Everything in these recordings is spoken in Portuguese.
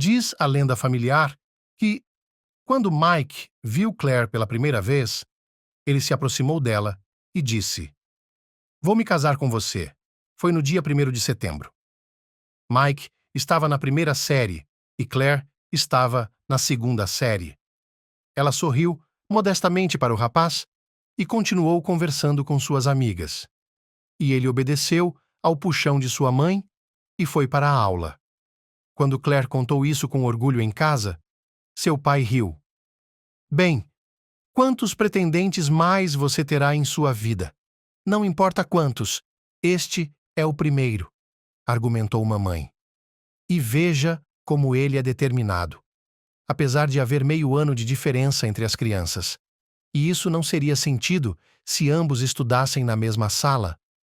Diz a lenda familiar que, quando Mike viu Claire pela primeira vez, ele se aproximou dela e disse: "Vou me casar com você." Foi no dia 1º de setembro. Mike estava na primeira série e Claire estava na segunda série. Ela sorriu modestamente para o rapaz e continuou conversando com suas amigas. E ele obedeceu ao puxão de sua mãe e foi para a aula. Quando Claire contou isso com orgulho em casa, seu pai riu. "Bem, quantos pretendentes mais você terá em sua vida? Não importa quantos, este é o primeiro", argumentou mamãe. "E veja como ele é determinado, apesar de haver meio ano de diferença entre as crianças. E isso não seria sentido se ambos estudassem na mesma sala.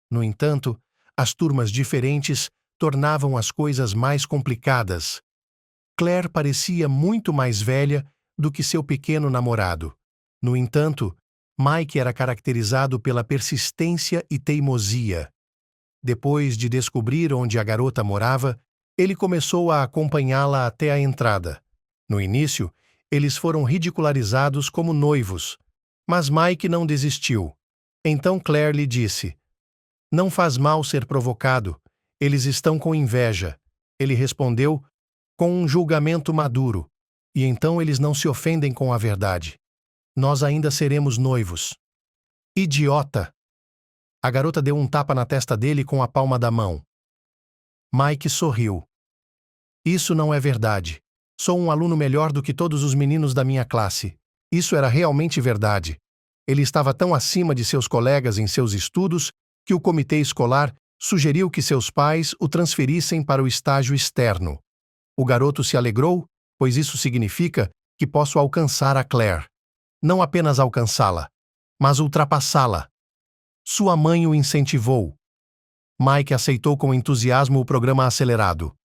No entanto, as turmas diferentes tornavam as coisas mais complicadas. Claire parecia muito mais velha do que seu pequeno namorado. No entanto, Mike era caracterizado pela persistência e teimosia. Depois de descobrir onde a garota morava, ele começou a acompanhá-la até a entrada. No início, eles foram ridicularizados como noivos, mas Mike não desistiu. Então Claire lhe disse: "Não faz mal ser provocado, eles estão com inveja." Ele respondeu com um julgamento maduro, e então eles não se ofendem com a verdade. "Nós ainda seremos noivos." "Idiota!" A garota deu um tapa na testa dele com a palma da mão. Mike sorriu. "Isso não é verdade. Sou um aluno melhor do que todos os meninos da minha classe." Isso era realmente verdade. Ele estava tão acima de seus colegas em seus estudos que o comitê escolar sugeriu que seus pais o transferissem para o estágio externo. O garoto se alegrou, pois isso significa que posso alcançar a Claire. Não apenas alcançá-la, mas ultrapassá-la. Sua mãe o incentivou. Mike aceitou com entusiasmo o programa acelerado.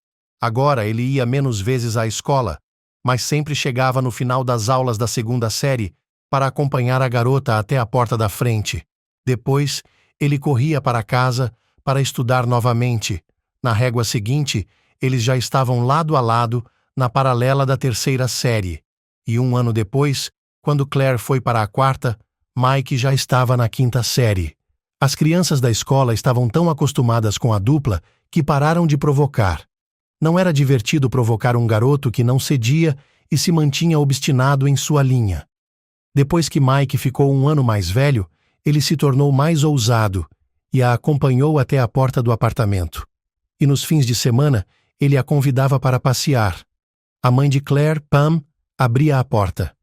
Agora ele ia menos vezes à escola, mas sempre chegava no final das aulas da segunda série para acompanhar a garota até a porta da frente. Depois, ele corria para casa para estudar novamente. Na régua seguinte, eles já estavam lado a lado na paralela da terceira série. E 1 ano depois, quando Claire foi para a quarta, Mike já estava na quinta série. As crianças da escola estavam tão acostumadas com a dupla que pararam de provocar. Não era divertido provocar um garoto que não cedia e se mantinha obstinado em sua linha. Depois que Mike ficou 1 ano mais velho, ele se tornou mais ousado e a acompanhou até a porta do apartamento. E nos fins de semana, ele a convidava para passear. A mãe de Claire, Pam, abria a porta.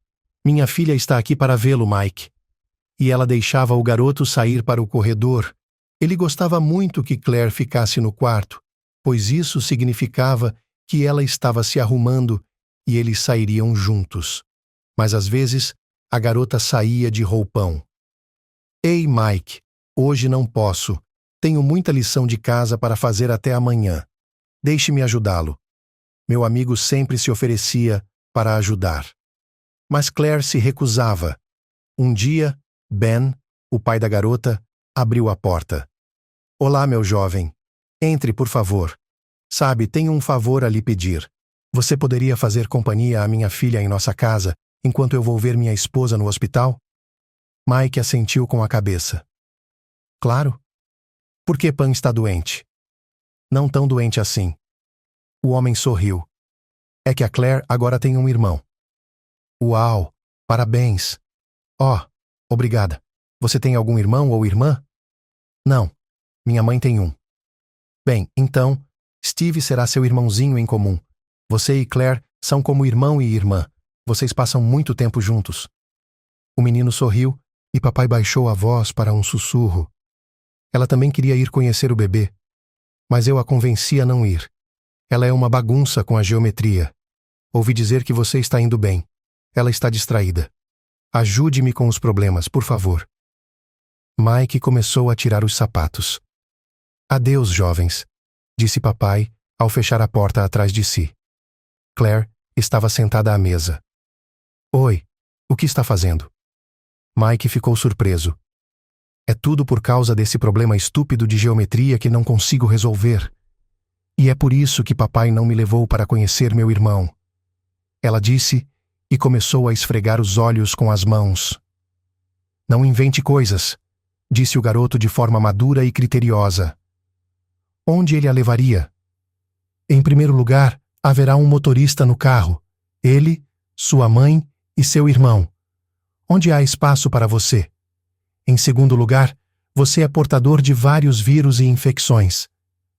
"Minha filha está aqui para vê-lo, Mike." E ela deixava o garoto sair para o corredor. Ele gostava muito que Claire ficasse no quarto, pois isso significava que ela estava se arrumando e eles sairiam juntos. Mas às vezes, a garota saía de roupão. "Ei, Mike, hoje não posso. Tenho muita lição de casa para fazer até amanhã. Deixe-me ajudá-lo." Meu amigo sempre se oferecia para ajudar. Mas Claire se recusava. Um dia, Ben, o pai da garota, abriu a porta. "Olá, meu jovem. Entre, por favor. Sabe, tenho um favor a lhe pedir. Você poderia fazer companhia à minha filha em nossa casa enquanto eu vou ver minha esposa no hospital?" Mike assentiu com a cabeça. "Claro. Por que Pam está doente?" "Não tão doente assim." O homem sorriu. "É que a Claire agora tem um irmão." "Uau! Parabéns!" "Oh, obrigada. Você tem algum irmão ou irmã?" "Não. Minha mãe tem um." "Bem, então, Steve será seu irmãozinho em comum. Você e Claire são como irmão e irmã. Vocês passam muito tempo juntos." O menino sorriu e papai baixou a voz para um sussurro. Ela também queria ir conhecer o bebê, mas eu a convenci a não ir. Ela é uma bagunça com a geometria. Ouvi dizer que você está indo bem. Ela está distraída. Ajude-me com os problemas, por favor. Mike começou a tirar os sapatos. "Adeus, jovens", disse papai ao fechar a porta atrás de si. Claire estava sentada à mesa. "Oi, o que está fazendo?" Mike ficou surpreso. "É tudo por causa desse problema estúpido de geometria que não consigo resolver." E é por isso que papai não me levou para conhecer meu irmão. Ela disse e começou a esfregar os olhos com as mãos. Não invente coisas, disse o garoto de forma madura e criteriosa. Onde ele a levaria? Em primeiro lugar, haverá um motorista no carro. Ele, sua mãe e seu irmão. Onde há espaço para você? Em segundo lugar, você é portador de vários vírus e infecções.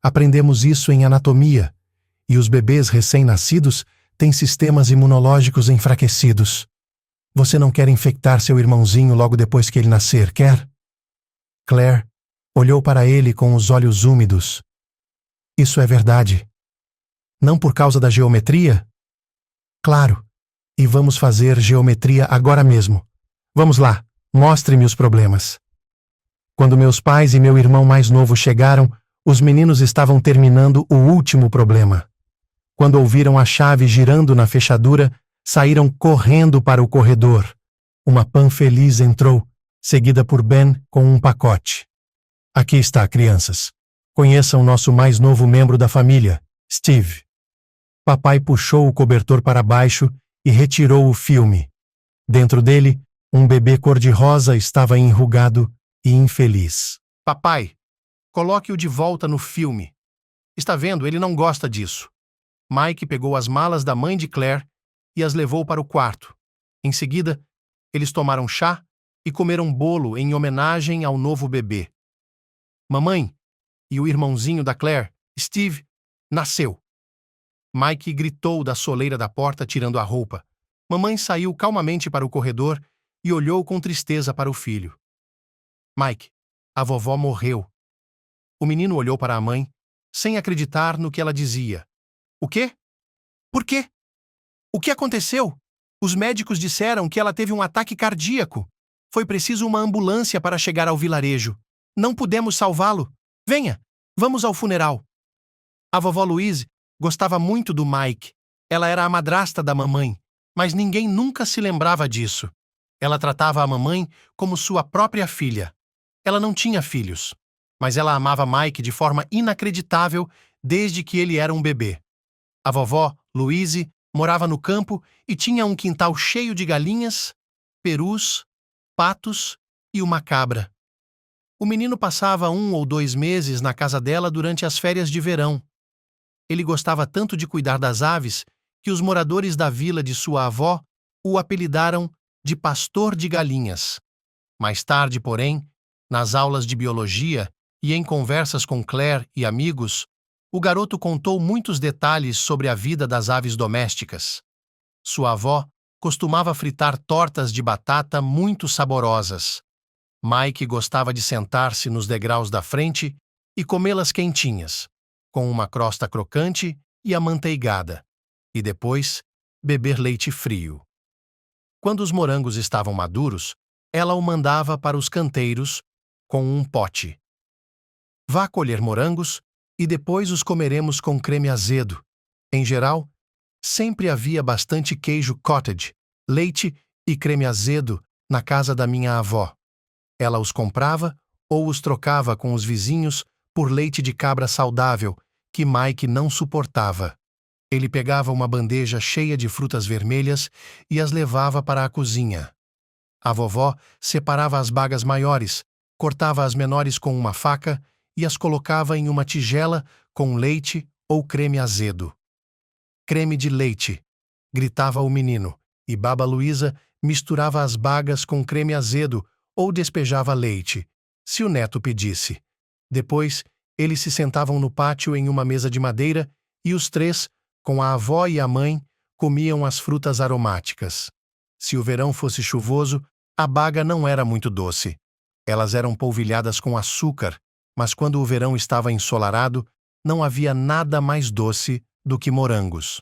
Aprendemos isso em anatomia. E os bebês recém-nascidos têm sistemas imunológicos enfraquecidos. Você não quer infectar seu irmãozinho logo depois que ele nascer, quer? Claire olhou para ele com os olhos úmidos. Isso é verdade. Não por causa da geometria? Claro. E vamos fazer geometria agora mesmo. Vamos lá, mostre-me os problemas. Quando meus pais e meu irmão mais novo chegaram, os meninos estavam terminando o último problema. Quando ouviram a chave girando na fechadura, saíram correndo para o corredor. Uma Pan feliz entrou, seguida por Ben com um pacote. Aqui está, crianças. Conheçam nosso mais novo membro da família, Steve. Papai puxou o cobertor para baixo e retirou o filme. Dentro dele, um bebê cor-de-rosa estava enrugado e infeliz. Papai, coloque-o de volta no filme. Está vendo, ele não gosta disso. Mike pegou as malas da mãe de Claire e as levou para o quarto. Em seguida, eles tomaram chá e comeram bolo em homenagem ao novo bebê. Mamãe e o irmãozinho da Claire, Steve, nasceu. Mike gritou da soleira da porta tirando a roupa. Mamãe saiu calmamente para o corredor e olhou com tristeza para o filho. Mike, a vovó morreu. O menino olhou para a mãe, sem acreditar no que ela dizia. O quê? Por quê? O que aconteceu? Os médicos disseram que ela teve um ataque cardíaco. Foi preciso uma ambulância para chegar ao vilarejo. Não pudemos salvá-lo. Venha, vamos ao funeral. A vovó Louise gostava muito do Mike. Ela era a madrasta da mamãe, mas ninguém nunca se lembrava disso. Ela tratava a mamãe como sua própria filha. Ela não tinha filhos, mas ela amava Mike de forma inacreditável desde que ele era um bebê. A vovó, Louise, morava no campo e tinha um quintal cheio de galinhas, perus, patos e uma cabra. O menino passava 1 ou 2 meses na casa dela durante as férias de verão. Ele gostava tanto de cuidar das aves que os moradores da vila de sua avó o apelidaram de Pastor de Galinhas. Mais tarde, porém, nas aulas de biologia e em conversas com Claire e amigos, o garoto contou muitos detalhes sobre a vida das aves domésticas. Sua avó costumava fritar tortas de batata muito saborosas. Mike gostava de sentar-se nos degraus da frente e comê-las quentinhas, com uma crosta crocante e amanteigada, e depois beber leite frio. Quando os morangos estavam maduros, ela o mandava para os canteiros com um pote. Vá colher morangos e depois os comeremos com creme azedo. Em geral, sempre havia bastante queijo cottage, leite e creme azedo na casa da minha avó. Ela os comprava ou os trocava com os vizinhos por leite de cabra saudável, que Mike não suportava. Ele pegava uma bandeja cheia de frutas vermelhas e as levava para a cozinha. A vovó separava as bagas maiores, cortava as menores com uma faca e as colocava em uma tigela com leite ou creme azedo. Creme de leite, gritava o menino, e Baba Luísa misturava as bagas com creme azedo ou despejava leite, se o neto pedisse. Depois, eles se sentavam no pátio em uma mesa de madeira e os três, com a avó e a mãe, comiam as frutas aromáticas. Se o verão fosse chuvoso, a baga não era muito doce. Elas eram polvilhadas com açúcar, mas quando o verão estava ensolarado, não havia nada mais doce do que morangos.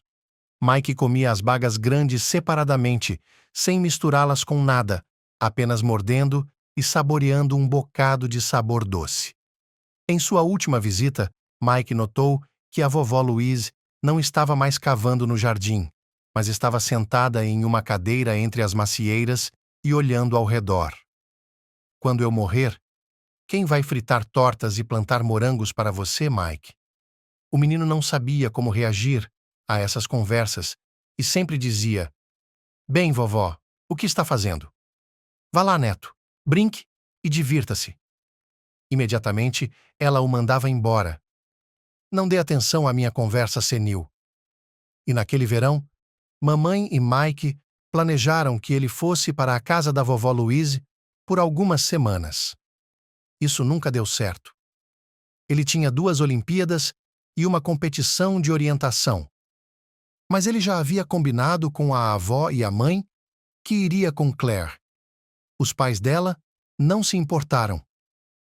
Mike comia as bagas grandes separadamente, sem misturá-las com nada, apenas mordendo e saboreando um bocado de sabor doce. Em sua última visita, Mike notou que a vovó Louise não estava mais cavando no jardim, mas estava sentada em uma cadeira entre as macieiras e olhando ao redor. Quando eu morrer, quem vai fritar tortas e plantar morangos para você, Mike? O menino não sabia como reagir a essas conversas e sempre dizia: "Bem, vovó, o que está fazendo? Vá lá, neto, brinque e divirta-se." Imediatamente, ela o mandava embora. "Não dê atenção à minha conversa senil." E naquele verão, mamãe e Mike planejaram que ele fosse para a casa da vovó Louise por algumas semanas. Isso nunca deu certo. Ele tinha 2 Olimpíadas e uma competição de orientação. Mas ele já havia combinado com a avó e a mãe que iria com Claire. Os pais dela não se importaram.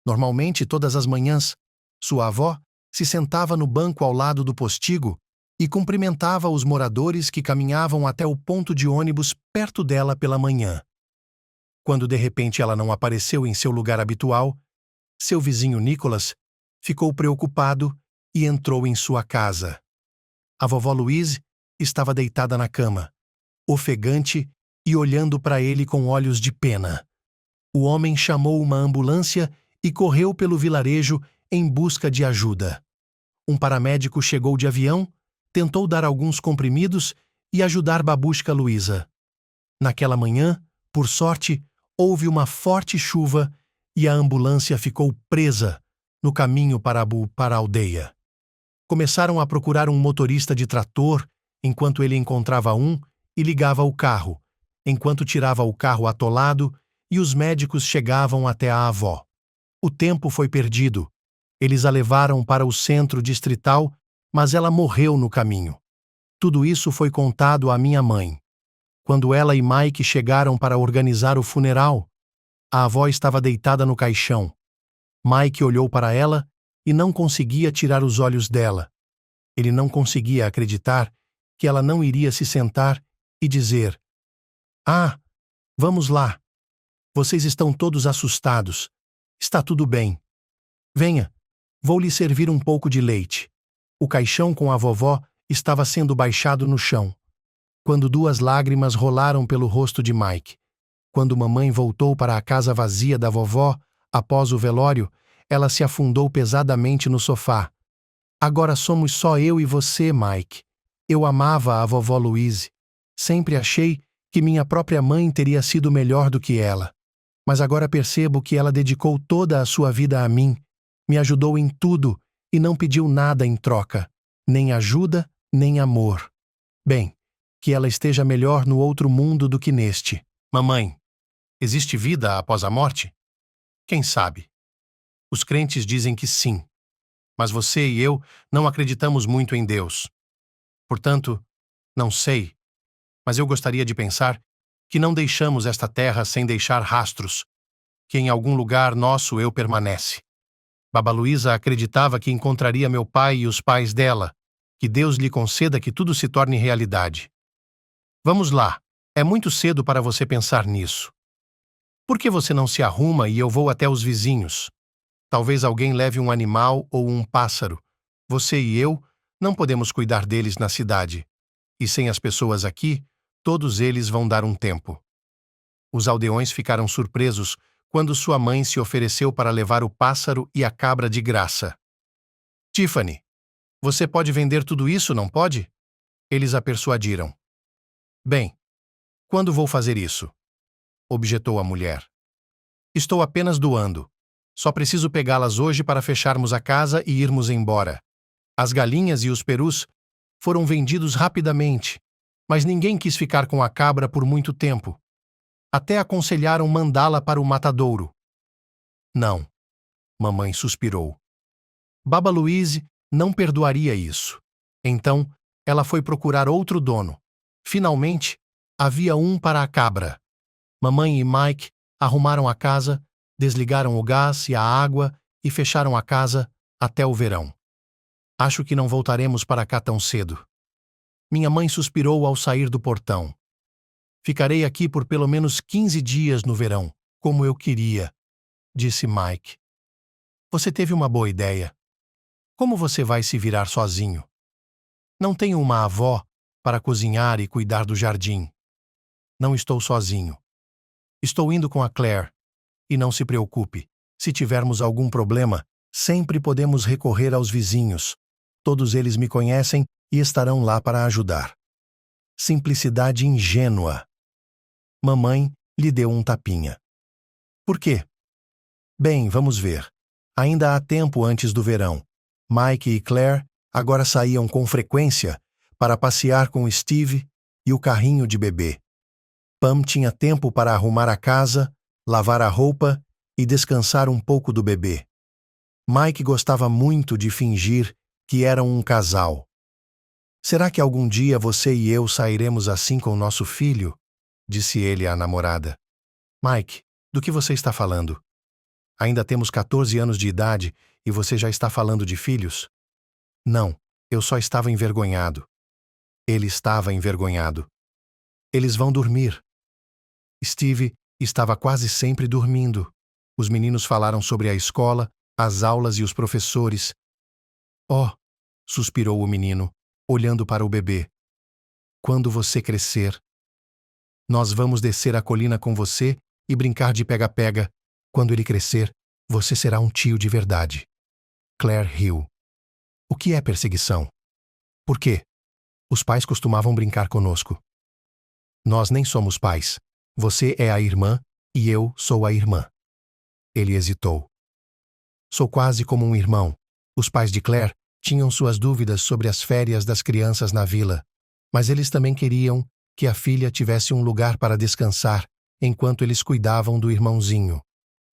Normalmente, todas as manhãs, sua avó se sentava no banco ao lado do postigo e cumprimentava os moradores que caminhavam até o ponto de ônibus perto dela pela manhã. Quando de repente ela não apareceu em seu lugar habitual, seu vizinho Nicholas ficou preocupado e entrou em sua casa. A vovó Louise estava deitada na cama, ofegante e olhando para ele com olhos de pena. O homem chamou uma ambulância e correu pelo vilarejo em busca de ajuda. Um paramédico chegou de avião, tentou dar alguns comprimidos e ajudar babushka Luísa. Naquela manhã, por sorte, houve uma forte chuva e a ambulância ficou presa no caminho para a aldeia. Começaram a procurar um motorista de trator enquanto ele encontrava um e ligava o carro, enquanto tirava o carro atolado e os médicos chegavam até a avó. O tempo foi perdido. Eles a levaram para o centro distrital, mas ela morreu no caminho. Tudo isso foi contado à minha mãe. Quando ela e Mike chegaram para organizar o funeral, a avó estava deitada no caixão. Mike olhou para ela e não conseguia tirar os olhos dela. Ele não conseguia acreditar que ela não iria se sentar e dizer: "Ah, vamos lá. Vocês estão todos assustados. Está tudo bem. Venha, vou lhe servir um pouco de leite." O caixão com a vovó estava sendo baixado no chão, quando 2 lágrimas rolaram pelo rosto de Mike. Quando mamãe voltou para a casa vazia da vovó, após o velório, ela se afundou pesadamente no sofá. "Agora somos só eu e você, Mike. Eu amava a vovó Louise. Sempre achei que minha própria mãe teria sido melhor do que ela. Mas agora percebo que ela dedicou toda a sua vida a mim, me ajudou em tudo e não pediu nada em troca, nem ajuda, nem amor. Bem, que ela esteja melhor no outro mundo do que neste." "Mamãe, existe vida após a morte?" "Quem sabe? Os crentes dizem que sim, mas você e eu não acreditamos muito em Deus. Portanto, não sei, mas eu gostaria de pensar que não deixamos esta terra sem deixar rastros, que em algum lugar nosso eu permanece." Baba Luísa acreditava que encontraria meu pai e os pais dela, que Deus lhe conceda que tudo se torne realidade. "Vamos lá, é muito cedo para você pensar nisso. Por que você não se arruma e eu vou até os vizinhos? Talvez alguém leve um animal ou um pássaro. Você e eu não podemos cuidar deles na cidade. E sem as pessoas aqui, todos eles vão dar um tempo." Os aldeões ficaram surpresos quando sua mãe se ofereceu para levar o pássaro e a cabra de graça. "Tiffany, você pode vender tudo isso, não pode?" Eles a persuadiram. "Bem, quando vou fazer isso?" objetou a mulher. "Estou apenas doando. Só preciso pegá-las hoje para fecharmos a casa e irmos embora. As galinhas e os perus foram vendidos rapidamente, mas ninguém quis ficar com a cabra por muito tempo. Até aconselharam mandá-la para o matadouro." "Não," mamãe suspirou. Baba Louise não perdoaria isso. Então, ela foi procurar outro dono. Finalmente, havia um para a cabra. Mamãe e Mike arrumaram a casa, desligaram o gás e a água e fecharam a casa até o verão. "Acho que não voltaremos para cá tão cedo." Minha mãe suspirou ao sair do portão. "Ficarei aqui por pelo menos 15 dias no verão, como eu queria", disse Mike. "Você teve uma boa ideia. Como você vai se virar sozinho? Não tenho uma avó para cozinhar e cuidar do jardim. Não estou sozinho. Estou indo com a Claire. E não se preocupe, se tivermos algum problema, sempre podemos recorrer aos vizinhos. todos eles me conhecem e estarão lá para ajudar. Simplicidade ingênua. Mamãe lhe deu um tapinha. Por quê? Bem, vamos ver. Ainda há tempo antes do verão. Mike e Claire agora saíam com frequência para passear com Steve e o carrinho de bebê. Pam tinha tempo para arrumar a casa, lavar a roupa e descansar um pouco do bebê. Mike gostava muito de fingir que eram um casal. Será que algum dia você e eu sairemos assim com nosso filho? Disse ele à namorada. Mike, do que você está falando? Ainda temos 14 anos de idade e você já está falando de filhos? Não, eu só estava envergonhado. Ele estava envergonhado. Eles vão dormir. Steve estava quase sempre dormindo. Os meninos falaram sobre a escola, as aulas e os professores. Oh, suspirou o menino, olhando para o bebê. Quando você crescer, nós vamos descer a colina com você e brincar de pega-pega. Quando ele crescer, você será um tio de verdade. Claire riu. O que é perseguição? Por quê? Os pais costumavam brincar conosco. Nós nem somos pais. Você é a irmã e eu sou a irmã. Ele hesitou. Sou quase como um irmão. Os pais de Claire tinham suas dúvidas sobre as férias das crianças na vila, mas eles também queriam que a filha tivesse um lugar para descansar enquanto eles cuidavam do irmãozinho.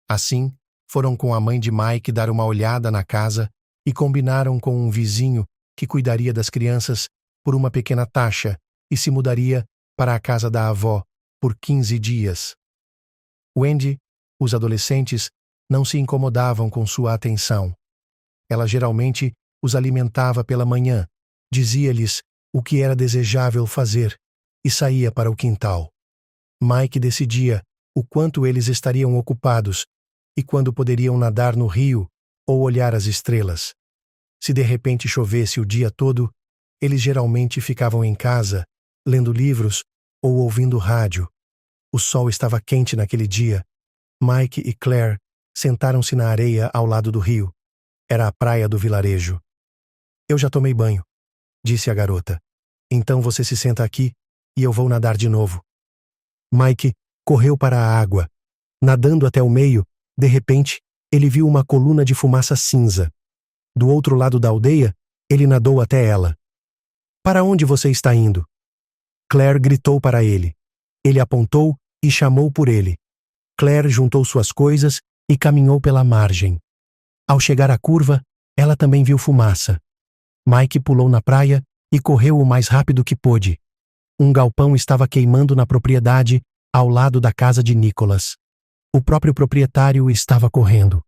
Assim, foram com a mãe de Mike dar uma olhada na casa e combinaram com um vizinho que cuidaria das crianças por uma pequena taxa e se mudaria para a casa da avó por 15 dias. Wendy, os adolescentes, não se incomodavam com sua atenção. Ela geralmente os alimentava pela manhã, dizia-lhes o que era desejável fazer e saía para o quintal. Mike decidia o quanto eles estariam ocupados e quando poderiam nadar no rio ou olhar as estrelas. Se de repente chovesse o dia todo, eles geralmente ficavam em casa, lendo livros ou ouvindo rádio. O sol estava quente naquele dia. Mike e Claire sentaram-se na areia ao lado do rio. Era a praia do vilarejo. Eu já tomei banho, disse a garota. Então você se senta aqui e eu vou nadar de novo. Mike correu para a água. Nadando até o meio, de repente, ele viu uma coluna de fumaça cinza. Do outro lado da aldeia, ele nadou até ela. Para onde você está indo? Claire gritou para ele. Ele apontou e chamou por ele. Claire juntou suas coisas e caminhou pela margem. Ao chegar à curva, ela também viu fumaça. Mike pulou na praia e correu o mais rápido que pôde. Um galpão estava queimando na propriedade ao lado da casa de Nicholas. O próprio proprietário estava correndo.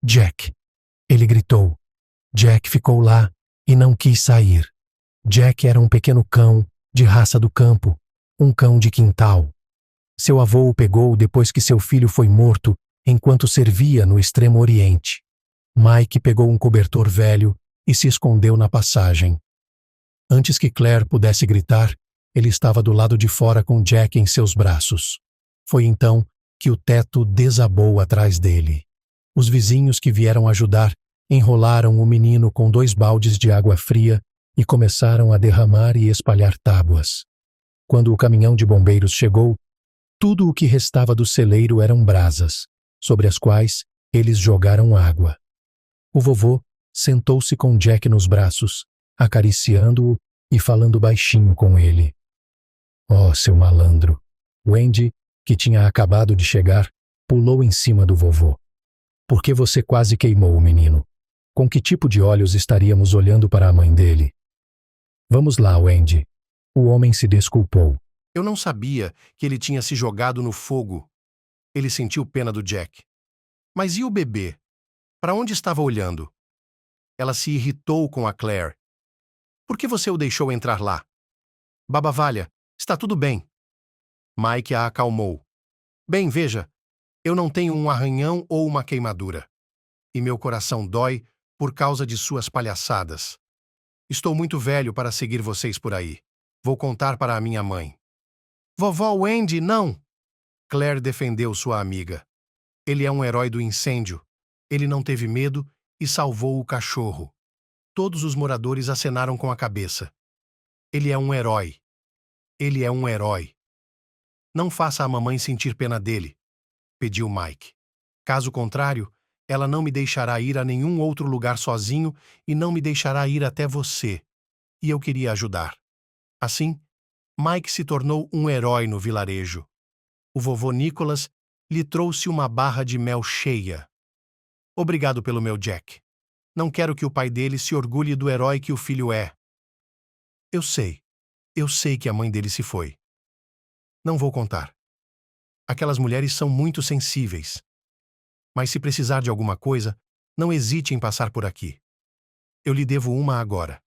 Jack! Ele gritou. Jack ficou lá e não quis sair. Jack era um pequeno cão de raça do campo, um cão de quintal. Seu avô o pegou depois que seu filho foi morto enquanto servia no Extremo Oriente. Mike pegou um cobertor velho e se escondeu na passagem. Antes que Claire pudesse gritar, ele estava do lado de fora com Jack em seus braços. Foi então que o teto desabou atrás dele. Os vizinhos que vieram ajudar enrolaram o menino com 2 baldes de água fria e começaram a derramar e espalhar tábuas. Quando o caminhão de bombeiros chegou, tudo o que restava do celeiro eram brasas, sobre as quais eles jogaram água. O vovô sentou-se com Jack nos braços, acariciando-o e falando baixinho com ele. Oh, seu malandro! Wendy, que tinha acabado de chegar, pulou em cima do vovô. Por que você quase queimou o menino? Com que tipo de olhos estaríamos olhando para a mãe dele? Vamos lá, Wendy. O homem se desculpou. Eu não sabia que ele tinha se jogado no fogo. Ele sentiu pena do Jack. Mas e o bebê? Para onde estava olhando? Ela se irritou com a Claire. Por que você o deixou entrar lá? Babavalha, está tudo bem. Mike a acalmou. Bem, veja, eu não tenho um arranhão ou uma queimadura. E meu coração dói por causa de suas palhaçadas. Estou muito velho para seguir vocês por aí. Vou contar para a minha mãe. Vovó Wendy, não! Claire defendeu sua amiga. Ele é um herói do incêndio. Ele não teve medo e salvou o cachorro. Todos os moradores acenaram com a cabeça. Ele é um herói. Ele é um herói. Não faça a mamãe sentir pena dele, pediu Mike. Caso contrário, ela não me deixará ir a nenhum outro lugar sozinho e não me deixará ir até você. E eu queria ajudar. Assim, Mike se tornou um herói no vilarejo. O vovô Nicholas lhe trouxe uma barra de mel cheia. Obrigado pelo meu Jack. Não quero que o pai dele se orgulhe do herói que o filho é. Eu sei que a mãe dele se foi. Não vou contar. Aquelas mulheres são muito sensíveis. Mas se precisar de alguma coisa, não hesite em passar por aqui. Eu lhe devo uma agora.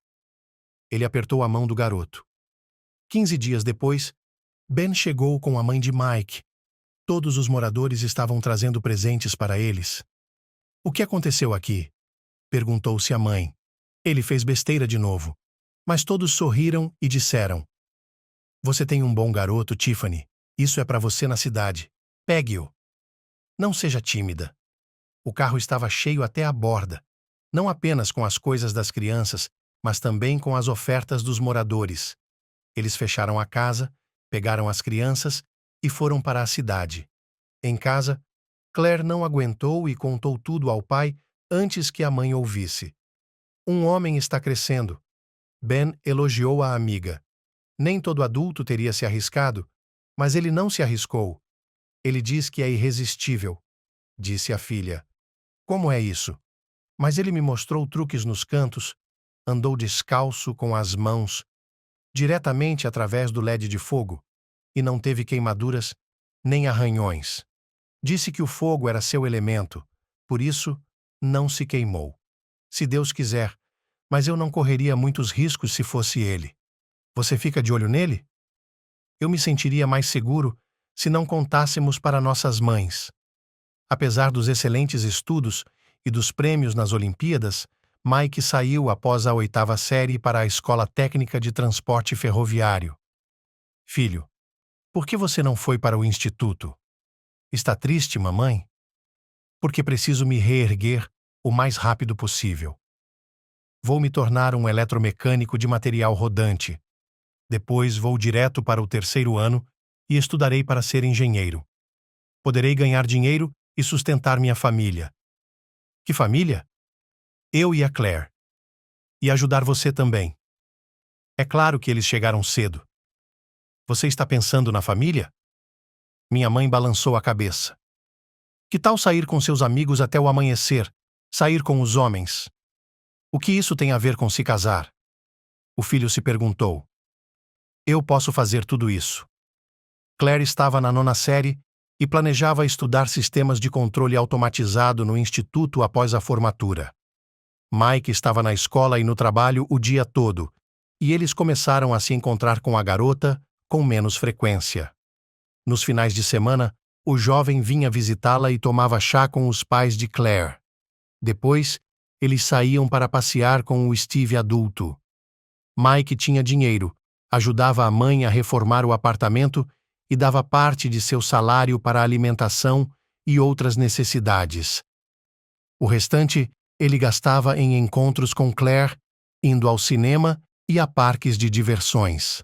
Ele apertou a mão do garoto. 15 dias depois, Ben chegou com a mãe de Mike. Todos os moradores estavam trazendo presentes para eles. O que aconteceu aqui? Perguntou-se a mãe. Ele fez besteira de novo. Mas todos sorriram e disseram: Você tem um bom garoto, Tiffany. Isso é para você na cidade. Pegue-o. Não seja tímida. O carro estava cheio até a borda, não apenas com as coisas das crianças, mas também com as ofertas dos moradores. Eles fecharam a casa, pegaram as crianças e foram para a cidade. Em casa, Claire não aguentou e contou tudo ao pai antes que a mãe ouvisse. Um homem está crescendo. Ben elogiou a amiga. Nem todo adulto teria se arriscado, mas ele não se arriscou. Ele diz que é irresistível, disse a filha. Como é isso? Mas ele me mostrou truques nos cantos, andou descalço com as mãos, diretamente através do LED de fogo, e não teve queimaduras nem arranhões. Disse que o fogo era seu elemento, por isso não se queimou. Se Deus quiser, mas eu não correria muitos riscos se fosse ele. Você fica de olho nele? Eu me sentiria mais seguro se não contássemos para nossas mães. Apesar dos excelentes estudos e dos prêmios nas Olimpíadas, Mike saiu após a 8ª série para a Escola Técnica de Transporte Ferroviário. Filho, por que você não foi para o instituto? Está triste, mamãe? Porque preciso me reerguer o mais rápido possível. Vou me tornar um eletromecânico de material rodante. Depois vou direto para o 3º ano e estudarei para ser engenheiro. Poderei ganhar dinheiro e sustentar minha família. Que família? Eu e a Claire. E ajudar você também. É claro que eles chegaram cedo. Você está pensando na família? Minha mãe balançou a cabeça. Que tal sair com seus amigos até o amanhecer? Sair com os homens? O que isso tem a ver com se casar? O filho se perguntou. Eu posso fazer tudo isso. Claire estava na 9ª série e planejava estudar sistemas de controle automatizado no instituto após a formatura. Mike estava na escola e no trabalho o dia todo, e eles começaram a se encontrar com a garota com menos frequência. Nos finais de semana, o jovem vinha visitá-la e tomava chá com os pais de Claire. Depois, eles saíam para passear com o Steve adulto. Mike tinha dinheiro, ajudava a mãe a reformar o apartamento e dava parte de seu salário para alimentação e outras necessidades. O restante ele gastava em encontros com Claire, indo ao cinema e a parques de diversões.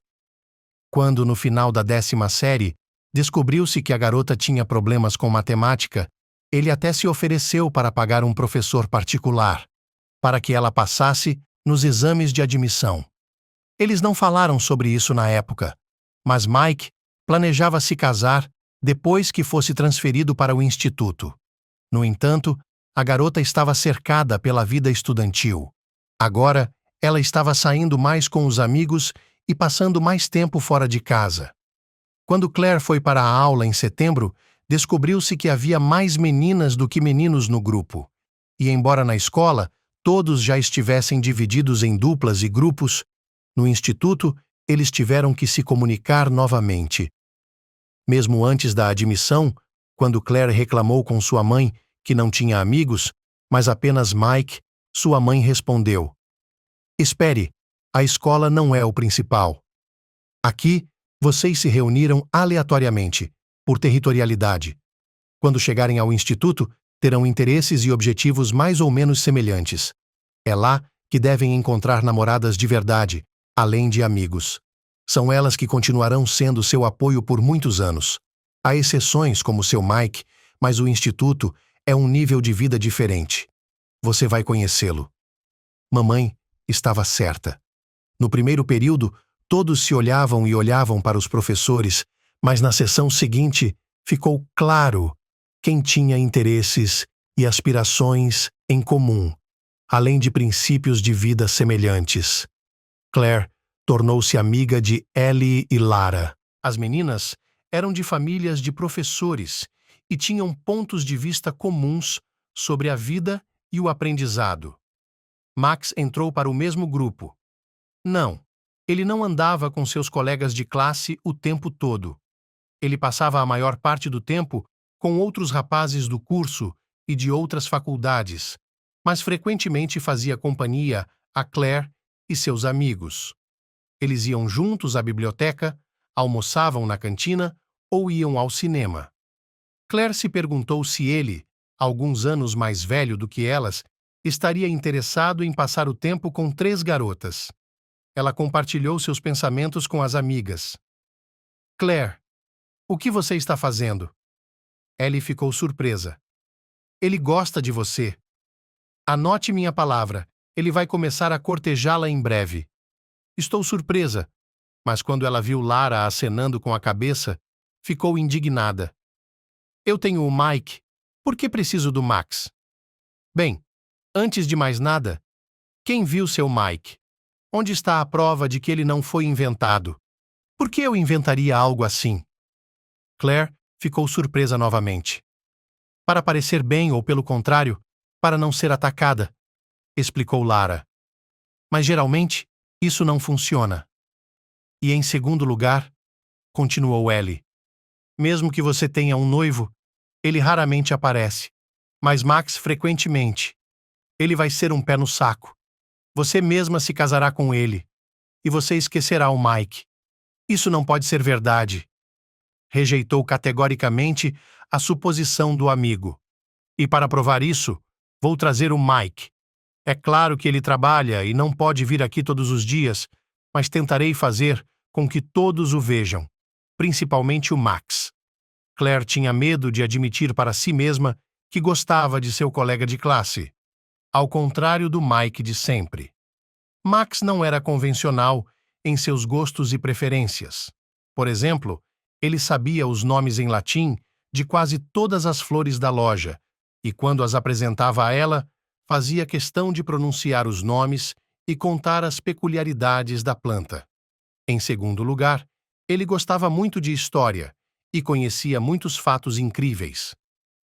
Quando, no final da 10ª série, descobriu-se que a garota tinha problemas com matemática, ele até se ofereceu para pagar um professor particular, para que ela passasse nos exames de admissão. Eles não falaram sobre isso na época, mas Mike planejava se casar depois que fosse transferido para o instituto. No entanto, a garota estava cercada pela vida estudantil. Agora, ela estava saindo mais com os amigos e passando mais tempo fora de casa. Quando Claire foi para a aula em setembro, descobriu-se que havia mais meninas do que meninos no grupo. E embora na escola todos já estivessem divididos em duplas e grupos, no instituto eles tiveram que se comunicar novamente. Mesmo antes da admissão, quando Claire reclamou com sua mãe que não tinha amigos, mas apenas Mike, sua mãe respondeu: Espere, a escola não é o principal. Aqui, vocês se reuniram aleatoriamente, por territorialidade. Quando chegarem ao instituto, terão interesses e objetivos mais ou menos semelhantes. É lá que devem encontrar namoradas de verdade, além de amigos. São elas que continuarão sendo seu apoio por muitos anos. Há exceções, como seu Mike, mas o instituto é um nível de vida diferente. Você vai conhecê-lo. Mamãe estava certa. No primeiro período, todos se olhavam e olhavam para os professores, mas na sessão seguinte ficou claro quem tinha interesses e aspirações em comum, além de princípios de vida semelhantes. Claire tornou-se amiga de Ellie e Lara. As meninas eram de famílias de professores e tinham pontos de vista comuns sobre a vida e o aprendizado. Max entrou para o mesmo grupo. Não, ele não andava com seus colegas de classe o tempo todo. Ele passava a maior parte do tempo com outros rapazes do curso e de outras faculdades, mas frequentemente fazia companhia a Claire e seus amigos. Eles iam juntos à biblioteca, almoçavam na cantina ou iam ao cinema. Claire se perguntou se ele, alguns anos mais velho do que elas, estaria interessado em passar o tempo com 3 garotas. Ela compartilhou seus pensamentos com as amigas. Claire, o que você está fazendo? Ellie ficou surpresa. Ele gosta de você. Anote minha palavra, ele vai começar a cortejá-la em breve. Estou surpresa, mas quando ela viu Lara acenando com a cabeça, ficou indignada. Eu tenho o Mike, por que preciso do Max? Bem, antes de mais nada, quem viu seu Mike? Onde está a prova de que ele não foi inventado? Por que eu inventaria algo assim? Claire ficou surpresa novamente. Para parecer bem ou, pelo contrário, para não ser atacada, explicou Lara. Mas geralmente, isso não funciona. E em segundo lugar, continuou Ellie, mesmo que você tenha um noivo, ele raramente aparece, mas Max frequentemente. Ele vai ser um pé no saco. Você mesma se casará com ele, e você esquecerá o Mike. Isso não pode ser verdade. Rejeitou categoricamente a suposição do amigo. E para provar isso, vou trazer o Mike. É claro que ele trabalha e não pode vir aqui todos os dias, mas tentarei fazer com que todos o vejam, principalmente o Max. Claire tinha medo de admitir para si mesma que gostava de seu colega de classe, ao contrário do Mike de sempre. Max não era convencional em seus gostos e preferências. Por exemplo, ele sabia os nomes em latim de quase todas as flores da loja, e quando as apresentava a ela, fazia questão de pronunciar os nomes e contar as peculiaridades da planta. Em segundo lugar, ele gostava muito de história e conhecia muitos fatos incríveis.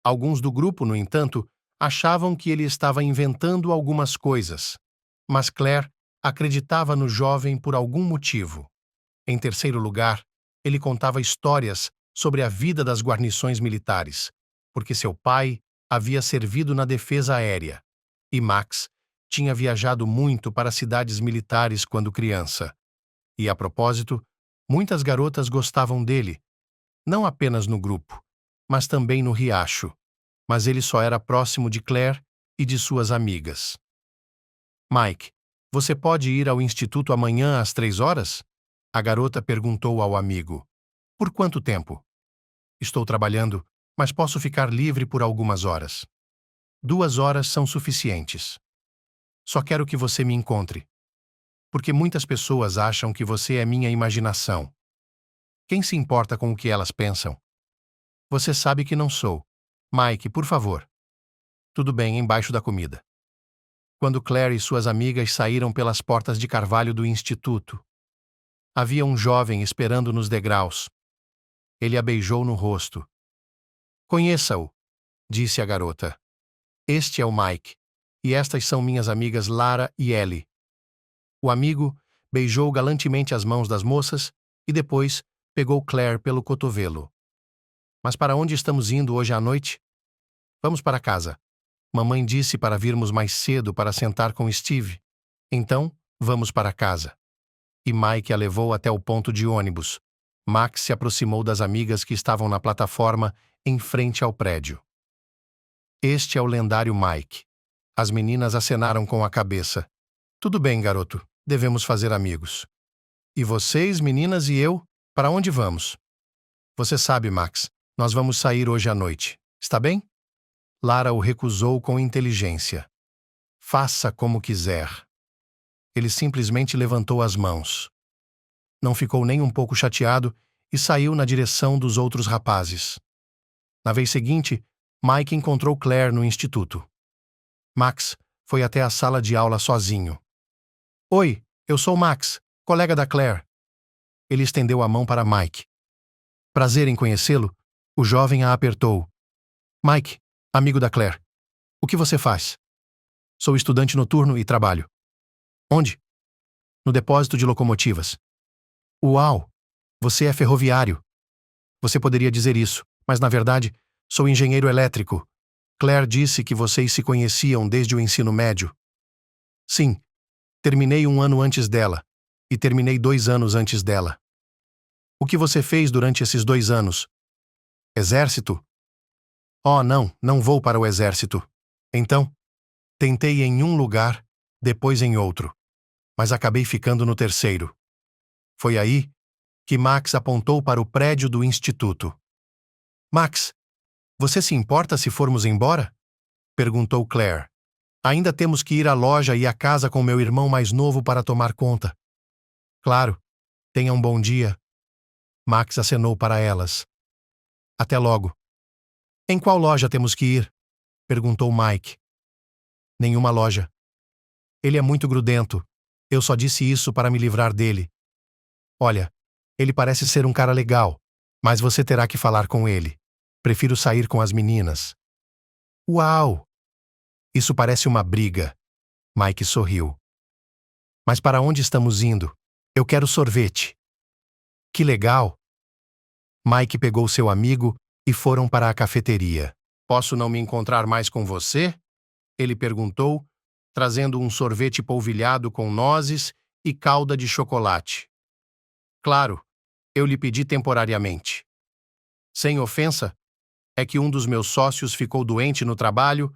Alguns do grupo, no entanto, achavam que ele estava inventando algumas coisas, mas Claire acreditava no jovem por algum motivo. Em terceiro lugar, ele contava histórias sobre a vida das guarnições militares, porque seu pai havia servido na defesa aérea, e Max tinha viajado muito para cidades militares quando criança. E, a propósito, muitas garotas gostavam dele, não apenas no grupo, mas também no riacho. Mas ele só era próximo de Claire e de suas amigas. Mike, você pode ir ao instituto amanhã às 3 horas? A garota perguntou ao amigo. Por quanto tempo? Estou trabalhando, mas posso ficar livre por algumas horas. 2 horas são suficientes. Só quero que você me encontre. Porque muitas pessoas acham que você é minha imaginação. Quem se importa com o que elas pensam? Você sabe que não sou. Mike, por favor. Tudo bem, embaixo da comida. Quando Claire e suas amigas saíram pelas portas de carvalho do instituto, havia um jovem esperando nos degraus. Ele a beijou no rosto. Conheça-o, disse a garota. Este é o Mike, e estas são minhas amigas Lara e Ellie. O amigo beijou galantemente as mãos das moças e depois pegou Claire pelo cotovelo. Mas para onde estamos indo hoje à noite? Vamos para casa. Mamãe disse para virmos mais cedo para sentar com Steve. Então, vamos para casa. E Mike a levou até o ponto de ônibus. Max se aproximou das amigas que estavam na plataforma em frente ao prédio. Este é o lendário Mike. As meninas acenaram com a cabeça. Tudo bem, garoto. Devemos fazer amigos. E vocês, meninas e eu, para onde vamos? Você sabe, Max, nós vamos sair hoje à noite. Está bem? Lara o recusou com inteligência. Faça como quiser. Ele simplesmente levantou as mãos. Não ficou nem um pouco chateado e saiu na direção dos outros rapazes. Na vez seguinte, Mike encontrou Claire no instituto. Max foi até a sala de aula sozinho. Oi, eu sou Max, colega da Claire. Ele estendeu a mão para Mike. Prazer em conhecê-lo, o jovem a apertou. Mike, amigo da Claire, o que você faz? Sou estudante noturno e trabalho. Onde? No depósito de locomotivas. Uau! Você é ferroviário. Você poderia dizer isso, mas na verdade, sou engenheiro elétrico. Claire disse que vocês se conheciam desde o ensino médio. Sim, terminei um ano antes dela, e terminei 2 anos antes dela. O que você fez durante esses 2 anos? Exército? Oh, não vou para o exército. Então, tentei em um lugar, depois em outro, mas acabei ficando no terceiro. Foi aí que Max apontou para o prédio do instituto. Max, você se importa se formos embora? Perguntou Claire. Ainda temos que ir à loja e à casa com meu irmão mais novo para tomar conta. Claro, tenha um bom dia. Max acenou para elas. Até logo. Em qual loja temos que ir? Perguntou Mike. Nenhuma loja. Ele é muito grudento. Eu só disse isso para me livrar dele. Olha, ele parece ser um cara legal, mas você terá que falar com ele. Prefiro sair com as meninas. Uau! Isso parece uma briga. Mike sorriu. Mas para onde estamos indo? Eu quero sorvete. Que legal! Mike pegou seu amigo e foram para a cafeteria. Posso não me encontrar mais com você? Ele perguntou, trazendo um sorvete polvilhado com nozes e calda de chocolate. Claro, eu lhe pedi temporariamente. Sem ofensa, é que um dos meus sócios ficou doente no trabalho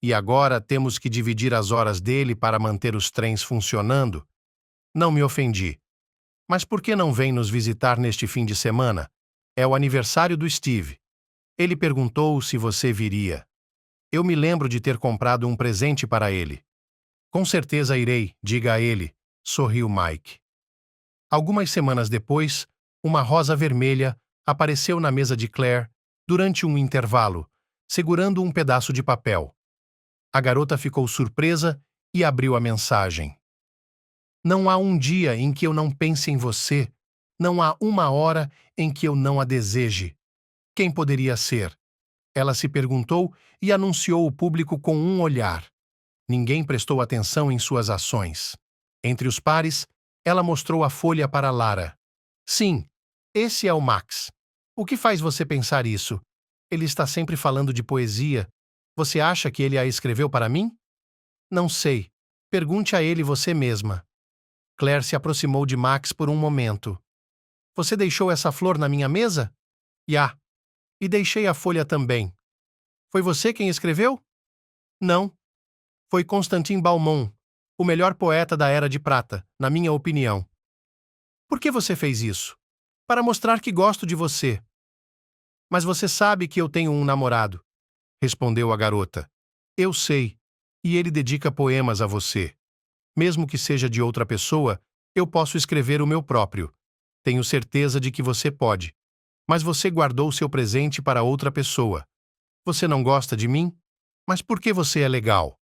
e agora temos que dividir as horas dele para manter os trens funcionando. Não me ofendi. Mas por que não vem nos visitar neste fim de semana? É o aniversário do Steve. Ele perguntou se você viria. Eu me lembro de ter comprado um presente para ele. Com certeza irei, diga a ele, sorriu Mike. Algumas semanas depois, uma rosa vermelha apareceu na mesa de Claire durante um intervalo, segurando um pedaço de papel. A garota ficou surpresa e abriu a mensagem. Não há um dia em que eu não pense em você. Não há uma hora em que eu não a deseje. Quem poderia ser? Ela se perguntou e anunciou o público com um olhar. Ninguém prestou atenção em suas ações. Entre os pares, ela mostrou a folha para Lara. Sim, esse é o Max. O que faz você pensar isso? Ele está sempre falando de poesia. Você acha que ele a escreveu para mim? Não sei. Pergunte a ele você mesma. Claire se aproximou de Max por um momento. Você deixou essa flor na minha mesa? Ya. E deixei a folha também. Foi você quem escreveu? Não. Foi Constantin Balmont, o melhor poeta da Era de Prata, na minha opinião. Por que você fez isso? Para mostrar que gosto de você. Mas você sabe que eu tenho um namorado, respondeu a garota. Eu sei, e ele dedica poemas a você. Mesmo que seja de outra pessoa, eu posso escrever o meu próprio. Tenho certeza de que você pode. Mas você guardou seu presente para outra pessoa. Você não gosta de mim? Mas por que você é legal?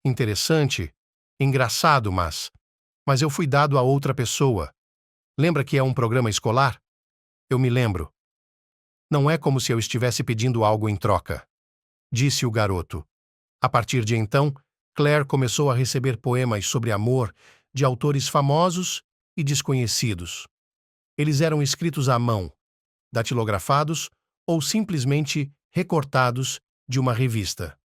Interessante, engraçado, mas eu fui dado a outra pessoa. Lembra que é um programa escolar? Eu me lembro. Não é como se eu estivesse pedindo algo em troca, disse o garoto. A partir de então, Claire começou a receber poemas sobre amor de autores famosos e desconhecidos. Eles eram escritos à mão, datilografados ou simplesmente recortados de uma revista.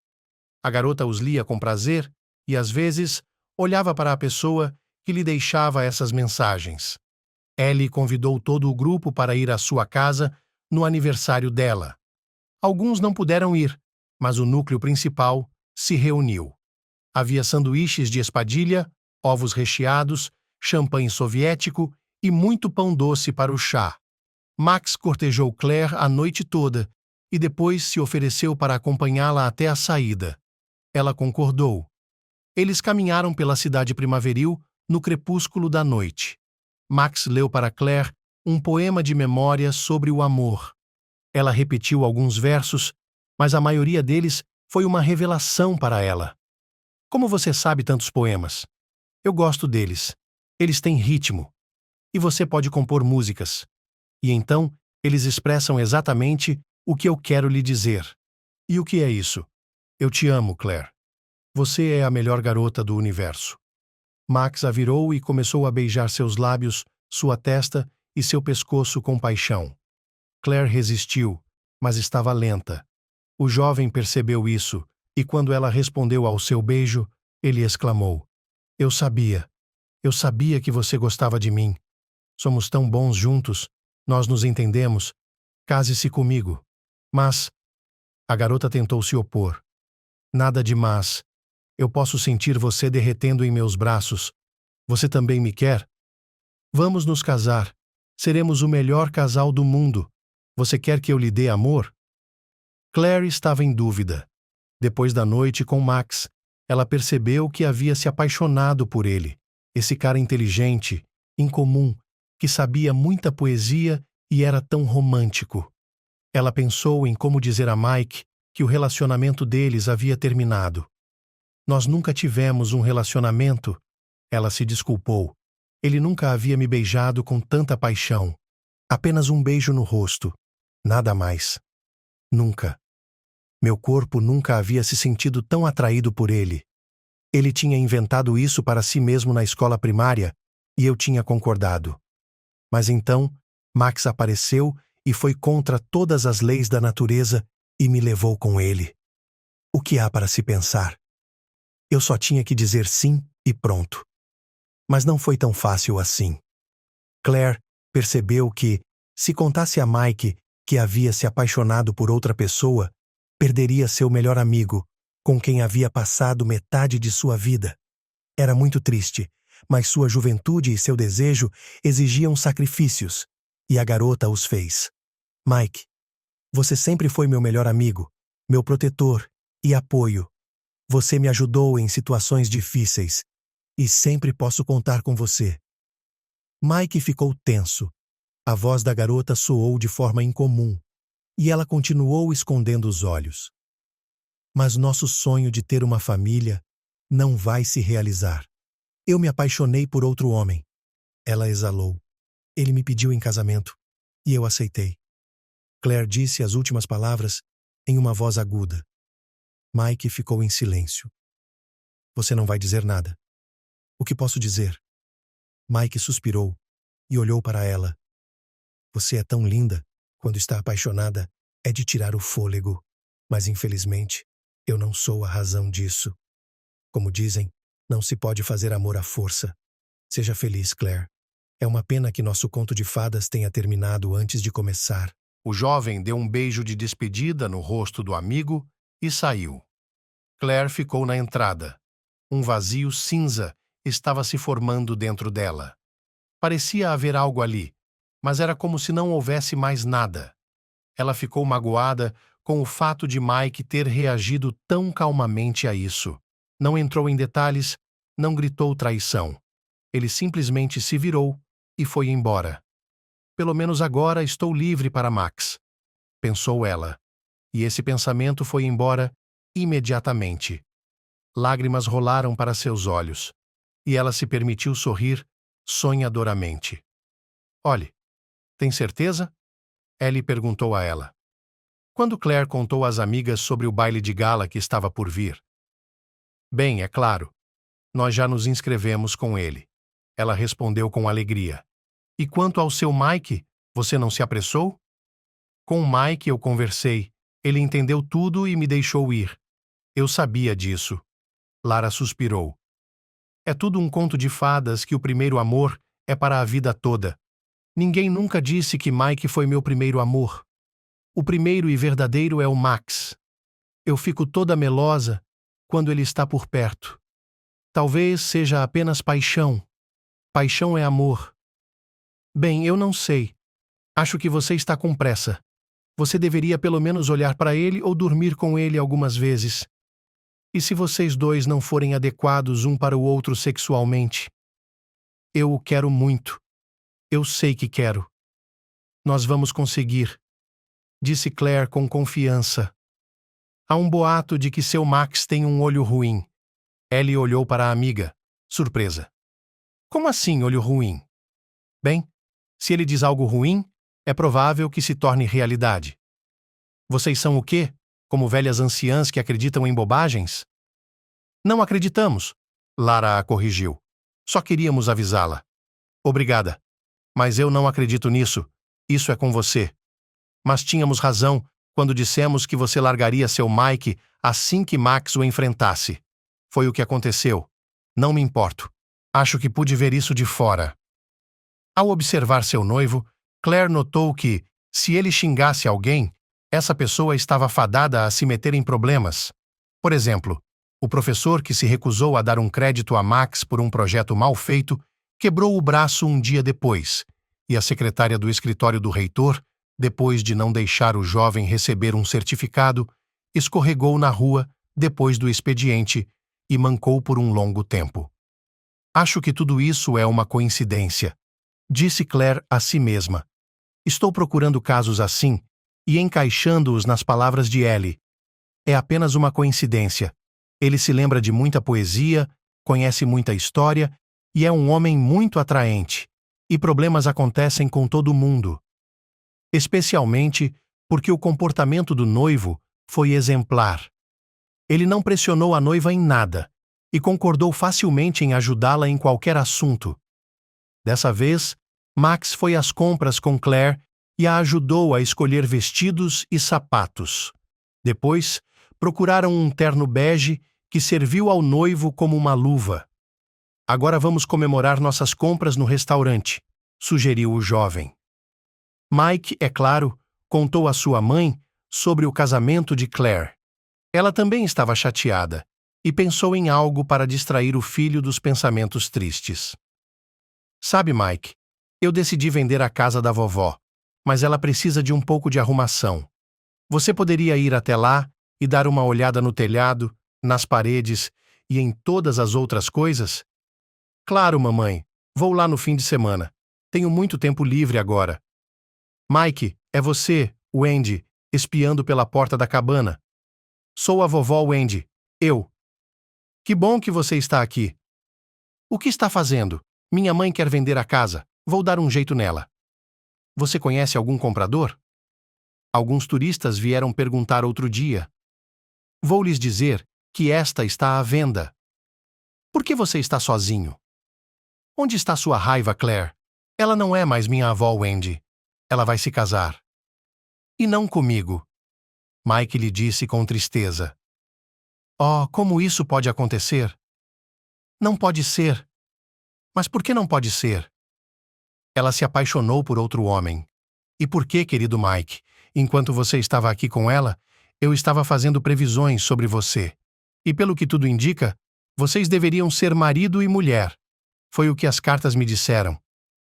A garota os lia com prazer e, às vezes, olhava para a pessoa que lhe deixava essas mensagens. Ellie convidou todo o grupo para ir à sua casa no aniversário dela. Alguns não puderam ir, mas o núcleo principal se reuniu. Havia sanduíches de espadilha, ovos recheados, champanhe soviético e muito pão doce para o chá. Max cortejou Claire a noite toda e depois se ofereceu para acompanhá-la até a saída. Ela concordou. Eles caminharam pela cidade primaveril no crepúsculo da noite. Max leu para Claire um poema de memória sobre o amor. Ela repetiu alguns versos, mas a maioria deles foi uma revelação para ela. Como você sabe tantos poemas? Eu gosto deles. Eles têm ritmo. E você pode compor músicas. E então, eles expressam exatamente o que eu quero lhe dizer. E o que é isso? Eu te amo, Claire. Você é a melhor garota do universo. Max a virou e começou a beijar seus lábios, sua testa e seu pescoço com paixão. Claire resistiu, mas estava lenta. O jovem percebeu isso, e quando ela respondeu ao seu beijo, ele exclamou: Eu sabia que você gostava de mim. Somos tão bons juntos, nós nos entendemos. Case-se comigo. Mas a garota tentou se opor. Nada de mas. Eu posso sentir você derretendo em meus braços. Você também me quer? Vamos nos casar. Seremos o melhor casal do mundo. Você quer que eu lhe dê amor? Claire estava em dúvida. Depois da noite com Max, ela percebeu que havia se apaixonado por ele. Esse cara inteligente, incomum, que sabia muita poesia e era tão romântico. Ela pensou em como dizer a Mike que o relacionamento deles havia terminado. Nós nunca tivemos um relacionamento. Ela se desculpou. Ele nunca havia me beijado com tanta paixão. Apenas um beijo no rosto. Nada mais. Nunca. Meu corpo nunca havia se sentido tão atraído por ele. Ele tinha inventado isso para si mesmo na escola primária e eu tinha concordado. Mas então, Max apareceu e foi contra todas as leis da natureza e me levou com ele. O que há para se pensar? Eu só tinha que dizer sim e pronto. Mas não foi tão fácil assim. Claire percebeu que, se contasse a Mike que havia se apaixonado por outra pessoa, perderia seu melhor amigo, com quem havia passado metade de sua vida. Era muito triste, mas sua juventude e seu desejo exigiam sacrifícios, e a garota os fez. Mike, você sempre foi meu melhor amigo, meu protetor e apoio. Você me ajudou em situações difíceis, e sempre posso contar com você. Mike ficou tenso. A voz da garota soou de forma incomum, e ela continuou escondendo os olhos. Mas nosso sonho de ter uma família não vai se realizar. Eu me apaixonei por outro homem. Ela exalou. Ele me pediu em casamento, e eu aceitei. Claire disse as últimas palavras em uma voz aguda. Mike ficou em silêncio. Você não vai dizer nada. O que posso dizer? Mike suspirou e olhou para ela. Você é tão linda. Quando está apaixonada, é de tirar o fôlego. Mas infelizmente, eu não sou a razão disso. Como dizem, não se pode fazer amor à força. Seja feliz, Claire. É uma pena que nosso conto de fadas tenha terminado antes de começar. O jovem deu um beijo de despedida no rosto do amigo e saiu. Claire ficou na entrada. Um vazio cinza estava se formando dentro dela. Parecia haver algo ali, mas era como se não houvesse mais nada. Ela ficou magoada com o fato de Mike ter reagido tão calmamente a isso. Não entrou em detalhes, não gritou traição. Ele simplesmente se virou e foi embora. Pelo menos agora estou livre para Max, pensou ela. E esse pensamento foi embora imediatamente. Lágrimas rolaram para seus olhos, e ela se permitiu sorrir sonhadoramente. Olhe, tem certeza? Ellie perguntou a ela. Quando Claire contou às amigas sobre o baile de gala que estava por vir. Bem, é claro. Nós já nos inscrevemos com ele. Ela respondeu com alegria. E quanto ao seu Mike, você não se apressou? Com o Mike eu conversei. Ele entendeu tudo e me deixou ir. Eu sabia disso. Lara suspirou. É tudo um conto de fadas que o primeiro amor é para a vida toda. Ninguém nunca disse que Mike foi meu primeiro amor. O primeiro e verdadeiro é o Max. Eu fico toda melosa quando ele está por perto. Talvez seja apenas paixão. Paixão é amor. Bem, eu não sei. Acho que você está com pressa. Você deveria pelo menos olhar para ele ou dormir com ele algumas vezes. E se vocês dois não forem adequados um para o outro sexualmente? Eu o quero muito. Eu sei que quero. Nós vamos conseguir, disse Claire com confiança. Há um boato de que seu Max tem um olho ruim. Ellie olhou para a amiga, surpresa. Como assim, olho ruim? Bem, se ele diz algo ruim, é provável que se torne realidade. Vocês são o quê? Como velhas anciãs que acreditam em bobagens? Não acreditamos, Lara a corrigiu. Só queríamos avisá-la. Obrigada. Mas eu não acredito nisso. Isso é com você. Mas tínhamos razão quando dissemos que você largaria seu Mike assim que Max o enfrentasse. Foi o que aconteceu. Não me importo. Acho que pude ver isso de fora. Ao observar seu noivo, Claire notou que, se ele xingasse alguém, essa pessoa estava fadada a se meter em problemas. Por exemplo, o professor que se recusou a dar um crédito a Max por um projeto mal feito quebrou o braço um dia depois, e a secretária do escritório do reitor, depois de não deixar o jovem receber um certificado, escorregou na rua depois do expediente e mancou por um longo tempo. Acho que tudo isso é uma coincidência, disse Claire a si mesma. Estou procurando casos assim e encaixando-os nas palavras de Ellie. É apenas uma coincidência. Ele se lembra de muita poesia, conhece muita história e é um homem muito atraente. E problemas acontecem com todo mundo. Especialmente porque o comportamento do noivo foi exemplar. Ele não pressionou a noiva em nada e concordou facilmente em ajudá-la em qualquer assunto. Dessa vez, Max foi às compras com Claire e a ajudou a escolher vestidos e sapatos. Depois, procuraram um terno bege que serviu ao noivo como uma luva. Agora vamos comemorar nossas compras no restaurante, sugeriu o jovem. Mike, é claro, contou à sua mãe sobre o casamento de Claire. Ela também estava chateada e pensou em algo para distrair o filho dos pensamentos tristes. Sabe, Mike, eu decidi vender a casa da vovó, mas ela precisa de um pouco de arrumação. Você poderia ir até lá e dar uma olhada no telhado, nas paredes e em todas as outras coisas? Claro, mamãe. Vou lá no fim de semana. Tenho muito tempo livre agora. Mike, é você, Wendy, espiando pela porta da cabana. Sou a vovó Wendy. Eu. Que bom que você está aqui. O que está fazendo? Minha mãe quer vender a casa. Vou dar um jeito nela. Você conhece algum comprador? Alguns turistas vieram perguntar outro dia. Vou lhes dizer que esta está à venda. Por que você está sozinho? Onde está sua raiva, Claire? Ela não é mais minha avó Wendy. Ela vai se casar. E não comigo. Mike lhe disse com tristeza. Oh, como isso pode acontecer? Não pode ser. Mas por que não pode ser? Ela se apaixonou por outro homem. E por que, querido Mike? Enquanto você estava aqui com ela, eu estava fazendo previsões sobre você. E pelo que tudo indica, vocês deveriam ser marido e mulher. Foi o que as cartas me disseram.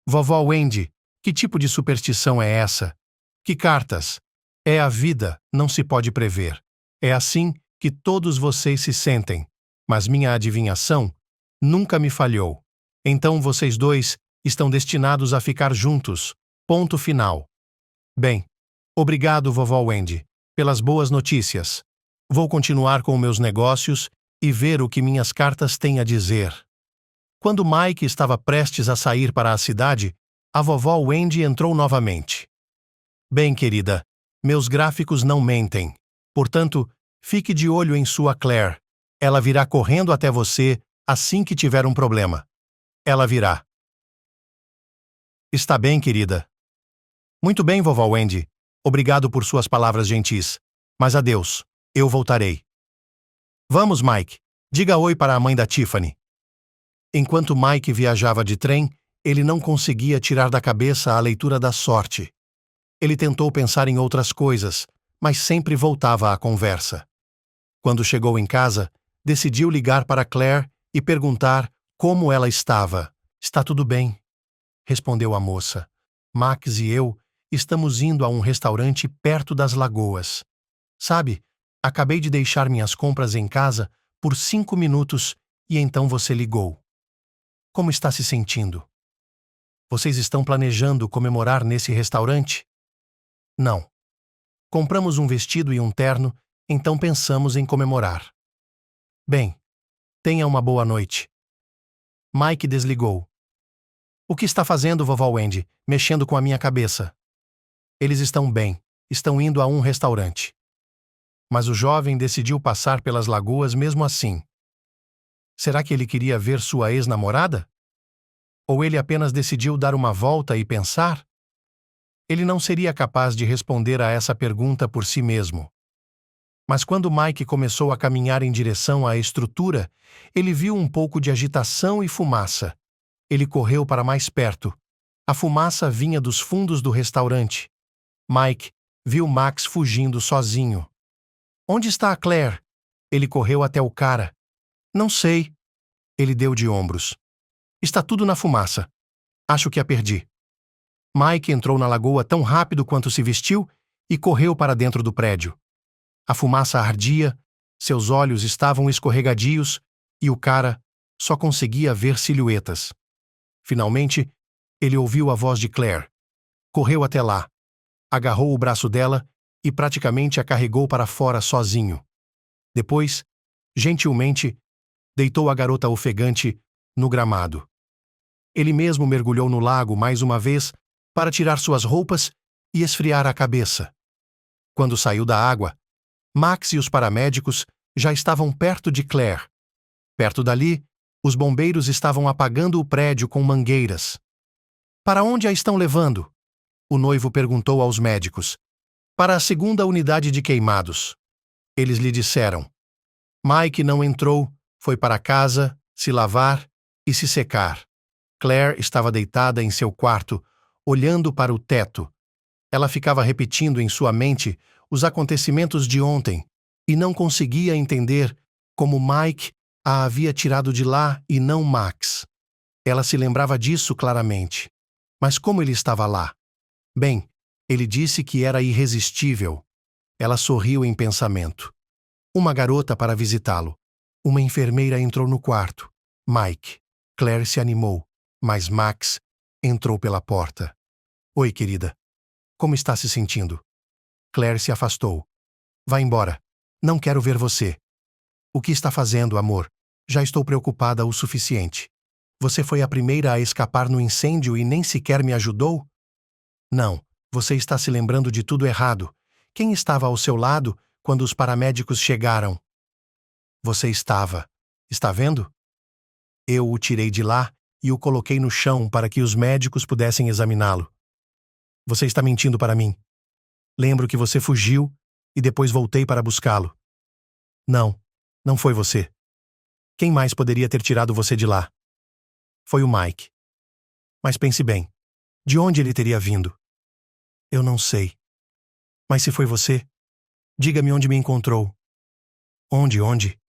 Vovó Wendy, que tipo de superstição é essa? Que cartas? É a vida, não se pode prever. É assim que todos vocês se sentem. Mas minha adivinhação nunca me falhou. Então vocês dois estão destinados a ficar juntos. Ponto final. Bem, obrigado, vovó Wendy, pelas boas notícias. Vou continuar com meus negócios e ver o que minhas cartas têm a dizer. Quando Mike estava prestes a sair para a cidade, a vovó Wendy entrou novamente. Bem, querida, meus gráficos não mentem. Portanto, fique de olho em sua Claire. Ela virá correndo até você assim que tiver um problema. Ela virá. Está bem, querida. Muito bem, vovó Wendy. Obrigado por suas palavras gentis. Mas adeus. Eu voltarei. Vamos, Mike. Diga oi para a mãe da Tiffany. Enquanto Mike viajava de trem, ele não conseguia tirar da cabeça a leitura da sorte. Ele tentou pensar em outras coisas, mas sempre voltava à conversa. Quando chegou em casa, decidiu ligar para Claire e perguntar como ela estava. Está tudo bem, respondeu a moça. Max e eu estamos indo a um restaurante perto das lagoas. Sabe, acabei de deixar minhas compras em casa por 5 minutos e então você ligou. Como está se sentindo? Vocês estão planejando comemorar nesse restaurante? Não. Compramos um vestido e um terno, então pensamos em comemorar. Bem, tenha uma boa noite. Mike desligou. O que está fazendo, vovó Wendy, mexendo com a minha cabeça? Eles estão bem, estão indo a um restaurante. Mas o jovem decidiu passar pelas lagoas mesmo assim. Será que ele queria ver sua ex-namorada? Ou ele apenas decidiu dar uma volta e pensar? Ele não seria capaz de responder a essa pergunta por si mesmo. Mas quando Mike começou a caminhar em direção à estrutura, ele viu um pouco de agitação e fumaça. Ele correu para mais perto. A fumaça vinha dos fundos do restaurante. Mike viu Max fugindo sozinho. Onde está a Claire? Ele correu até o cara. Não sei. Ele deu de ombros. Está tudo na fumaça. Acho que a perdi. Mike entrou na lagoa tão rápido quanto se vestiu e correu para dentro do prédio. A fumaça ardia, seus olhos estavam escorregadios e o cara só conseguia ver silhuetas. Finalmente, ele ouviu a voz de Claire. Correu até lá, agarrou o braço dela e praticamente a carregou para fora sozinho. Depois, gentilmente, deitou a garota ofegante no gramado. Ele mesmo mergulhou no lago mais uma vez para tirar suas roupas e esfriar a cabeça. Quando saiu da água, Max e os paramédicos já estavam perto de Claire. Perto dali, os bombeiros estavam apagando o prédio com mangueiras. Para onde a estão levando? O noivo perguntou aos médicos. Para a segunda unidade de queimados. Eles lhe disseram. Mike não entrou, foi para casa, se lavar e se secar. Claire estava deitada em seu quarto, olhando para o teto. Ela ficava repetindo em sua mente os acontecimentos de ontem e não conseguia entender como Mike a havia tirado de lá e não Max. Ela se lembrava disso claramente. Mas como ele estava lá? Bem, ele disse que era irresistível. Ela sorriu em pensamento. Uma garota para visitá-lo. Uma enfermeira entrou no quarto. Mike. Claire se animou, mas Max entrou pela porta. Oi, querida. Como está se sentindo? Claire se afastou. Vá embora. Não quero ver você. O que está fazendo, amor? Já estou preocupada o suficiente. Você foi a primeira a escapar no incêndio e nem sequer me ajudou? Não, você está se lembrando de tudo errado. Quem estava ao seu lado quando os paramédicos chegaram? Você estava. Está vendo? Eu o tirei de lá e o coloquei no chão para que os médicos pudessem examiná-lo. Você está mentindo para mim. Lembro que você fugiu e depois voltei para buscá-lo. Não, não foi você. Quem mais poderia ter tirado você de lá? Foi o Mike. Mas pense bem, de onde ele teria vindo? Eu não sei. Mas se foi você, diga-me onde me encontrou. Onde?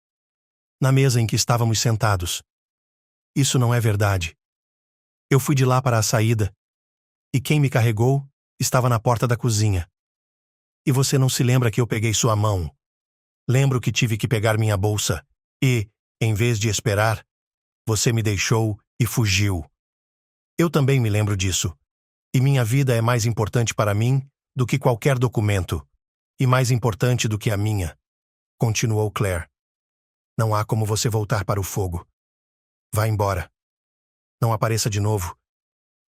Na mesa em que estávamos sentados. Isso não é verdade. Eu fui de lá para a saída, e quem me carregou estava na porta da cozinha. E você não se lembra que eu peguei sua mão? Lembro que tive que pegar minha bolsa e, em vez de esperar, você me deixou e fugiu. Eu também me lembro disso. E minha vida é mais importante para mim do que qualquer documento. E mais importante do que a minha. Continuou Claire. Não há como você voltar para o fogo. Vá embora. Não apareça de novo.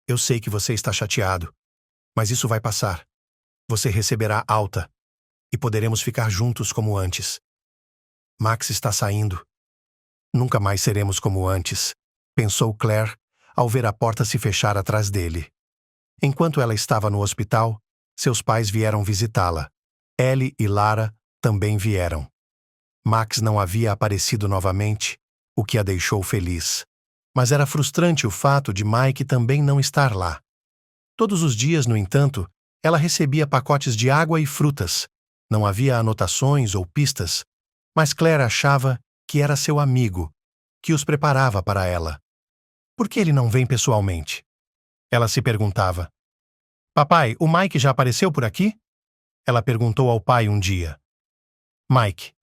Eu sei que você está chateado. Mas isso vai passar. Você receberá alta. E poderemos ficar juntos como antes. Max está saindo. Nunca mais seremos como antes, pensou Claire, ao ver a porta se fechar atrás dele. Enquanto ela estava no hospital, seus pais vieram visitá-la. Ellie e Lara também vieram. Max não havia aparecido novamente, o que a deixou feliz. Mas era frustrante o fato de Mike também não estar lá. Todos os dias, no entanto, ela recebia pacotes de água e frutas. Não havia anotações ou pistas, mas Claire achava que era seu amigo, que os preparava para ela. Por que ele não vem pessoalmente? Ela se perguntava. Papai, o Mike já apareceu por aqui? Ela perguntou ao pai um dia. Mike,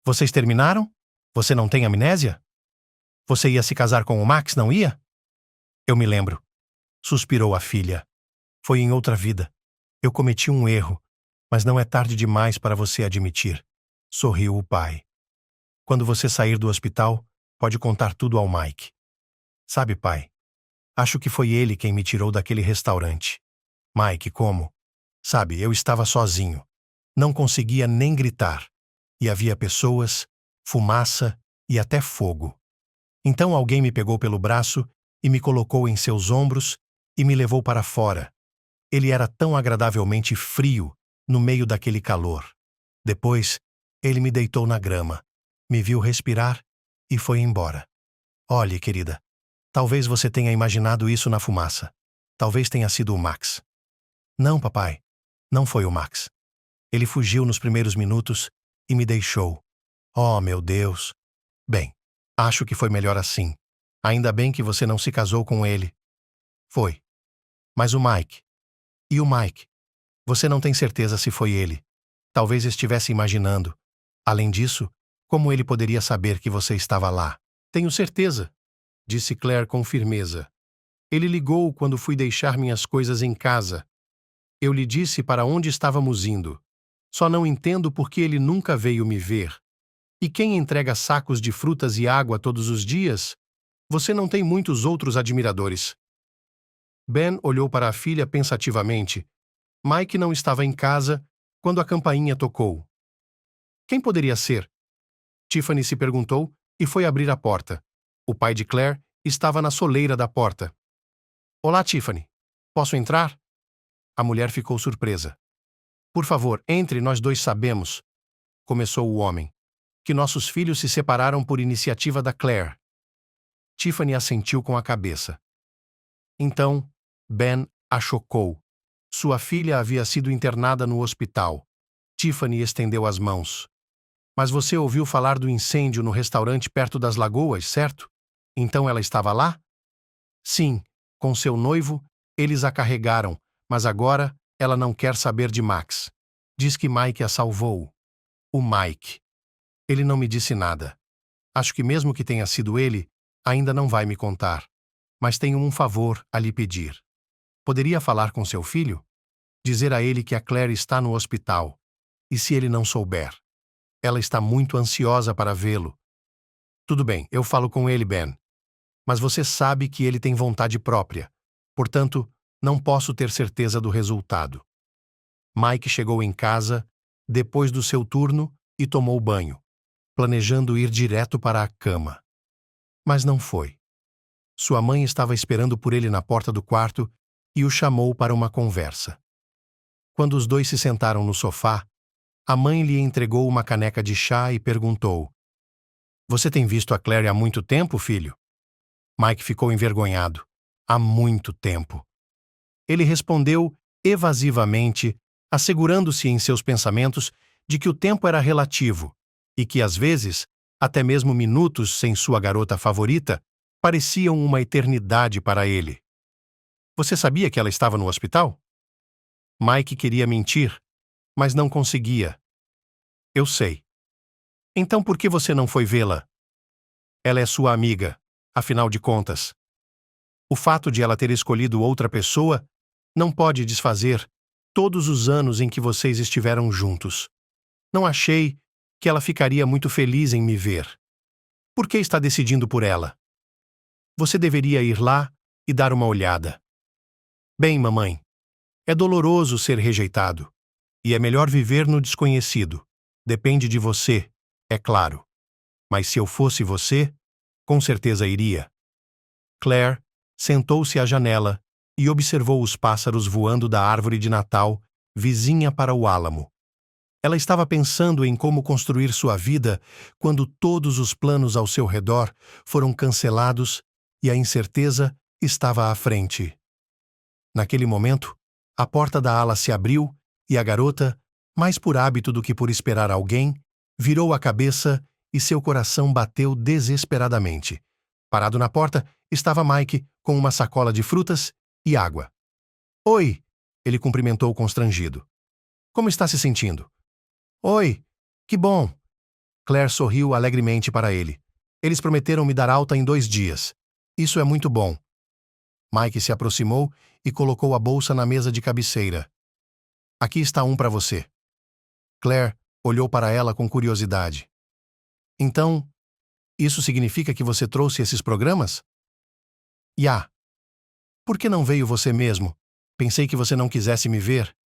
vocês terminaram? Você não tem amnésia? Você ia se casar com o Max, não ia? Eu me lembro. Suspirou a filha. Foi em outra vida. Eu cometi um erro, mas não é tarde demais para você admitir. Sorriu o pai. Quando você sair do hospital, pode contar tudo ao Mike. Sabe, pai, acho que foi ele quem me tirou daquele restaurante. Mike, como? Sabe, eu estava sozinho. Não conseguia nem gritar. E havia pessoas, fumaça e até fogo. Então alguém me pegou pelo braço e me colocou em seus ombros e me levou para fora. Ele era tão agradavelmente frio no meio daquele calor. Depois, ele me deitou na grama, me viu respirar e foi embora. Olhe, querida, talvez você tenha imaginado isso na fumaça. Talvez tenha sido o Max. Não, papai, não foi o Max. Ele fugiu nos primeiros minutos e me deixou. Oh, meu Deus! Bem, acho que foi melhor assim. Ainda bem que você não se casou com ele. Foi. Mas o Mike? E o Mike? Você não tem certeza se foi ele. Talvez estivesse imaginando. Além disso, como ele poderia saber que você estava lá? Tenho certeza, disse Claire com firmeza. Ele ligou quando fui deixar minhas coisas em casa. Eu lhe disse para onde estávamos indo. Só não entendo por que ele nunca veio me ver. E quem entrega sacos de frutas e água todos os dias? Você não tem muitos outros admiradores. Ben olhou para a filha pensativamente. Mike não estava em casa quando a campainha tocou. Quem poderia ser? Tiffany se perguntou e foi abrir a porta. O pai de Claire estava na soleira da porta. Olá, Tiffany. Posso entrar? A mulher ficou surpresa. Por favor, entre, nós dois sabemos, começou o homem, que nossos filhos se separaram por iniciativa da Claire. Tiffany assentiu com a cabeça. Então, Ben a chocou. Sua filha havia sido internada no hospital. Tiffany estendeu as mãos. Mas você ouviu falar do incêndio no restaurante perto das lagoas, certo? Então ela estava lá? Sim, com seu noivo, eles a carregaram, mas agora ela não quer saber de Max. Diz que Mike a salvou. O Mike. Ele não me disse nada. Acho que mesmo que tenha sido ele, ainda não vai me contar. Mas tenho um favor a lhe pedir. Poderia falar com seu filho? Dizer a ele que a Claire está no hospital. E se ele não souber? Ela está muito ansiosa para vê-lo. Tudo bem, eu falo com ele, Ben. Mas você sabe que ele tem vontade própria. Portanto, não posso ter certeza do resultado. Mike chegou em casa, depois do seu turno, e tomou banho, planejando ir direto para a cama. Mas não foi. Sua mãe estava esperando por ele na porta do quarto e o chamou para uma conversa. Quando os dois se sentaram no sofá, a mãe lhe entregou uma caneca de chá e perguntou: Você tem visto a Claire há muito tempo, filho? Mike ficou envergonhado. Há muito tempo. Ele respondeu evasivamente, assegurando-se em seus pensamentos de que o tempo era relativo e que, às vezes, até mesmo minutos sem sua garota favorita pareciam uma eternidade para ele. Você sabia que ela estava no hospital? Mike queria mentir, mas não conseguia. Eu sei. Então por que você não foi vê-la? Ela é sua amiga, afinal de contas. O fato de ela ter escolhido outra pessoa não pode desfazer todos os anos em que vocês estiveram juntos. Não achei que ela ficaria muito feliz em me ver. Por que está decidindo por ela? Você deveria ir lá e dar uma olhada. Bem, mamãe, é doloroso ser rejeitado. E é melhor viver no desconhecido. Depende de você, é claro. Mas se eu fosse você, com certeza iria. Claire sentou-se à janela e observou os pássaros voando da árvore de Natal, vizinha para o álamo. Ela estava pensando em como construir sua vida quando todos os planos ao seu redor foram cancelados e a incerteza estava à frente. Naquele momento, a porta da ala se abriu e a garota, mais por hábito do que por esperar alguém, virou a cabeça e seu coração bateu desesperadamente. Parado na porta, estava Mike com uma sacola de frutas e água. Oi! Ele cumprimentou constrangido. Como está se sentindo? Oi! Que bom! Claire sorriu alegremente para ele. Eles prometeram me dar alta em 2 dias. Isso é muito bom. Mike se aproximou e colocou a bolsa na mesa de cabeceira. Aqui está um para você. Claire olhou para ela com curiosidade. Então, isso significa que você trouxe esses programas? Por que não veio você mesmo? Pensei que você não quisesse me ver.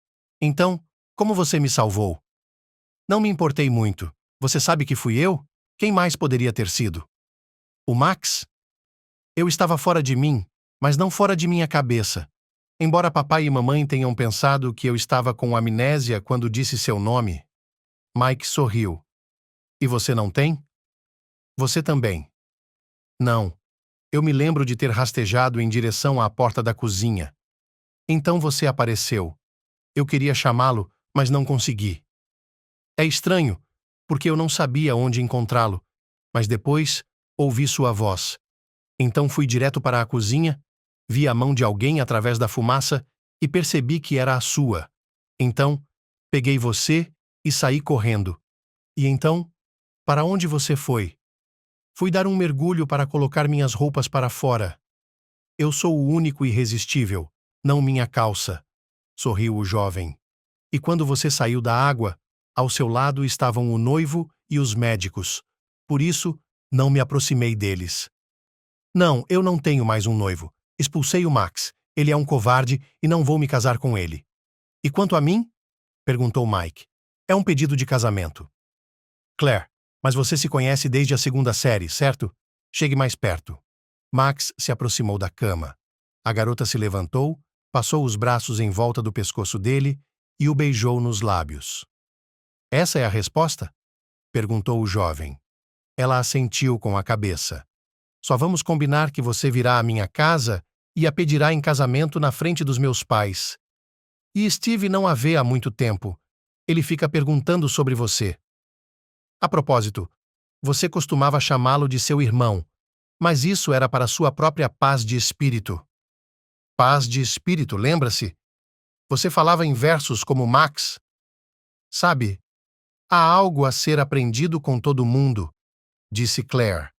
Então, como você me salvou? Não me importei muito. Você sabe que fui eu? Quem mais poderia ter sido? O Max? Eu estava fora de mim, mas não fora de minha cabeça. Embora papai e mamãe tenham pensado que eu estava com amnésia quando disse seu nome, Mike sorriu. E você não tem? Você também. Não. Eu me lembro de ter rastejado em direção à porta da cozinha. Então você apareceu. Eu queria chamá-lo, mas não consegui. É estranho, porque eu não sabia onde encontrá-lo, mas depois ouvi sua voz. Então fui direto para a cozinha, vi a mão de alguém através da fumaça e percebi que era a sua. Então, peguei você e saí correndo. E então, para onde você foi? Fui dar um mergulho para colocar minhas roupas para fora. Eu sou o único irresistível, não minha calça, sorriu o jovem. E quando você saiu da água, ao seu lado estavam o noivo e os médicos. Por isso, não me aproximei deles. Não, eu não tenho mais um noivo. Expulsei o Max. Ele é um covarde e não vou me casar com ele. E quanto a mim? Perguntou Mike. É um pedido de casamento. Claire, mas você se conhece desde a 2ª série, certo? Chegue mais perto. Max se aproximou da cama. A garota se levantou, passou os braços em volta do pescoço dele e o beijou nos lábios. Essa é a resposta? Perguntou o jovem. Ela assentiu com a cabeça. Só vamos combinar que você virá à minha casa e a pedirá em casamento na frente dos meus pais. E Steve não a vê há muito tempo. Ele fica perguntando sobre você. A propósito, você costumava chamá-lo de seu irmão, mas isso era para sua própria paz de espírito. Paz de espírito, lembra-se? Você falava em versos como Max. Sabe, há algo a ser aprendido com todo mundo, disse Claire.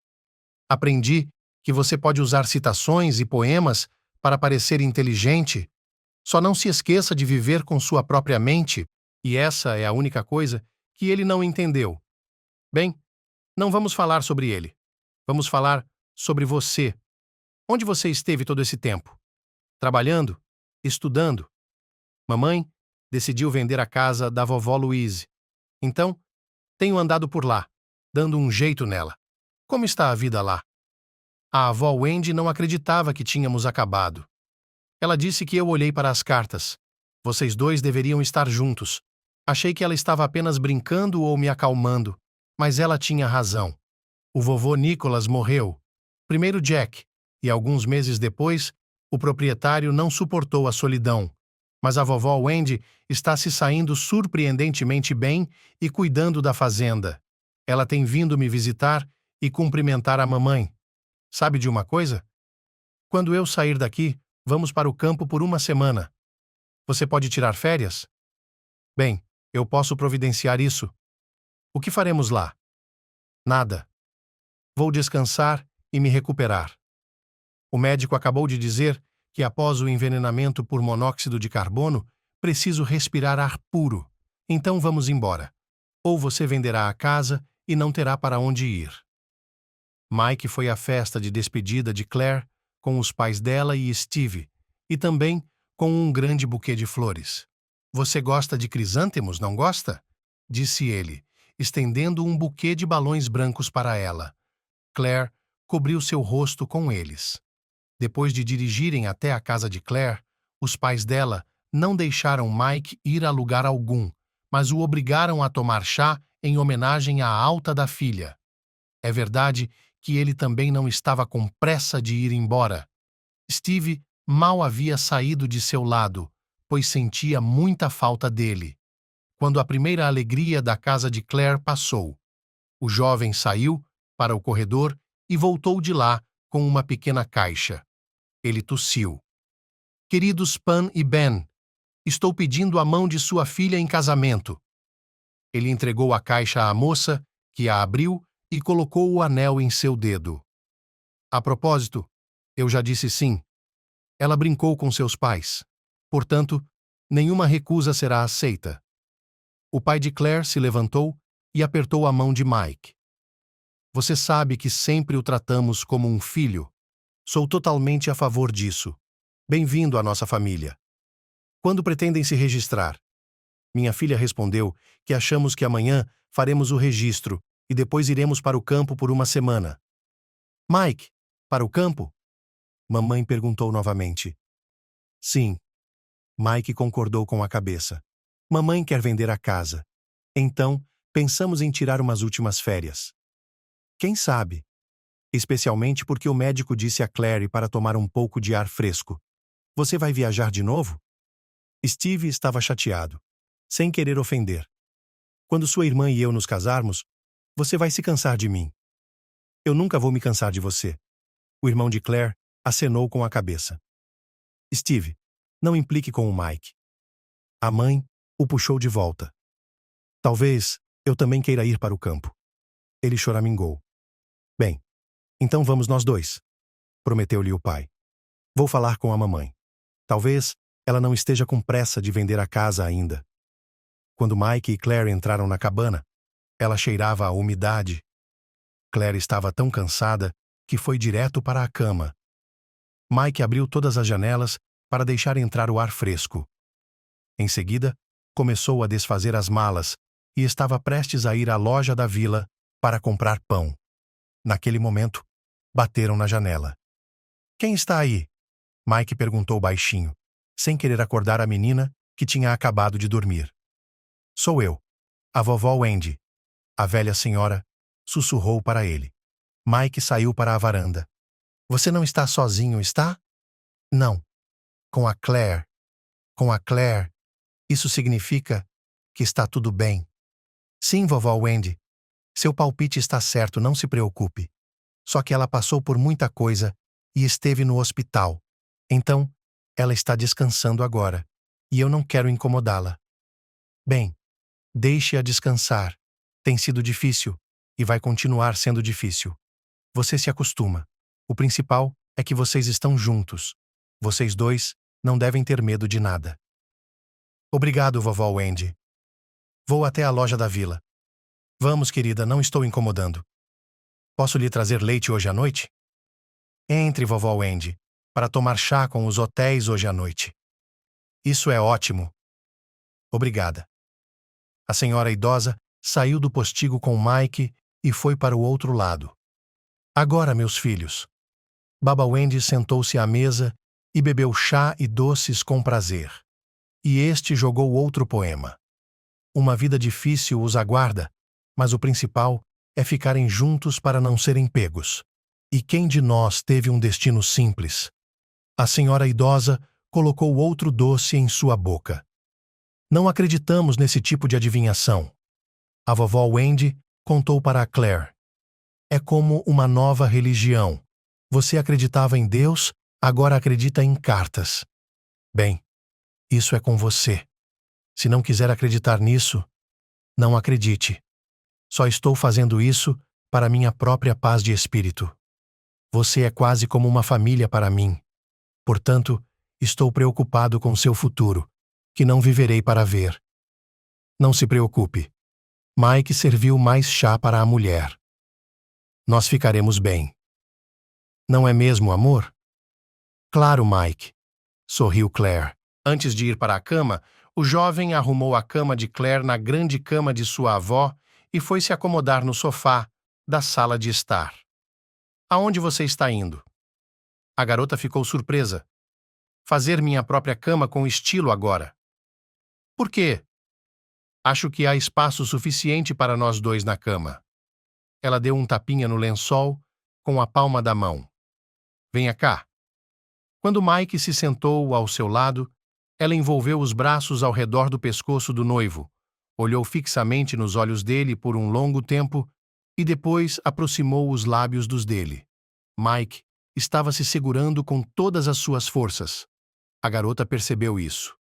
Aprendi que você pode usar citações e poemas para parecer inteligente. Só não se esqueça de viver com sua própria mente, e essa é a única coisa que ele não entendeu. Bem, não vamos falar sobre ele. Vamos falar sobre você. Onde você esteve todo esse tempo? Trabalhando? Estudando? Mamãe decidiu vender a casa da vovó Louise. Então, tenho andado por lá, dando um jeito nela. Como está a vida lá? A avó Wendy não acreditava que tínhamos acabado. Ela disse que eu olhei para as cartas. Vocês dois deveriam estar juntos. Achei que ela estava apenas brincando ou me acalmando, mas ela tinha razão. O vovô Nicholas morreu. Primeiro Jack, e alguns meses depois, o proprietário não suportou a solidão. Mas a vovó Wendy está se saindo surpreendentemente bem e cuidando da fazenda. Ela tem vindo me visitar e cumprimentar a mamãe. Sabe de uma coisa? Quando eu sair daqui, vamos para o campo por uma semana. Você pode tirar férias? Bem, eu posso providenciar isso. O que faremos lá? Nada. Vou descansar e me recuperar. O médico acabou de dizer que após o envenenamento por monóxido de carbono, preciso respirar ar puro. Então vamos embora. Ou você venderá a casa e não terá para onde ir. Mike foi à festa de despedida de Claire com os pais dela e Steve, e também com um grande buquê de flores. Você gosta de crisântemos, não gosta? Disse ele, estendendo um buquê de balões brancos para ela. Claire cobriu seu rosto com eles. Depois de dirigirem até a casa de Claire, os pais dela não deixaram Mike ir a lugar algum, mas o obrigaram a tomar chá em homenagem à alta da filha. É verdade que ele também não estava com pressa de ir embora. Steve mal havia saído de seu lado, pois sentia muita falta dele. Quando a primeira alegria da casa de Claire passou, O jovem saiu para o corredor e voltou de lá com uma pequena caixa. Ele tossiu. Queridos Pan e Ben, estou pedindo a mão de sua filha em casamento. Ele entregou a caixa à moça, que a abriu e colocou o anel em seu dedo. A propósito, eu já disse sim. Ela brincou com seus pais. Portanto, nenhuma recusa será aceita. O pai de Claire se levantou e apertou a mão de Mike. Você sabe que sempre o tratamos como um filho. Sou totalmente a favor disso. Bem-vindo à nossa família. Quando pretendem se registrar? Minha filha respondeu que achamos que amanhã faremos o registro e depois iremos para o campo por uma semana. Mike, para o campo? Mamãe perguntou novamente. Sim. Mike concordou com a cabeça. Mamãe quer vender a casa. Então, pensamos em tirar umas últimas férias. Quem sabe? Especialmente porque o médico disse a Claire para tomar um pouco de ar fresco. Você vai viajar de novo? Steve estava chateado, sem querer ofender. Quando sua irmã e eu nos casarmos, você vai se cansar de mim. Eu nunca vou me cansar de você. O irmão de Claire acenou com a cabeça. Steve, não implique com o Mike. A mãe o puxou de volta. Talvez eu também queira ir para o campo. Ele choramingou. Bem, então vamos nós dois, prometeu-lhe o pai. Vou falar com a mamãe. Talvez ela não esteja com pressa de vender a casa ainda. Quando Mike e Claire entraram na cabana, ela cheirava a umidade. Claire estava tão cansada que foi direto para a cama. Mike abriu todas as janelas para deixar entrar o ar fresco. Em seguida, começou a desfazer as malas e estava prestes a ir à loja da vila para comprar pão. Naquele momento, bateram na janela. Quem está aí? Mike perguntou baixinho, sem querer acordar a menina que tinha acabado de dormir. Sou eu, a vovó Wendy. A velha senhora sussurrou para ele. Mike saiu para a varanda. Você não está sozinho, está? Não. Com a Claire. Com a Claire. Isso significa que está tudo bem. Sim, vovó Wendy. Seu palpite está certo, não se preocupe. Só que ela passou por muita coisa e esteve no hospital. Então, ela está descansando agora, e eu não quero incomodá-la. Bem, deixe-a descansar. Tem sido difícil, e vai continuar sendo difícil. Você se acostuma. O principal é que vocês estão juntos. Vocês dois não devem ter medo de nada. Obrigado, vovó Wendy. Vou até a loja da vila. Vamos, querida, não estou incomodando. Posso lhe trazer leite hoje à noite? Entre, vovó Wendy, para tomar chá com os hotéis hoje à noite. Isso é ótimo. Obrigada. A senhora idosa saiu do postigo com Mike e foi para o outro lado. Agora, meus filhos. Baba Wendy sentou-se à mesa e bebeu chá e doces com prazer. E este jogou outro poema. Uma vida difícil os aguarda, mas o principal é ficarem juntos para não serem pegos. E quem de nós teve um destino simples? A senhora idosa colocou outro doce em sua boca. Não acreditamos nesse tipo de adivinhação. A vovó Wendy contou para a Claire. É como uma nova religião. Você acreditava em Deus, agora acredita em cartas. Bem, isso é com você. Se não quiser acreditar nisso, não acredite. Só estou fazendo isso para minha própria paz de espírito. Você é quase como uma família para mim. Portanto, estou preocupado com seu futuro, que não viverei para ver. Não se preocupe. Mike serviu mais chá para a mulher. Nós ficaremos bem. Não é mesmo, amor? Claro, Mike. Sorriu Claire. Antes de ir para a cama, o jovem arrumou a cama de Claire na grande cama de sua avó e foi se acomodar no sofá da sala de estar. Aonde você está indo? A garota ficou surpresa. Fazer minha própria cama com estilo agora. Por quê? Acho que há espaço suficiente para nós dois na cama. Ela deu um tapinha no lençol com a palma da mão. Venha cá. Quando Mike se sentou ao seu lado, ela envolveu os braços ao redor do pescoço do noivo, olhou fixamente nos olhos dele por um longo tempo e depois aproximou os lábios dos dele. Mike estava se segurando com todas as suas forças. A garota percebeu isso.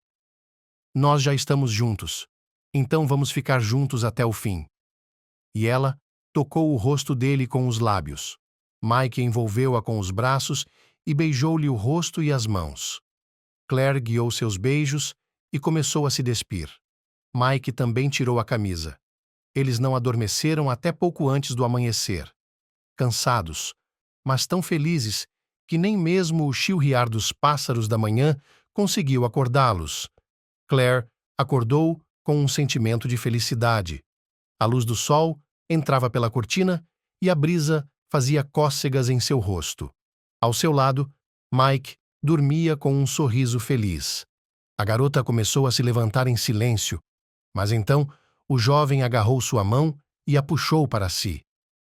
Nós já estamos juntos, então vamos ficar juntos até o fim. E ela tocou o rosto dele com os lábios. Mike envolveu-a com os braços e beijou-lhe o rosto e as mãos. Claire guiou seus beijos e começou a se despir. Mike também tirou a camisa. Eles não adormeceram até pouco antes do amanhecer. Cansados, mas tão felizes que nem mesmo o chilrear dos pássaros da manhã conseguiu acordá-los. Claire acordou com um sentimento de felicidade. A luz do sol entrava pela cortina e a brisa fazia cócegas em seu rosto. Ao seu lado, Mike dormia com um sorriso feliz. A garota começou a se levantar em silêncio, mas então o jovem agarrou sua mão e a puxou para si.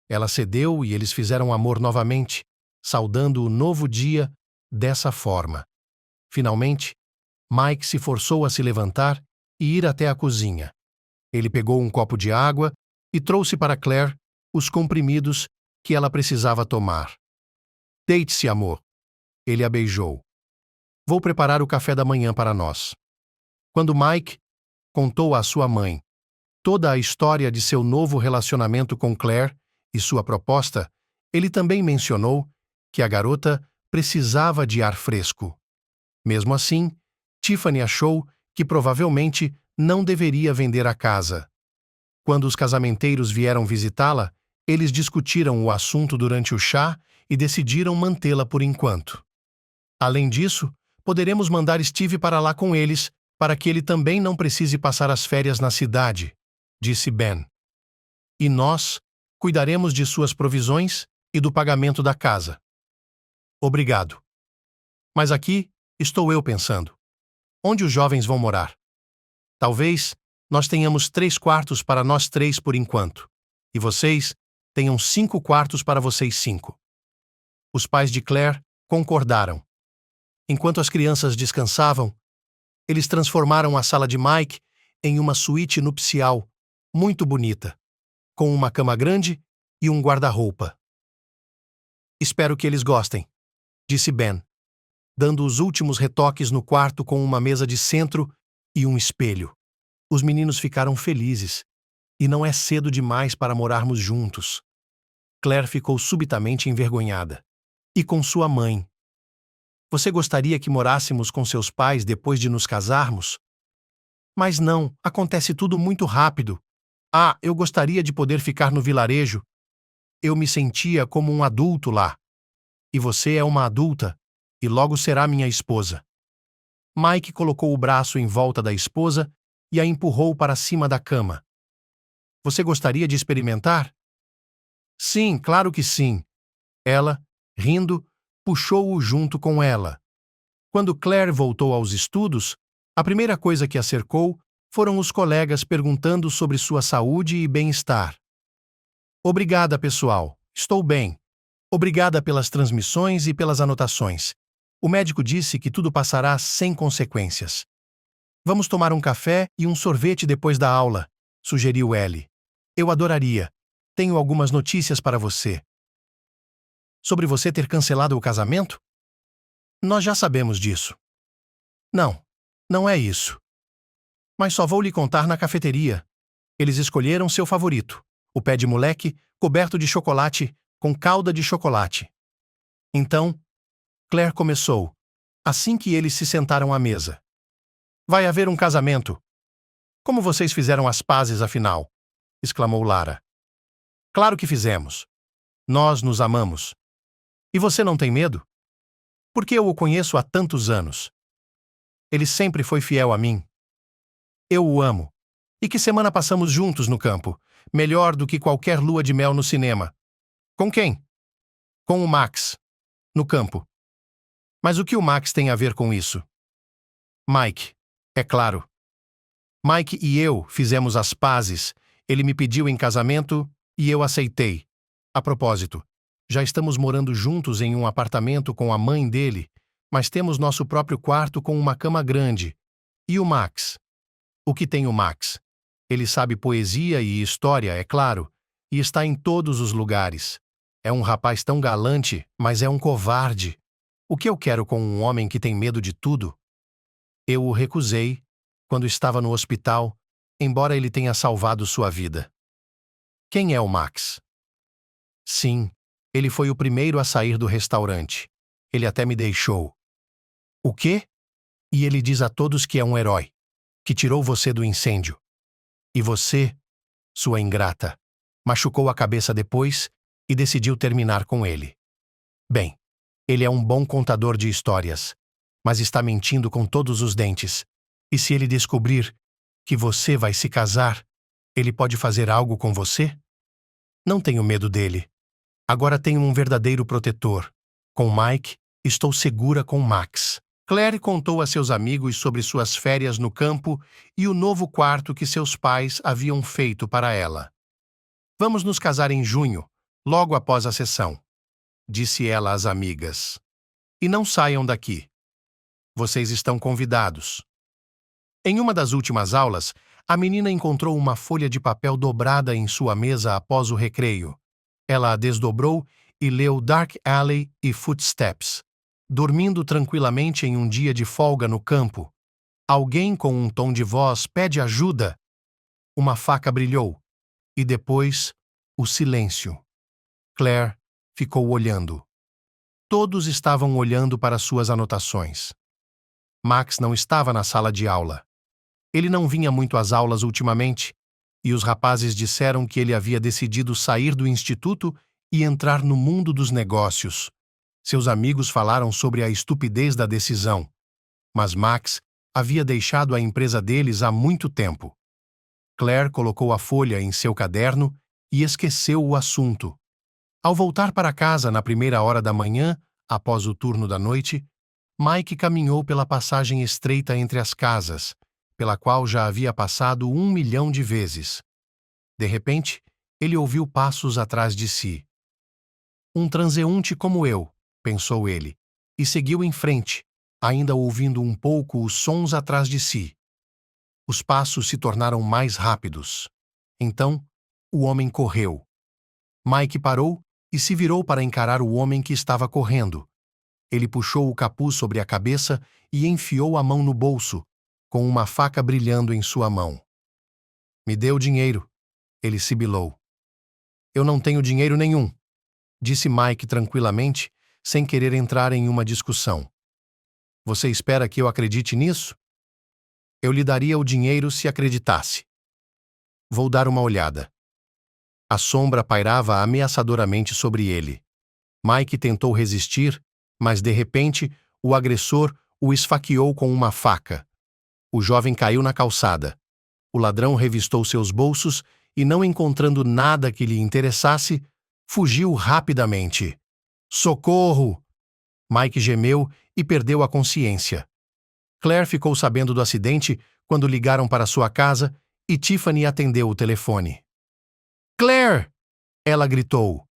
Ela cedeu e eles fizeram amor novamente, saudando o novo dia dessa forma. Finalmente, Mike se forçou a se levantar e ir até a cozinha. Ele pegou um copo de água e trouxe para Claire os comprimidos que ela precisava tomar. Deite-se, amor. Ele a beijou. Vou preparar o café da manhã para nós. Quando Mike contou à sua mãe toda a história de seu novo relacionamento com Claire e sua proposta, ele também mencionou que a garota precisava de ar fresco. Mesmo assim, Tiffany achou que provavelmente não deveria vender a casa. Quando os casamenteiros vieram visitá-la, eles discutiram o assunto durante o chá e decidiram mantê-la por enquanto. Além disso, poderemos mandar Steve para lá com eles, para que ele também não precise passar as férias na cidade, disse Ben. E nós cuidaremos de suas provisões e do pagamento da casa. Obrigado. Mas aqui estou eu pensando. Onde os jovens vão morar? Talvez nós tenhamos 3 quartos para nós 3 por enquanto, e vocês tenham 5 quartos para vocês 5. Os pais de Claire concordaram. Enquanto as crianças descansavam, eles transformaram a sala de Mike em uma suíte nupcial muito bonita, com uma cama grande e um guarda-roupa. Espero que eles gostem, disse Ben, dando os últimos retoques no quarto com uma mesa de centro e um espelho. Os meninos ficaram felizes, e não é cedo demais para morarmos juntos. Claire ficou subitamente envergonhada. E com sua mãe. Você gostaria que morássemos com seus pais depois de nos casarmos? Mas não, acontece tudo muito rápido. Ah, eu gostaria de poder ficar no vilarejo. Eu me sentia como um adulto lá. E você é uma adulta, e logo será minha esposa. Mike colocou o braço em volta da esposa e a empurrou para cima da cama. Você gostaria de experimentar? Sim, claro que sim. Ela, rindo, puxou-o junto com ela. Quando Claire voltou aos estudos, a primeira coisa que a cercou foram os colegas perguntando sobre sua saúde e bem-estar. Obrigada, pessoal. Estou bem. Obrigada pelas transmissões e pelas anotações. O médico disse que tudo passará sem consequências. Vamos tomar um café e um sorvete depois da aula, sugeriu Ellie. Eu adoraria. Tenho algumas notícias para você. Sobre você ter cancelado o casamento? Nós já sabemos disso. Não, não é isso. Mas só vou lhe contar na cafeteria. Eles escolheram seu favorito, o pé de moleque coberto de chocolate com calda de chocolate. Então, Claire começou, assim que eles se sentaram à mesa. Vai haver um casamento. Como vocês fizeram as pazes, afinal? Exclamou Lara. Claro que fizemos. Nós nos amamos. E você não tem medo? Porque eu o conheço há tantos anos. Ele sempre foi fiel a mim. Eu o amo. E que semana passamos juntos no campo, melhor do que qualquer lua de mel no cinema. Com quem? Com o Max. No campo. Mas o que o Max tem a ver com isso? Mike, é claro. Mike e eu fizemos as pazes. Ele me pediu em casamento e eu aceitei. A propósito, já estamos morando juntos em um apartamento com a mãe dele, mas temos nosso próprio quarto com uma cama grande. E o Max? O que tem o Max? Ele sabe poesia e história, é claro, e está em todos os lugares. É um rapaz tão galante, mas é um covarde. O que eu quero com um homem que tem medo de tudo? Eu o recusei quando estava no hospital, embora ele tenha salvado sua vida. Quem é o Max? Sim, ele foi o primeiro a sair do restaurante. Ele até me deixou. O quê? E ele diz a todos que é um herói, que tirou você do incêndio. E você, sua ingrata, machucou a cabeça depois e decidiu terminar com ele. Bem, ele é um bom contador de histórias, mas está mentindo com todos os dentes. E se ele descobrir que você vai se casar, ele pode fazer algo com você? Não tenho medo dele. Agora tenho um verdadeiro protetor. Com Mike, estou segura com Max. Claire contou a seus amigos sobre suas férias no campo e o novo quarto que seus pais haviam feito para ela. Vamos nos casar em junho, logo após a sessão, disse ela às amigas. E não saiam daqui. Vocês estão convidados. Em uma das últimas aulas, a menina encontrou uma folha de papel dobrada em sua mesa após o recreio. Ela a desdobrou e leu Dark Alley e Footsteps. Dormindo tranquilamente em um dia de folga no campo. Alguém com um tom de voz pede ajuda. Uma faca brilhou. E depois, o silêncio. Claire ficou olhando. Todos estavam olhando para suas anotações. Max não estava na sala de aula. Ele não vinha muito às aulas ultimamente, e os rapazes disseram que ele havia decidido sair do instituto e entrar no mundo dos negócios. Seus amigos falaram sobre a estupidez da decisão, mas Max havia deixado a empresa deles há muito tempo. Claire colocou a folha em seu caderno e esqueceu o assunto. Ao voltar para casa na primeira hora da manhã, após o turno da noite, Mike caminhou pela passagem estreita entre as casas, pela qual já havia passado 1 milhão de vezes. De repente, ele ouviu passos atrás de si. Um transeunte como eu, pensou ele, e seguiu em frente, ainda ouvindo um pouco os sons atrás de si. Os passos se tornaram mais rápidos. Então, o homem correu. Mike parou e se virou para encarar o homem que estava correndo. Ele puxou o capuz sobre a cabeça e enfiou a mão no bolso, com uma faca brilhando em sua mão. Me dê o dinheiro, ele sibilou. Eu não tenho dinheiro nenhum, disse Mike tranquilamente, sem querer entrar em uma discussão. Você espera que eu acredite nisso? Eu lhe daria o dinheiro se acreditasse. Vou dar uma olhada. A sombra pairava ameaçadoramente sobre ele. Mike tentou resistir, mas de repente o agressor o esfaqueou com uma faca. O jovem caiu na calçada. O ladrão revistou seus bolsos e, não encontrando nada que lhe interessasse, fugiu rapidamente. Socorro! Mike gemeu e perdeu a consciência. Claire ficou sabendo do acidente quando ligaram para sua casa e Tiffany atendeu o telefone. Claire! Ela gritou.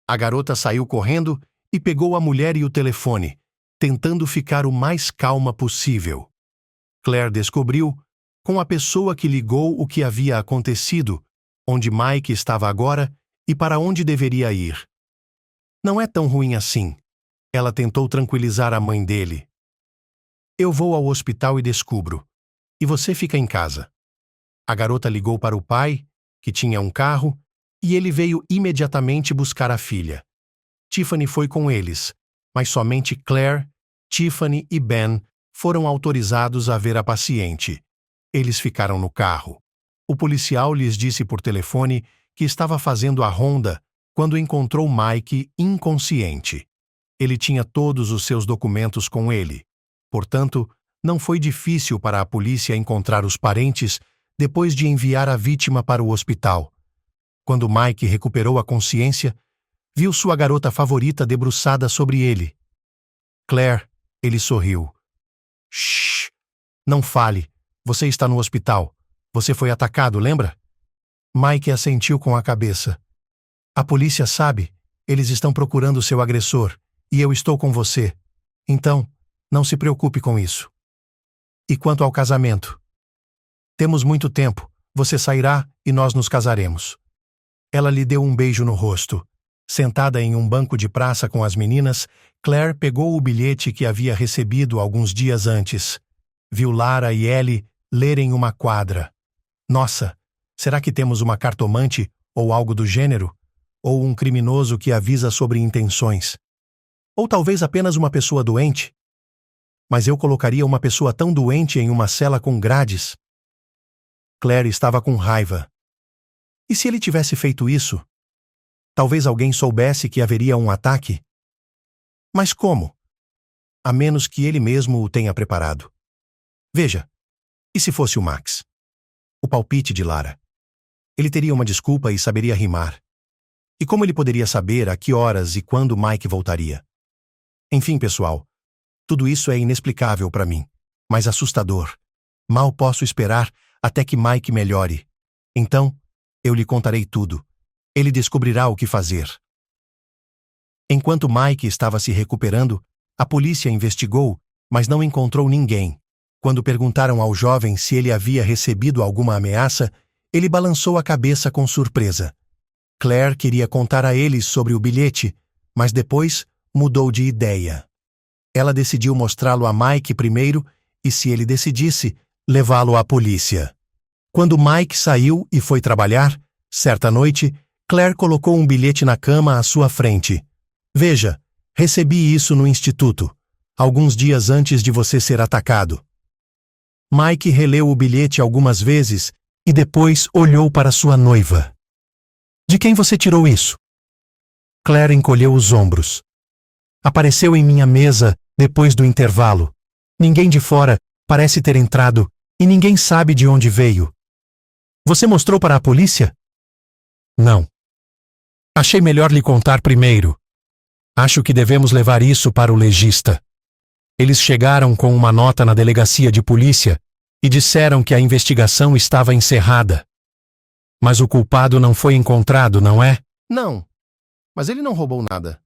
A garota saiu correndo e pegou a mulher e o telefone, tentando ficar o mais calma possível. Claire descobriu, com a pessoa que ligou, o que havia acontecido, onde Mike estava agora e para onde deveria ir. Não é tão ruim assim. Ela tentou tranquilizar a mãe dele. Eu vou ao hospital e descubro. E você fica em casa. A garota ligou para o pai, que tinha um carro, e ele veio imediatamente buscar a filha. Tiffany foi com eles, mas somente Claire, Tiffany e Ben foram autorizados a ver a paciente. Eles ficaram no carro. O policial lhes disse por telefone que estava fazendo a ronda quando encontrou Mike inconsciente. Ele tinha todos os seus documentos com ele. Portanto, não foi difícil para a polícia encontrar os parentes depois de enviar a vítima para o hospital. Quando Mike recuperou a consciência, viu sua garota favorita debruçada sobre ele. Claire, ele sorriu. Shhh! Não fale. Você está no hospital. Você foi atacado, lembra? Mike assentiu com a cabeça. A polícia sabe. Eles estão procurando seu agressor. E eu estou com você. Então, não se preocupe com isso. E quanto ao casamento? Temos muito tempo. Você sairá e nós nos casaremos. Ela lhe deu um beijo no rosto. Sentada em um banco de praça com as meninas, Claire pegou o bilhete que havia recebido alguns dias antes. Viu Lara e Ellie lerem uma quadra. Nossa, será que temos uma cartomante ou algo do gênero? Ou um criminoso que avisa sobre intenções? Ou talvez apenas uma pessoa doente? Mas eu colocaria uma pessoa tão doente em uma cela com grades? Claire estava com raiva. E se ele tivesse feito isso? Talvez alguém soubesse que haveria um ataque? Mas como? A menos que ele mesmo o tenha preparado. Veja, e se fosse o Max? O palpite de Lara. Ele teria uma desculpa e saberia rimar. E como ele poderia saber a que horas e quando Mike voltaria? Enfim, pessoal, tudo isso é inexplicável para mim, mas assustador. Mal posso esperar até que Mike melhore. Então, eu lhe contarei tudo. Ele descobrirá o que fazer. Enquanto Mike estava se recuperando, a polícia investigou, mas não encontrou ninguém. Quando perguntaram ao jovem se ele havia recebido alguma ameaça, ele balançou a cabeça com surpresa. Claire queria contar a eles sobre o bilhete, mas depois mudou de ideia. Ela decidiu mostrá-lo a Mike primeiro e, se ele decidisse, levá-lo à polícia. Quando Mike saiu e foi trabalhar, certa noite, Claire colocou um bilhete na cama à sua frente. Veja, recebi isso no instituto, alguns dias antes de você ser atacado. Mike releu o bilhete algumas vezes e depois olhou para sua noiva. De quem você tirou isso? Claire encolheu os ombros. Apareceu em minha mesa depois do intervalo. Ninguém de fora parece ter entrado e ninguém sabe de onde veio. Você mostrou para a polícia? Não. Achei melhor lhe contar primeiro. Acho que devemos levar isso para o legista. Eles chegaram com uma nota na delegacia de polícia e disseram que a investigação estava encerrada. Mas o culpado não foi encontrado, não é? Não, mas ele não roubou nada.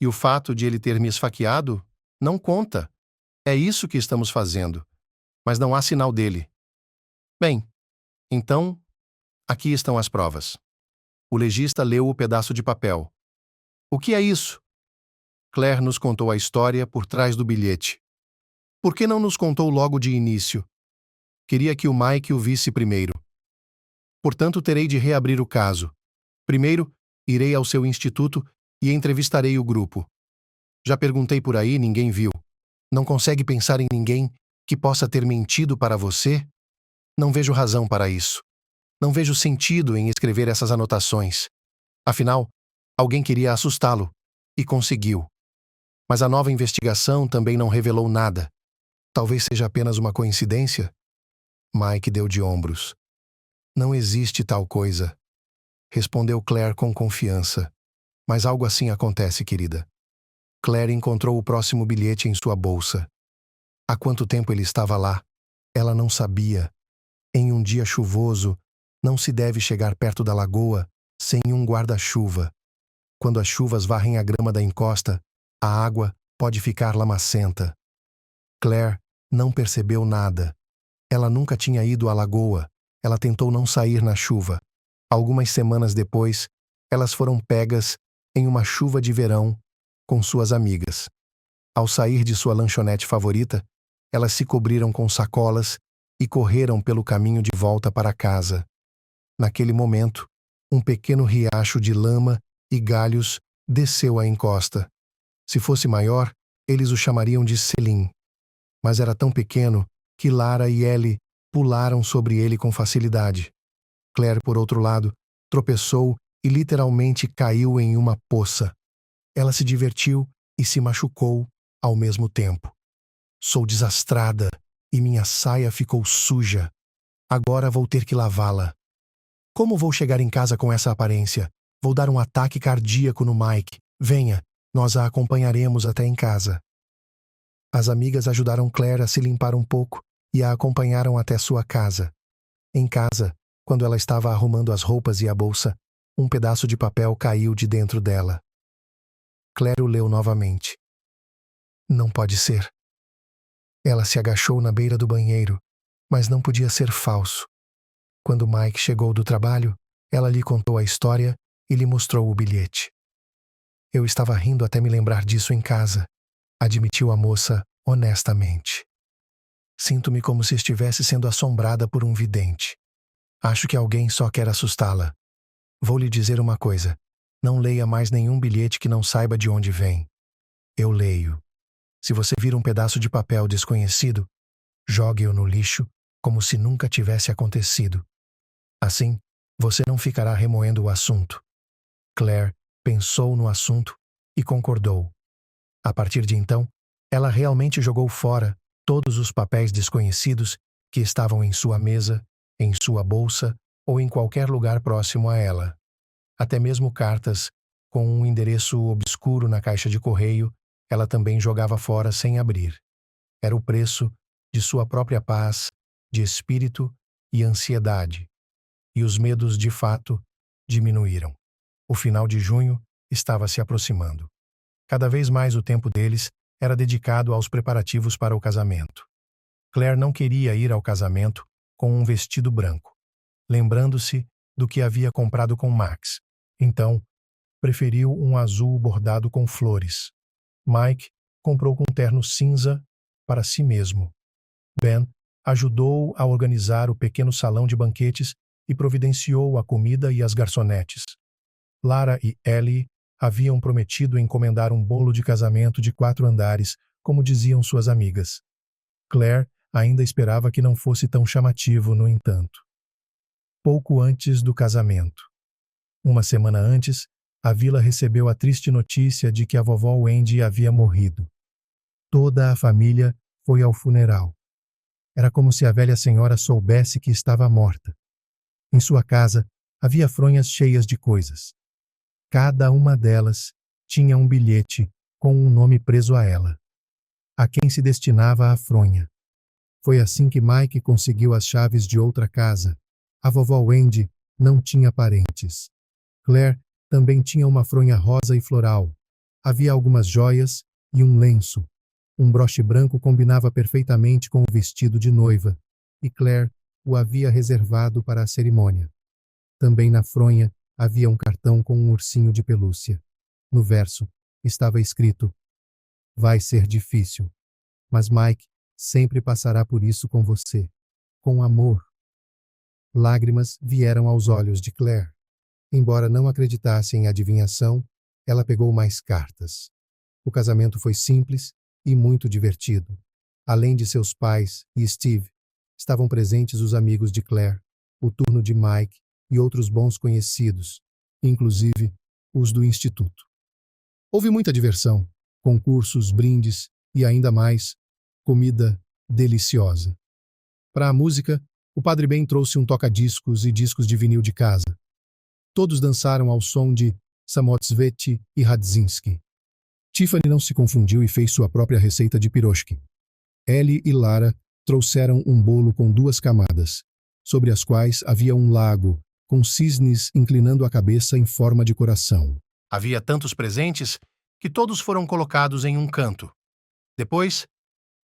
E o fato de ele ter me esfaqueado não conta. É isso que estamos fazendo. Mas não há sinal dele. Bem, então, aqui estão as provas. O legista leu o pedaço de papel. O que é isso? Claire nos contou a história por trás do bilhete. Por que não nos contou logo de início? Queria que o Mike o visse primeiro. Portanto, terei de reabrir o caso. Primeiro, irei ao seu instituto e entrevistarei o grupo. Já perguntei por aí, ninguém viu. Não consegue pensar em ninguém que possa ter mentido para você? Não vejo razão para isso. Não vejo sentido em escrever essas anotações. Afinal, alguém queria assustá-lo, e conseguiu. Mas a nova investigação também não revelou nada. Talvez seja apenas uma coincidência? Mike deu de ombros. Não existe tal coisa, respondeu Claire com confiança. Mas algo assim acontece, querida. Claire encontrou o próximo bilhete em sua bolsa. Há quanto tempo ele estava lá? Ela não sabia. Em um dia chuvoso, não se deve chegar perto da lagoa sem um guarda-chuva. Quando as chuvas varrem a grama da encosta, a água pode ficar lamacenta. Claire não percebeu nada. Ela nunca tinha ido à lagoa. Ela tentou não sair na chuva. Algumas semanas depois, elas foram pegas em uma chuva de verão com suas amigas. Ao sair de sua lanchonete favorita, elas se cobriram com sacolas e correram pelo caminho de volta para casa. Naquele momento, um pequeno riacho de lama e galhos desceu a encosta. Se fosse maior, eles o chamariam de Selim. Mas era tão pequeno que Lara e Ellie pularam sobre ele com facilidade. Claire, por outro lado, tropeçou e literalmente caiu em uma poça. Ela se divertiu e se machucou ao mesmo tempo. Sou desastrada e minha saia ficou suja. Agora vou ter que lavá-la. Como vou chegar em casa com essa aparência? Vou dar um ataque cardíaco no Mike. Venha, nós a acompanharemos até em casa. As amigas ajudaram Claire a se limpar um pouco e a acompanharam até sua casa. Em casa, quando ela estava arrumando as roupas e a bolsa, um pedaço de papel caiu de dentro dela. Claire o leu novamente. Não pode ser. Ela se agachou na beira do banheiro, mas não podia ser falso. Quando Mike chegou do trabalho, Ela lhe contou a história e lhe mostrou o bilhete. Eu estava rindo até me lembrar disso em casa, admitiu a moça honestamente. Sinto-me como se estivesse sendo assombrada por um vidente. Acho que alguém só quer assustá-la. Vou lhe dizer uma coisa. Não leia mais nenhum bilhete que não saiba de onde vem. Eu leio. Se você vir um pedaço de papel desconhecido, jogue-o no lixo como se nunca tivesse acontecido. Assim, você não ficará remoendo o assunto. Claire pensou no assunto e concordou. A partir de então, ela realmente jogou fora todos os papéis desconhecidos que estavam em sua mesa, em sua bolsa ou em qualquer lugar próximo a ela. Até mesmo cartas com um endereço obscuro na caixa de correio, ela também jogava fora sem abrir. Era o preço de sua própria paz, de espírito e ansiedade. E os medos, de fato, diminuíram. O final de junho estava se aproximando. Cada vez mais o tempo deles era dedicado aos preparativos para o casamento. Claire não queria ir ao casamento com um vestido branco, lembrando-se do que havia comprado com Max. Então, preferiu um azul bordado com flores. Mike comprou um terno cinza para si mesmo. Ben ajudou a organizar o pequeno salão de banquetes e providenciou a comida e as garçonetes. Lara e Ellie haviam prometido encomendar um bolo de casamento de 4 andares, como diziam suas amigas. Claire ainda esperava que não fosse tão chamativo, no entanto. Pouco antes do casamento. Uma semana antes, a vila recebeu a triste notícia de que a vovó Wendy havia morrido. Toda a família foi ao funeral. Era como se a velha senhora soubesse que estava morta. Em sua casa havia fronhas cheias de coisas. Cada uma delas tinha um bilhete com um nome preso a ela. A quem se destinava a fronha. Foi assim que Mike conseguiu as chaves de outra casa. A vovó Wendy não tinha parentes. Claire também tinha uma fronha rosa e floral. Havia algumas joias e um lenço. Um broche branco combinava perfeitamente com o vestido de noiva, e Claire o havia reservado para a cerimônia. Também na fronha havia um cartão com um ursinho de pelúcia. No verso estava escrito: "Vai ser difícil, mas Mike sempre passará por isso com você, com amor." Lágrimas vieram aos olhos de Claire. Embora não acreditasse em adivinhação, ela pegou mais cartas. O casamento foi simples e muito divertido. Além de seus pais e Steve, estavam presentes os amigos de Claire, o turno de Mike e outros bons conhecidos, inclusive os do instituto. Houve muita diversão, concursos, brindes e ainda mais, comida deliciosa. Para a música, o Padre Ben trouxe um toca-discos e discos de vinil de casa. Todos dançaram ao som de Samotsveti e Radzinski. Tiffany não se confundiu e fez sua própria receita de piroshki. Ellie e Lara trouxeram um bolo com 2 camadas, sobre as quais havia um lago, com cisnes inclinando a cabeça em forma de coração. Havia tantos presentes que todos foram colocados em um canto. Depois,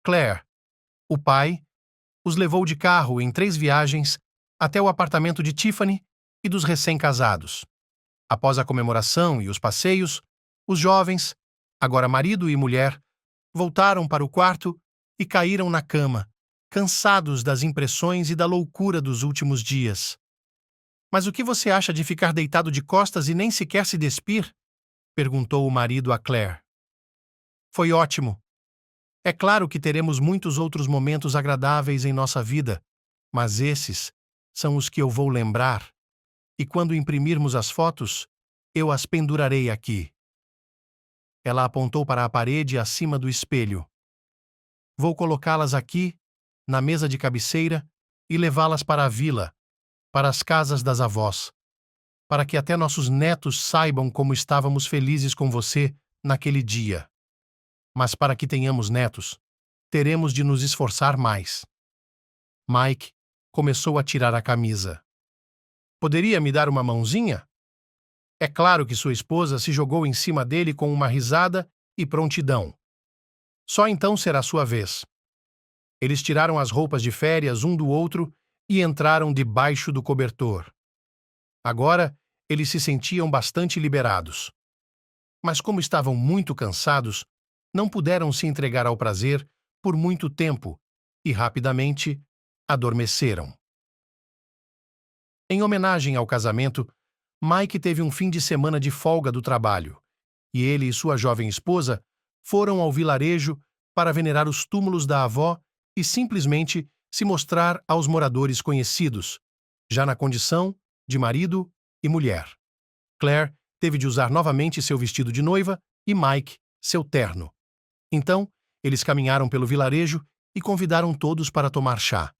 Claire, o pai, os levou de carro em 3 viagens até o apartamento de Tiffany e dos recém-casados. Após a comemoração e os passeios, os jovens, agora marido e mulher, voltaram para o quarto e caíram na cama, cansados das impressões e da loucura dos últimos dias. "Mas o que você acha de ficar deitado de costas e nem sequer se despir?" perguntou o marido a Claire. "Foi ótimo. É claro que teremos muitos outros momentos agradáveis em nossa vida, mas esses são os que eu vou lembrar. E quando imprimirmos as fotos, eu as pendurarei aqui." Ela apontou para a parede acima do espelho. "Vou colocá-las aqui, na mesa de cabeceira, e levá-las para a vila, para as casas das avós, para que até nossos netos saibam como estávamos felizes com você naquele dia. Mas para que tenhamos netos, teremos de nos esforçar mais." Mike começou a tirar a camisa. "Poderia me dar uma mãozinha?" É claro que sua esposa se jogou em cima dele com uma risada e prontidão. "Só então será sua vez." Eles tiraram as roupas de férias um do outro e entraram debaixo do cobertor. Agora, eles se sentiam bastante liberados. Mas como estavam muito cansados, não puderam se entregar ao prazer por muito tempo e rapidamente adormeceram. Em homenagem ao casamento, Mike teve um fim de semana de folga do trabalho, e ele e sua jovem esposa foram ao vilarejo para venerar os túmulos da avó e simplesmente se mostrar aos moradores conhecidos, já na condição de marido e mulher. Claire teve de usar novamente seu vestido de noiva e Mike seu terno. Então, eles caminharam pelo vilarejo e convidaram todos para tomar chá.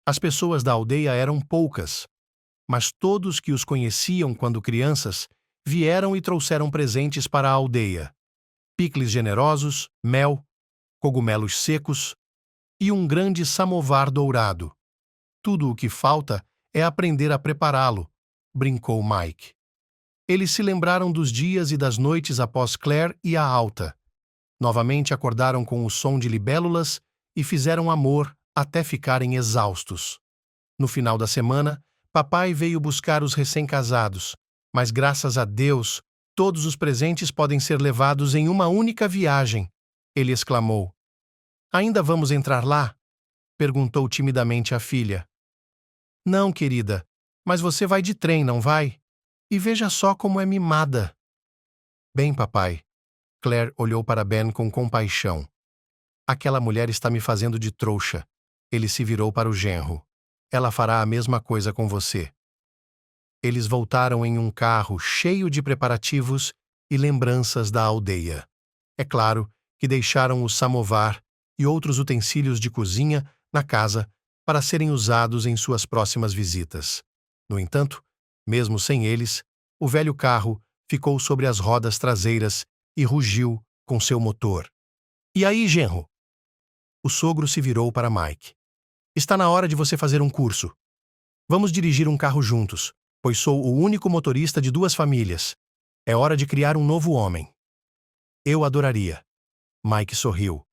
As pessoas da aldeia eram poucas, mas todos que os conheciam quando crianças vieram e trouxeram presentes para a aldeia: picles generosos, mel, cogumelos secos e um grande samovar dourado. Tudo o que falta é aprender a prepará-lo, brincou Mike. Eles se lembraram dos dias e das noites após Claire e a alta. Novamente acordaram com o som de libélulas e fizeram amor até ficarem exaustos. No final da semana, papai veio buscar os recém-casados, mas graças a Deus, todos os presentes podem ser levados em uma única viagem, ele exclamou. Ainda vamos entrar lá? Perguntou timidamente a filha. Não, querida, mas você vai de trem, não vai? E veja só como é mimada. Bem, papai. Claire olhou para Ben com compaixão. Aquela mulher está me fazendo de trouxa. Ele se virou para o genro. Ela fará a mesma coisa com você. Eles voltaram em um carro cheio de preparativos e lembranças da aldeia. É claro que deixaram o samovar e outros utensílios de cozinha na casa para serem usados em suas próximas visitas. No entanto, mesmo sem eles, o velho carro ficou sobre as rodas traseiras e rugiu com seu motor. E aí, genro? O sogro se virou para Mike. Está na hora de você fazer um curso. Vamos dirigir um carro juntos, pois sou o único motorista de 2 famílias. É hora de criar um novo homem. Eu adoraria. Mike sorriu.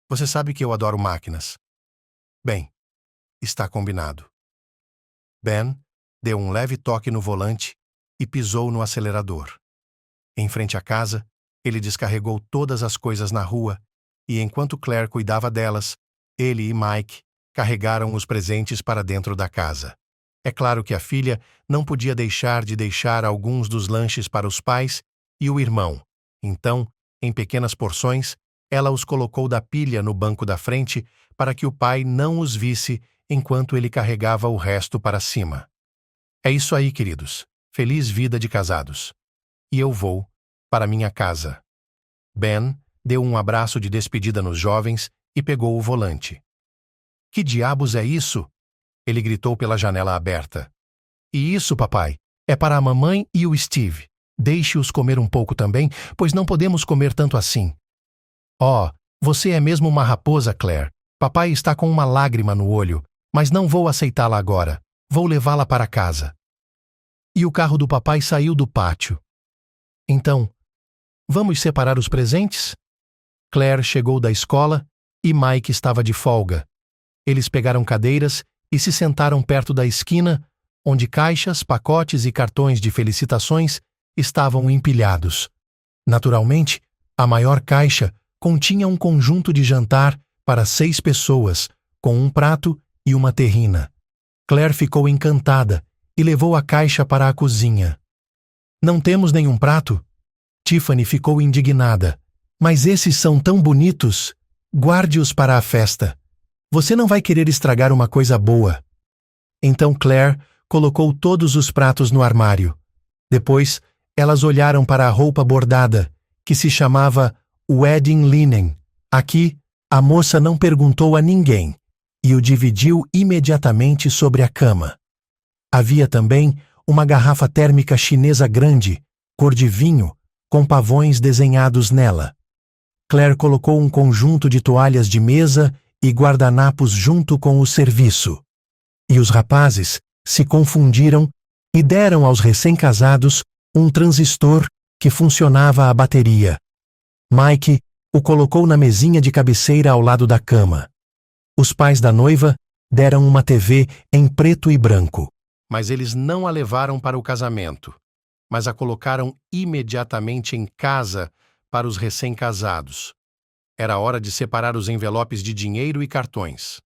Você sabe que eu adoro máquinas. Bem, está combinado. Ben deu um leve toque no volante e pisou no acelerador. Em frente à casa, ele descarregou todas as coisas na rua e, enquanto Claire cuidava delas, ele e Mike carregaram os presentes para dentro da casa. É claro que a filha não podia deixar de deixar alguns dos lanches para os pais e o irmão. Então, em pequenas porções, ela os colocou da pilha no banco da frente para que o pai não os visse enquanto ele carregava o resto para cima. É isso aí, queridos. Feliz vida de casados. E eu vou para minha casa. Ben deu um abraço de despedida nos jovens e pegou o volante. Que diabos é isso? Ele gritou pela janela aberta. E isso, papai, é para a mamãe e o Steve. Deixe-os comer um pouco também, pois não podemos comer tanto assim. Oh, você é mesmo uma raposa, Claire. Papai está com uma lágrima no olho, mas não vou aceitá-la agora. Vou levá-la para casa. E o carro do papai saiu do pátio. Então, vamos separar os presentes? Claire chegou da escola e Mike estava de folga. Eles pegaram cadeiras e se sentaram perto da esquina, onde caixas, pacotes e cartões de felicitações estavam empilhados. Naturalmente, a maior caixa continha um conjunto de jantar para 6 pessoas, com um prato e uma terrina. Claire ficou encantada e levou a caixa para a cozinha. Não temos nenhum prato? Tiffany ficou indignada. Mas esses são tão bonitos. Guarde-os para a festa. Você não vai querer estragar uma coisa boa. Então Claire colocou todos os pratos no armário. Depois, elas olharam para a roupa bordada, que se chamava Wedding Linen. Aqui, a moça não perguntou a ninguém e o dividiu imediatamente sobre a cama. Havia também uma garrafa térmica chinesa grande, cor de vinho, com pavões desenhados nela. Claire colocou um conjunto de toalhas de mesa e guardanapos junto com o serviço. E os rapazes se confundiram e deram aos recém-casados um transistor que funcionava à bateria. Mike o colocou na mesinha de cabeceira ao lado da cama. Os pais da noiva deram uma TV em preto e branco. Mas eles não a levaram para o casamento, mas a colocaram imediatamente em casa para os recém-casados. Era hora de separar os envelopes de dinheiro e cartões.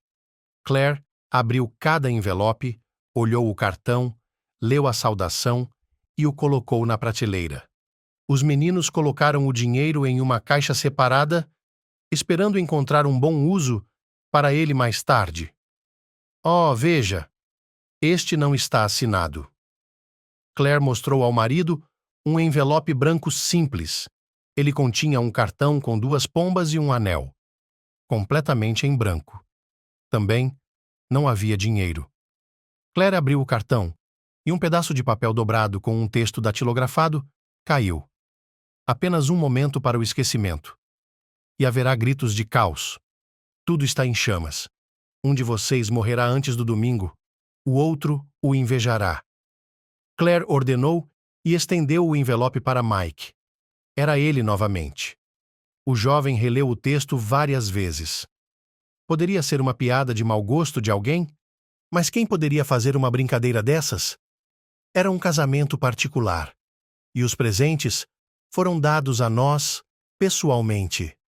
Claire abriu cada envelope, olhou o cartão, leu a saudação e o colocou na prateleira. Os meninos colocaram o dinheiro em uma caixa separada, esperando encontrar um bom uso para ele mais tarde. Oh, veja! Este não está assinado. Claire mostrou ao marido um envelope branco simples. Ele continha um cartão com 2 pombas e um anel, completamente em branco. Também não havia dinheiro. Claire abriu o cartão e um pedaço de papel dobrado com um texto datilografado caiu. Apenas um momento para o esquecimento. E haverá gritos de caos. Tudo está em chamas. Um de vocês morrerá antes do domingo. O outro o invejará. Claire ordenou e estendeu o envelope para Mike. Era ele novamente. O jovem releu o texto várias vezes. Poderia ser uma piada de mau gosto de alguém? Mas quem poderia fazer uma brincadeira dessas? Era um casamento particular. E os presentes foram dados a nós, pessoalmente.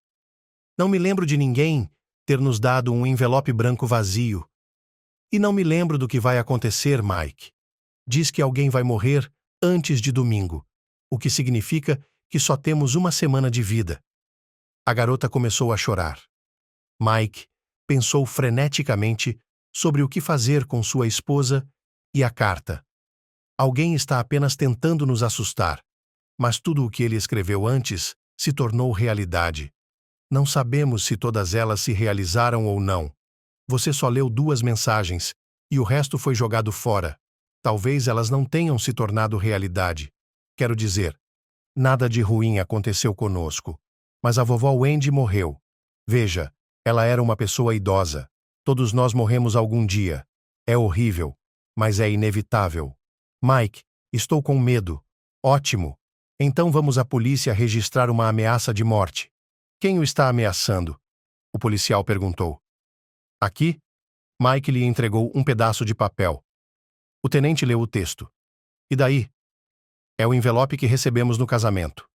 Não me lembro de ninguém ter nos dado um envelope branco vazio. E não me lembro do que vai acontecer, Mike. Diz que alguém vai morrer antes de domingo, o que significa que só temos uma semana de vida. A garota começou a chorar. Mike pensou freneticamente sobre o que fazer com sua esposa e a carta. Alguém está apenas tentando nos assustar, mas tudo o que ele escreveu antes se tornou realidade. Não sabemos se todas elas se realizaram ou não. Você só leu 2 mensagens e o resto foi jogado fora. Talvez elas não tenham se tornado realidade. Quero dizer, nada de ruim aconteceu conosco, mas a vovó Wendy morreu. Veja, ela era uma pessoa idosa. Todos nós morremos algum dia. É horrível, mas é inevitável. Mike, estou com medo. Ótimo. Então vamos à polícia registrar uma ameaça de morte. Quem o está ameaçando? O policial perguntou. Aqui, Mike lhe entregou um pedaço de papel. O tenente leu o texto. E daí? É o envelope que recebemos no casamento.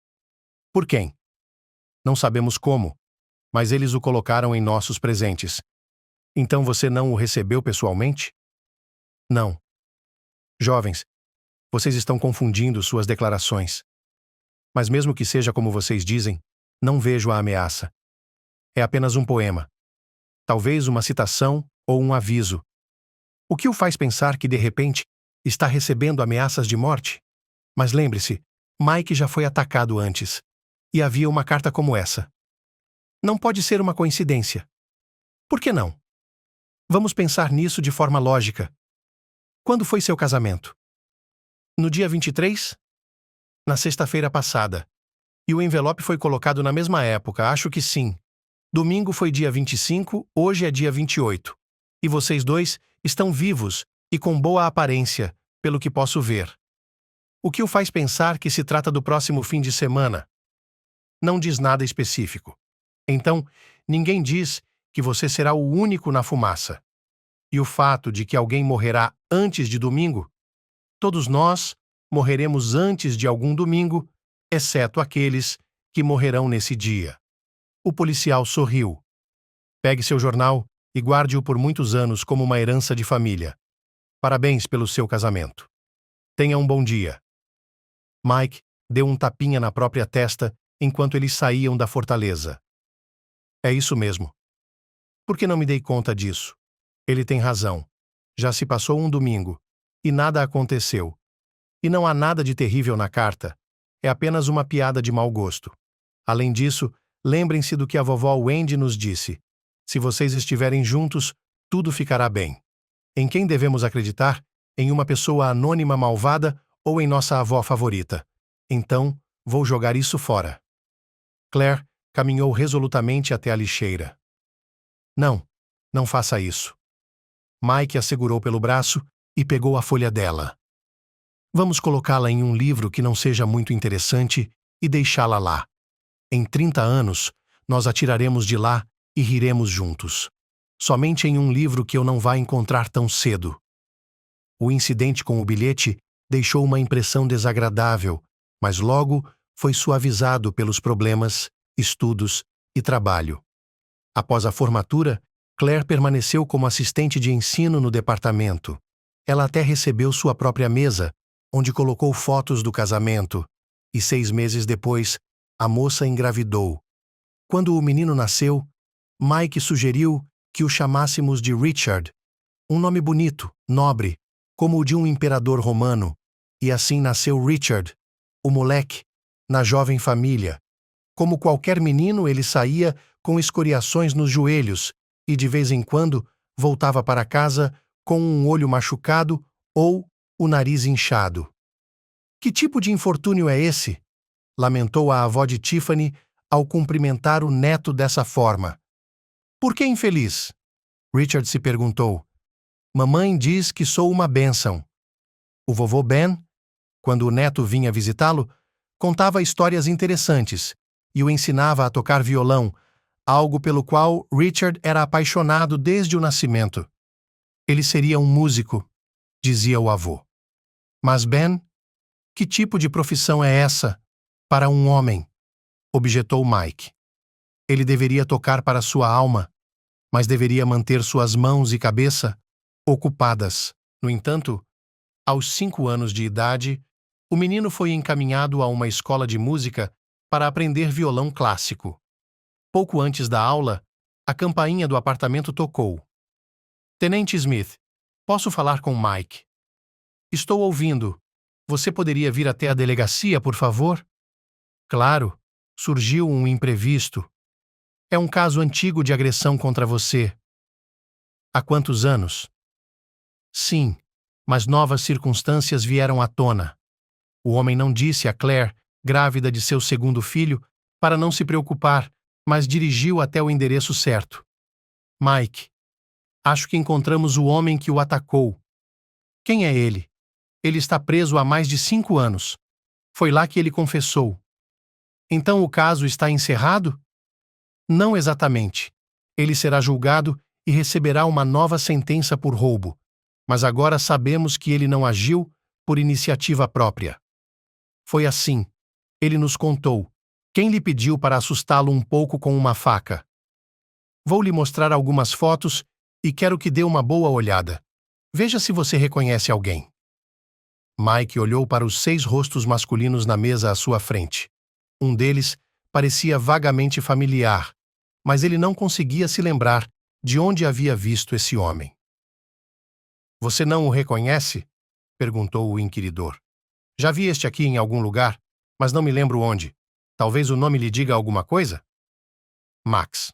Por quem? Não sabemos como, mas eles o colocaram em nossos presentes. Então você não o recebeu pessoalmente? Não. Jovens, vocês estão confundindo suas declarações. Mas mesmo que seja como vocês dizem, não vejo a ameaça. É apenas um poema. Talvez uma citação ou um aviso. O que o faz pensar que, de repente, está recebendo ameaças de morte? Mas lembre-se, Mike já foi atacado antes. E havia uma carta como essa. Não pode ser uma coincidência. Por que não? Vamos pensar nisso de forma lógica. Quando foi seu casamento? No dia 23? Na sexta-feira passada. E o envelope foi colocado na mesma época, acho que sim. Domingo foi dia 25, hoje é dia 28. E vocês dois estão vivos e com boa aparência, pelo que posso ver. O que o faz pensar que se trata do próximo fim de semana? Não diz nada específico. Então, ninguém diz que você será o único na fumaça. E o fato de que alguém morrerá antes de domingo? Todos nós morreremos antes de algum domingo, exceto aqueles que morrerão nesse dia. O policial sorriu. Pegue seu jornal e guarde-o por muitos anos como uma herança de família. Parabéns pelo seu casamento. Tenha um bom dia. Mike deu um tapinha na própria testa enquanto eles saíam da fortaleza. É isso mesmo. Por que não me dei conta disso? Ele tem razão. Já se passou um domingo e nada aconteceu. E não há nada de terrível na carta. É apenas uma piada de mau gosto. Além disso, lembrem-se do que a vovó Wendy nos disse. Se vocês estiverem juntos, tudo ficará bem. Em quem devemos acreditar? Em uma pessoa anônima malvada ou em nossa avó favorita? Então, vou jogar isso fora. Claire caminhou resolutamente até a lixeira. Não, não faça isso. Mike a segurou pelo braço e pegou a folha dela. Vamos colocá-la em um livro que não seja muito interessante e deixá-la lá. Em 30 anos, nós a tiraremos de lá e riremos juntos. Somente em um livro que eu não vá encontrar tão cedo. O incidente com o bilhete deixou uma impressão desagradável, mas logo foi suavizado pelos problemas, estudos e trabalho. Após a formatura, Claire permaneceu como assistente de ensino no departamento. Ela até recebeu sua própria mesa, onde colocou fotos do casamento, e 6 meses depois, a moça engravidou. Quando o menino nasceu, Mike sugeriu que o chamássemos de Richard, um nome bonito, nobre, como o de um imperador romano, e assim nasceu Richard, o moleque, na jovem família. Como qualquer menino, ele saía com escoriações nos joelhos e, de vez em quando, voltava para casa com um olho machucado ou o nariz inchado. Que tipo de infortúnio é esse? Lamentou a avó de Tiffany ao cumprimentar o neto dessa forma. Por que infeliz? Richard se perguntou. Mamãe diz que sou uma bênção. O vovô Ben, quando o neto vinha visitá-lo, contava histórias interessantes e o ensinava a tocar violão, algo pelo qual Richard era apaixonado desde o nascimento. Ele seria um músico, dizia o avô. Mas Ben, que tipo de profissão é essa para um homem? Objetou Mike. Ele deveria tocar para sua alma, mas deveria manter suas mãos e cabeça ocupadas. No entanto, aos 5 anos de idade, o menino foi encaminhado a uma escola de música para aprender violão clássico. Pouco antes da aula, a campainha do apartamento tocou. Tenente Smith, posso falar com Mike? Estou ouvindo. Você poderia vir até a delegacia, por favor? Claro, surgiu um imprevisto. É um caso antigo de agressão contra você. Há quantos anos? Sim, mas novas circunstâncias vieram à tona. O homem não disse a Claire, grávida de seu segundo filho, para não se preocupar, mas dirigiu até o endereço certo. Mike, acho que encontramos o homem que o atacou. Quem é ele? Ele está preso há mais de 5 anos. Foi lá que ele confessou. Então o caso está encerrado? Não exatamente. Ele será julgado e receberá uma nova sentença por roubo. Mas agora sabemos que ele não agiu por iniciativa própria. Foi assim. Ele nos contou. Quem lhe pediu para assustá-lo um pouco com uma faca? Vou lhe mostrar algumas fotos e quero que dê uma boa olhada. Veja se você reconhece alguém. Mike olhou para os 6 rostos masculinos na mesa à sua frente. Um deles parecia vagamente familiar, mas ele não conseguia se lembrar de onde havia visto esse homem. Você não o reconhece? Perguntou o inquiridor. Já vi este aqui em algum lugar, mas não me lembro onde. Talvez o nome lhe diga alguma coisa? Max.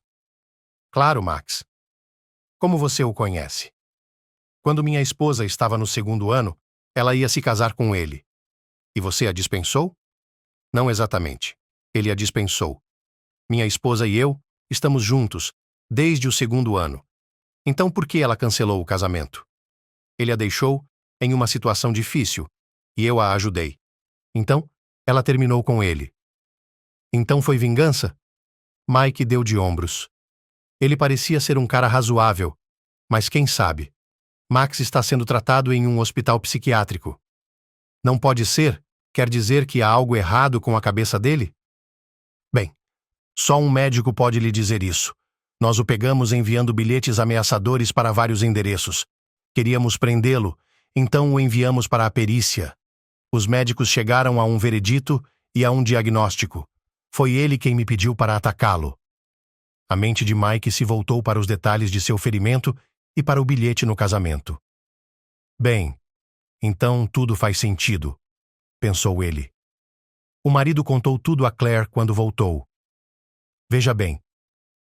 Claro, Max. Como você o conhece? Quando minha esposa estava no 2º ano, ela ia se casar com ele. E você a dispensou? Não exatamente. Ele a dispensou. Minha esposa e eu estamos juntos desde o 2º ano. Então por que ela cancelou o casamento? Ele a deixou em uma situação difícil e eu a ajudei. Então, ela terminou com ele. Então foi vingança? Mike deu de ombros. Ele parecia ser um cara razoável, mas quem sabe? Max está sendo tratado em um hospital psiquiátrico. Não pode ser? Quer dizer que há algo errado com a cabeça dele? Bem, só um médico pode lhe dizer isso. Nós o pegamos enviando bilhetes ameaçadores para vários endereços. Queríamos prendê-lo, então o enviamos para a perícia. Os médicos chegaram a um veredito e a um diagnóstico. Foi ele quem me pediu para atacá-lo. A mente de Mike se voltou para os detalhes de seu ferimento e para o bilhete no casamento. Bem, então tudo faz sentido, pensou ele. O marido contou tudo a Claire quando voltou. Veja bem,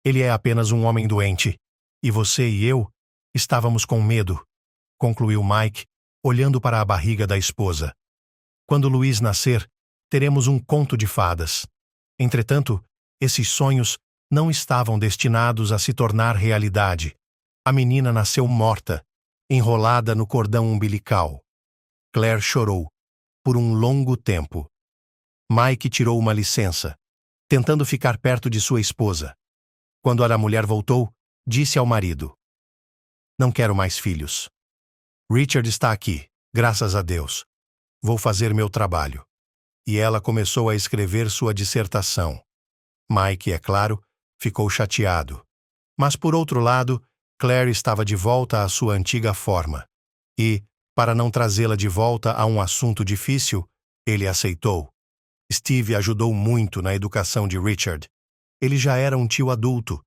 ele é apenas um homem doente, e você e eu estávamos com medo, concluiu Mike, olhando para a barriga da esposa. Quando Luiz nascer, teremos um conto de fadas. Entretanto, esses sonhos não estavam destinados a se tornar realidade. A menina nasceu morta, enrolada no cordão umbilical. Claire chorou, por um longo tempo. Mike tirou uma licença, tentando ficar perto de sua esposa. Quando a mulher voltou, disse ao marido: Não quero mais filhos. Richard está aqui. Graças a Deus. Vou fazer meu trabalho. E ela começou a escrever sua dissertação. Mike, é claro, ficou chateado. Mas, por outro lado, Claire estava de volta à sua antiga forma. E, para não trazê-la de volta a um assunto difícil, ele aceitou. Steve ajudou muito na educação de Richard. Ele já era um tio adulto,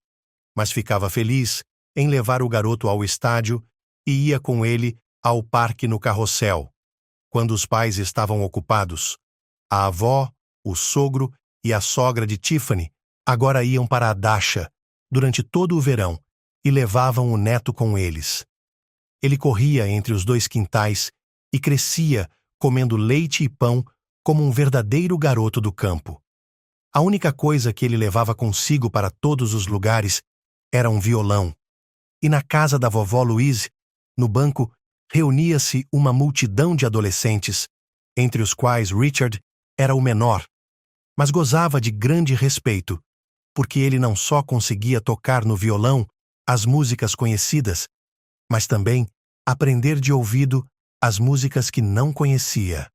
mas ficava feliz em levar o garoto ao estádio e ia com ele ao parque no carrossel. Quando os pais estavam ocupados, a avó, o sogro e a sogra de Tiffany agora iam para a dacha durante todo o verão e levavam o neto com eles. Ele corria entre os 2 quintais e crescia comendo leite e pão como um verdadeiro garoto do campo. A única coisa que ele levava consigo para todos os lugares era um violão. E na casa da vovó Louise, no banco, reunia-se uma multidão de adolescentes, entre os quais Richard era o menor, mas gozava de grande respeito, porque ele não só conseguia tocar no violão as músicas conhecidas, mas também aprender de ouvido as músicas que não conhecia.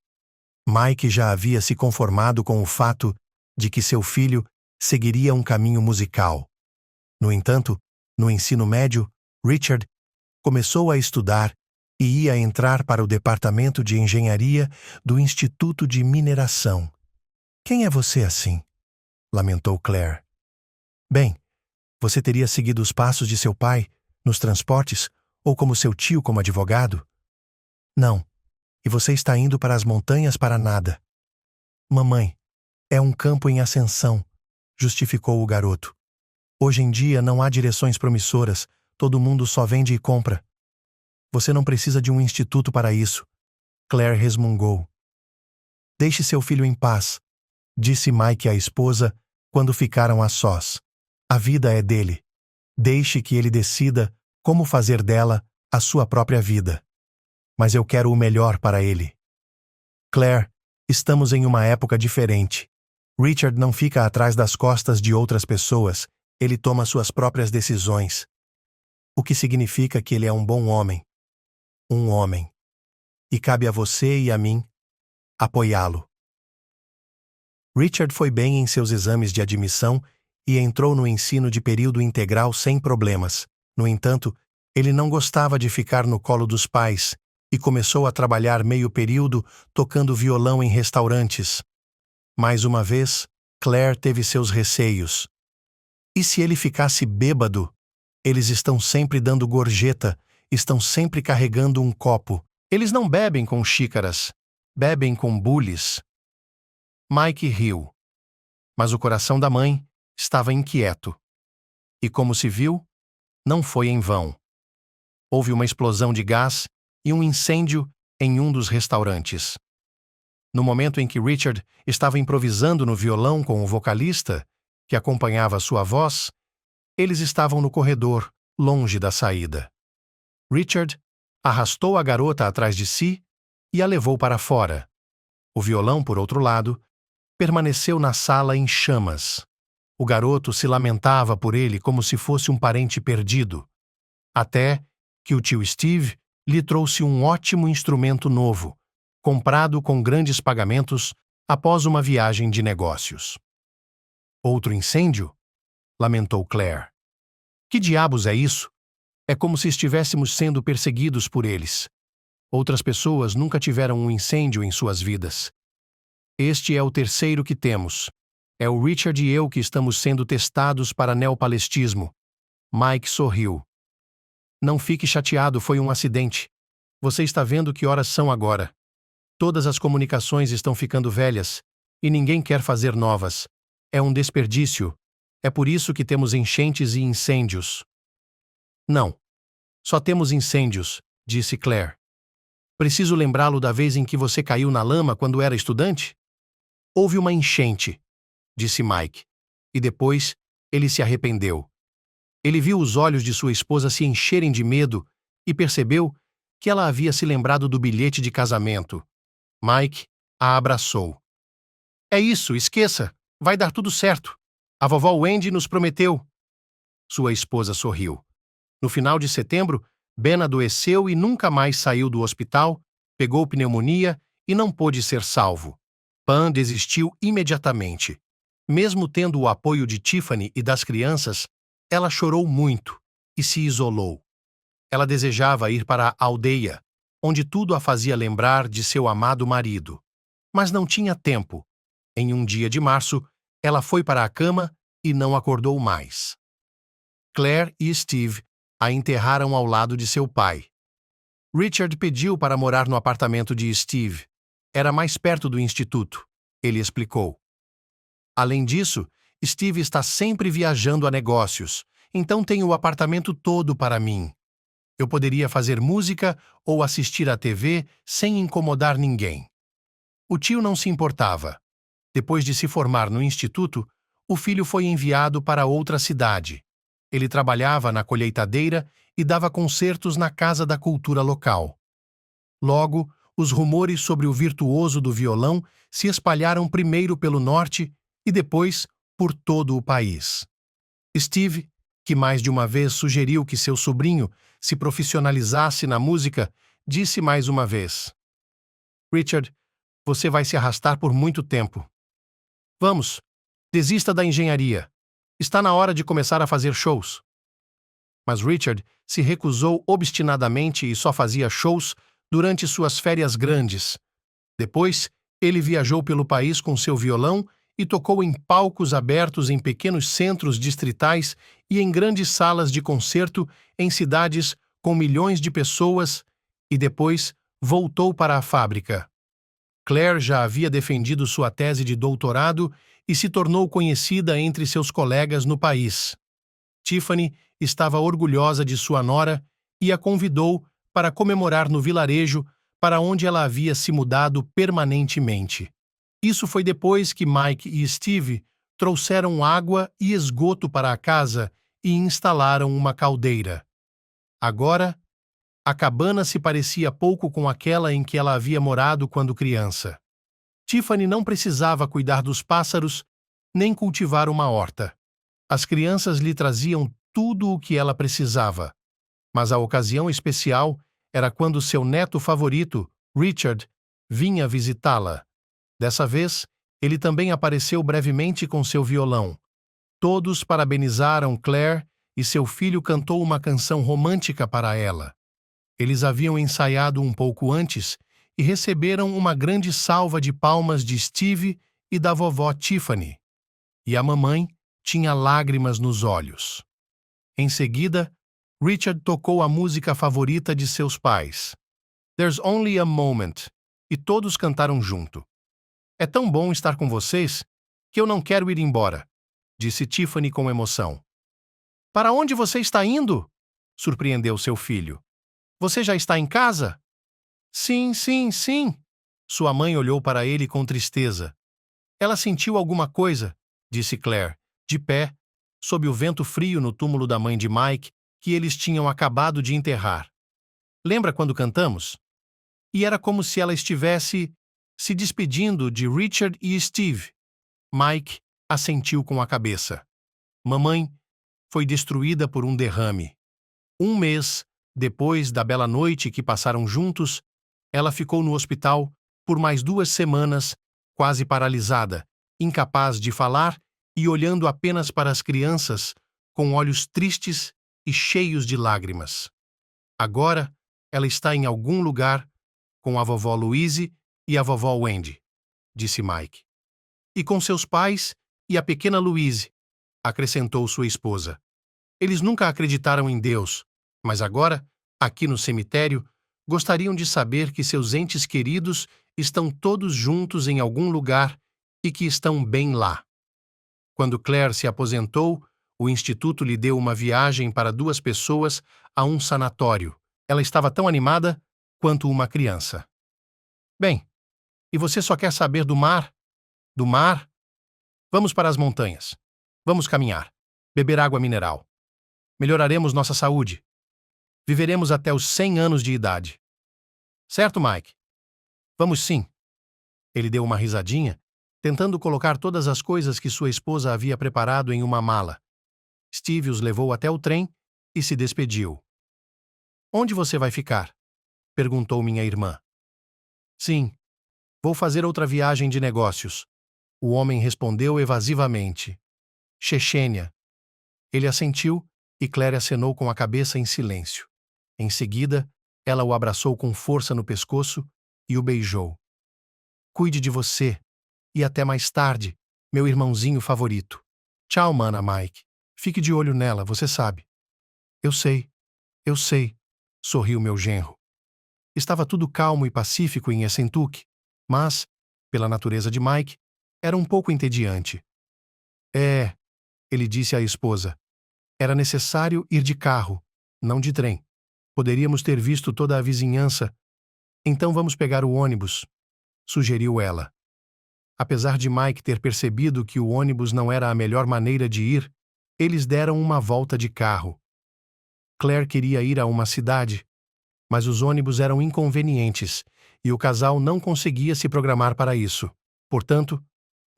Mike já havia se conformado com o fato de que seu filho seguiria um caminho musical. No entanto, no ensino médio, Richard começou a estudar e ia entrar para o departamento de engenharia do Instituto de Mineração. Quem é você assim? Lamentou Claire. Bem, você teria seguido os passos de seu pai nos transportes ou como seu tio como advogado? Não. E você está indo para as montanhas para nada. Mamãe, é um campo em ascensão, justificou o garoto. Hoje em dia não há direções promissoras, todo mundo só vende e compra. Você não precisa de um instituto para isso. Claire resmungou. Deixe seu filho em paz, disse Mike à esposa quando ficaram a sós. A vida é dele. Deixe que ele decida como fazer dela a sua própria vida. Mas eu quero o melhor para ele. Claire, estamos em uma época diferente. Richard não fica atrás das costas de outras pessoas, ele toma suas próprias decisões. O que significa que ele é um bom homem. Um homem. E cabe a você e a mim apoiá-lo. Richard foi bem em seus exames de admissão e entrou no ensino de período integral sem problemas. No entanto, ele não gostava de ficar no colo dos pais e começou a trabalhar meio período tocando violão em restaurantes. Mais uma vez, Claire teve seus receios. E se ele ficasse bêbado? Eles estão sempre dando gorjeta, estão sempre carregando um copo. Eles não bebem com xícaras, bebem com bules. Mike riu, mas o coração da mãe estava inquieto. E como se viu, não foi em vão. Houve uma explosão de gás e um incêndio em um dos restaurantes. No momento em que Richard estava improvisando no violão com o vocalista, que acompanhava sua voz, eles estavam no corredor, longe da saída. Richard arrastou a garota atrás de si e a levou para fora. O violão, por outro lado, permaneceu na sala em chamas. O garoto se lamentava por ele como se fosse um parente perdido, até que o tio Steve lhe trouxe um ótimo instrumento novo, comprado com grandes pagamentos após uma viagem de negócios. Outro incêndio? Lamentou Claire. Que diabos é isso? É como se estivéssemos sendo perseguidos por eles. Outras pessoas nunca tiveram um incêndio em suas vidas. Este é o terceiro que temos. É o Richard e eu que estamos sendo testados para neopalestismo. Mike sorriu. Não fique chateado, foi um acidente. Você está vendo que horas são agora. Todas as comunicações estão ficando velhas e ninguém quer fazer novas. É um desperdício. É por isso que temos enchentes e incêndios. Não. Só temos incêndios, disse Claire. Preciso lembrá-lo da vez em que você caiu na lama quando era estudante? Houve uma enchente, disse Mike, e depois ele se arrependeu. Ele viu os olhos de sua esposa se encherem de medo e percebeu que ela havia se lembrado do bilhete de casamento. Mike a abraçou. É isso, esqueça. Vai dar tudo certo. A vovó Wendy nos prometeu. Sua esposa sorriu. No final de setembro, Ben adoeceu e nunca mais saiu do hospital Pegou pneumonia e não pôde ser salvo. Pan desistiu imediatamente. Mesmo tendo o apoio de Tiffany e das crianças, ela chorou muito e se isolou. Ela desejava ir para a aldeia, onde tudo a fazia lembrar de seu amado marido. Mas não tinha tempo. Em um dia de março, ela foi para a cama e não acordou mais. Claire e Steve a enterraram ao lado de seu pai. Richard pediu para morar no apartamento de Steve. Era mais perto do instituto, ele explicou. Além disso, Steve está sempre viajando a negócios, então tem o apartamento todo para mim. Eu poderia fazer música ou assistir à TV sem incomodar ninguém. O tio não se importava. Depois de se formar no instituto, o filho foi enviado para outra cidade. Ele trabalhava na colheitadeira e dava concertos na Casa da Cultura local. Logo, os rumores sobre o virtuoso do violão se espalharam primeiro pelo norte e depois por todo o país. Steve, que mais de uma vez sugeriu que seu sobrinho se profissionalizasse na música, disse mais uma vez: Richard, você vai se arrastar por muito tempo. Vamos, desista da engenharia. Está na hora de começar a fazer shows. Mas Richard se recusou obstinadamente e só fazia shows durante suas férias grandes. Depois, ele viajou pelo país com seu violão e tocou em palcos abertos em pequenos centros distritais e em grandes salas de concerto em cidades com milhões de pessoas e depois voltou para a fábrica. Claire já havia defendido sua tese de doutorado e se tornou conhecida entre seus colegas no país. Tiffany estava orgulhosa de sua nora e a convidou para comemorar no vilarejo para onde ela havia se mudado permanentemente. Isso foi depois que Mike e Steve trouxeram água e esgoto para a casa e instalaram uma caldeira. Agora, a cabana se parecia pouco com aquela em que ela havia morado quando criança. Tiffany não precisava cuidar dos pássaros nem cultivar uma horta. As crianças lhe traziam tudo o que ela precisava. Mas a ocasião especial era quando seu neto favorito, Richard, vinha visitá-la. Dessa vez, ele também apareceu brevemente com seu violão. Todos parabenizaram Claire e seu filho cantou uma canção romântica para ela. Eles haviam ensaiado um pouco antes e receberam uma grande salva de palmas de Steve e da vovó Tiffany. E a mamãe tinha lágrimas nos olhos. Em seguida, Richard tocou a música favorita de seus pais, There's Only a Moment, e todos cantaram junto. É tão bom estar com vocês que eu não quero ir embora, disse Tiffany com emoção. Para onde você está indo? Surpreendeu seu filho. Você já está em casa? Sim, sim, sim. Sua mãe olhou para ele com tristeza. Ela sentiu alguma coisa, disse Claire, de pé, sob o vento frio no túmulo da mãe de Mike, que eles tinham acabado de enterrar. Lembra quando cantamos? E era como se ela estivesse se despedindo de Richard e Steve. Mike assentiu com a cabeça. Mamãe foi destruída por um derrame. Um mês depois da bela noite que passaram juntos, ela ficou no hospital por mais 2 semanas, quase paralisada, incapaz de falar e olhando apenas para as crianças, com olhos tristes e cheios de lágrimas. Agora, ela está em algum lugar com a vovó Louise e a vovó Wendy, disse Mike. E com seus pais e a pequena Louise, acrescentou sua esposa. Eles nunca acreditaram em Deus, mas agora, aqui no cemitério, gostariam de saber que seus entes queridos estão todos juntos em algum lugar e que estão bem lá. Quando Claire se aposentou, o instituto lhe deu uma viagem para 2 pessoas a um sanatório. Ela estava tão animada quanto uma criança. Bem, e você só quer saber do mar? Do mar? Vamos para as montanhas. Vamos caminhar. Beber água mineral. Melhoraremos nossa saúde. Viveremos até os 100 anos de idade. Certo, Mike? Vamos sim. Ele deu uma risadinha, tentando colocar todas as coisas que sua esposa havia preparado em uma mala. Steve os levou até o trem e se despediu. Onde você vai ficar? Perguntou minha irmã. Sim, vou fazer outra viagem de negócios. O homem respondeu evasivamente. Chechênia. Ele assentiu e Claire acenou com a cabeça em silêncio. Em seguida, ela o abraçou com força no pescoço e o beijou. Cuide de você. E até mais tarde, meu irmãozinho favorito. Tchau, mana Mike. Fique de olho nela, você sabe. Eu sei, sorriu meu genro. Estava tudo calmo e pacífico em Essentuque, mas, pela natureza de Mike, era um pouco entediante. Ele disse à esposa. Era necessário ir de carro, não de trem. Poderíamos ter visto toda a vizinhança. Então vamos pegar o ônibus, sugeriu ela. Apesar de Mike ter percebido que o ônibus não era a melhor maneira de ir, eles deram uma volta de carro. Claire queria ir a uma cidade, mas os ônibus eram inconvenientes e o casal não conseguia se programar para isso. Portanto,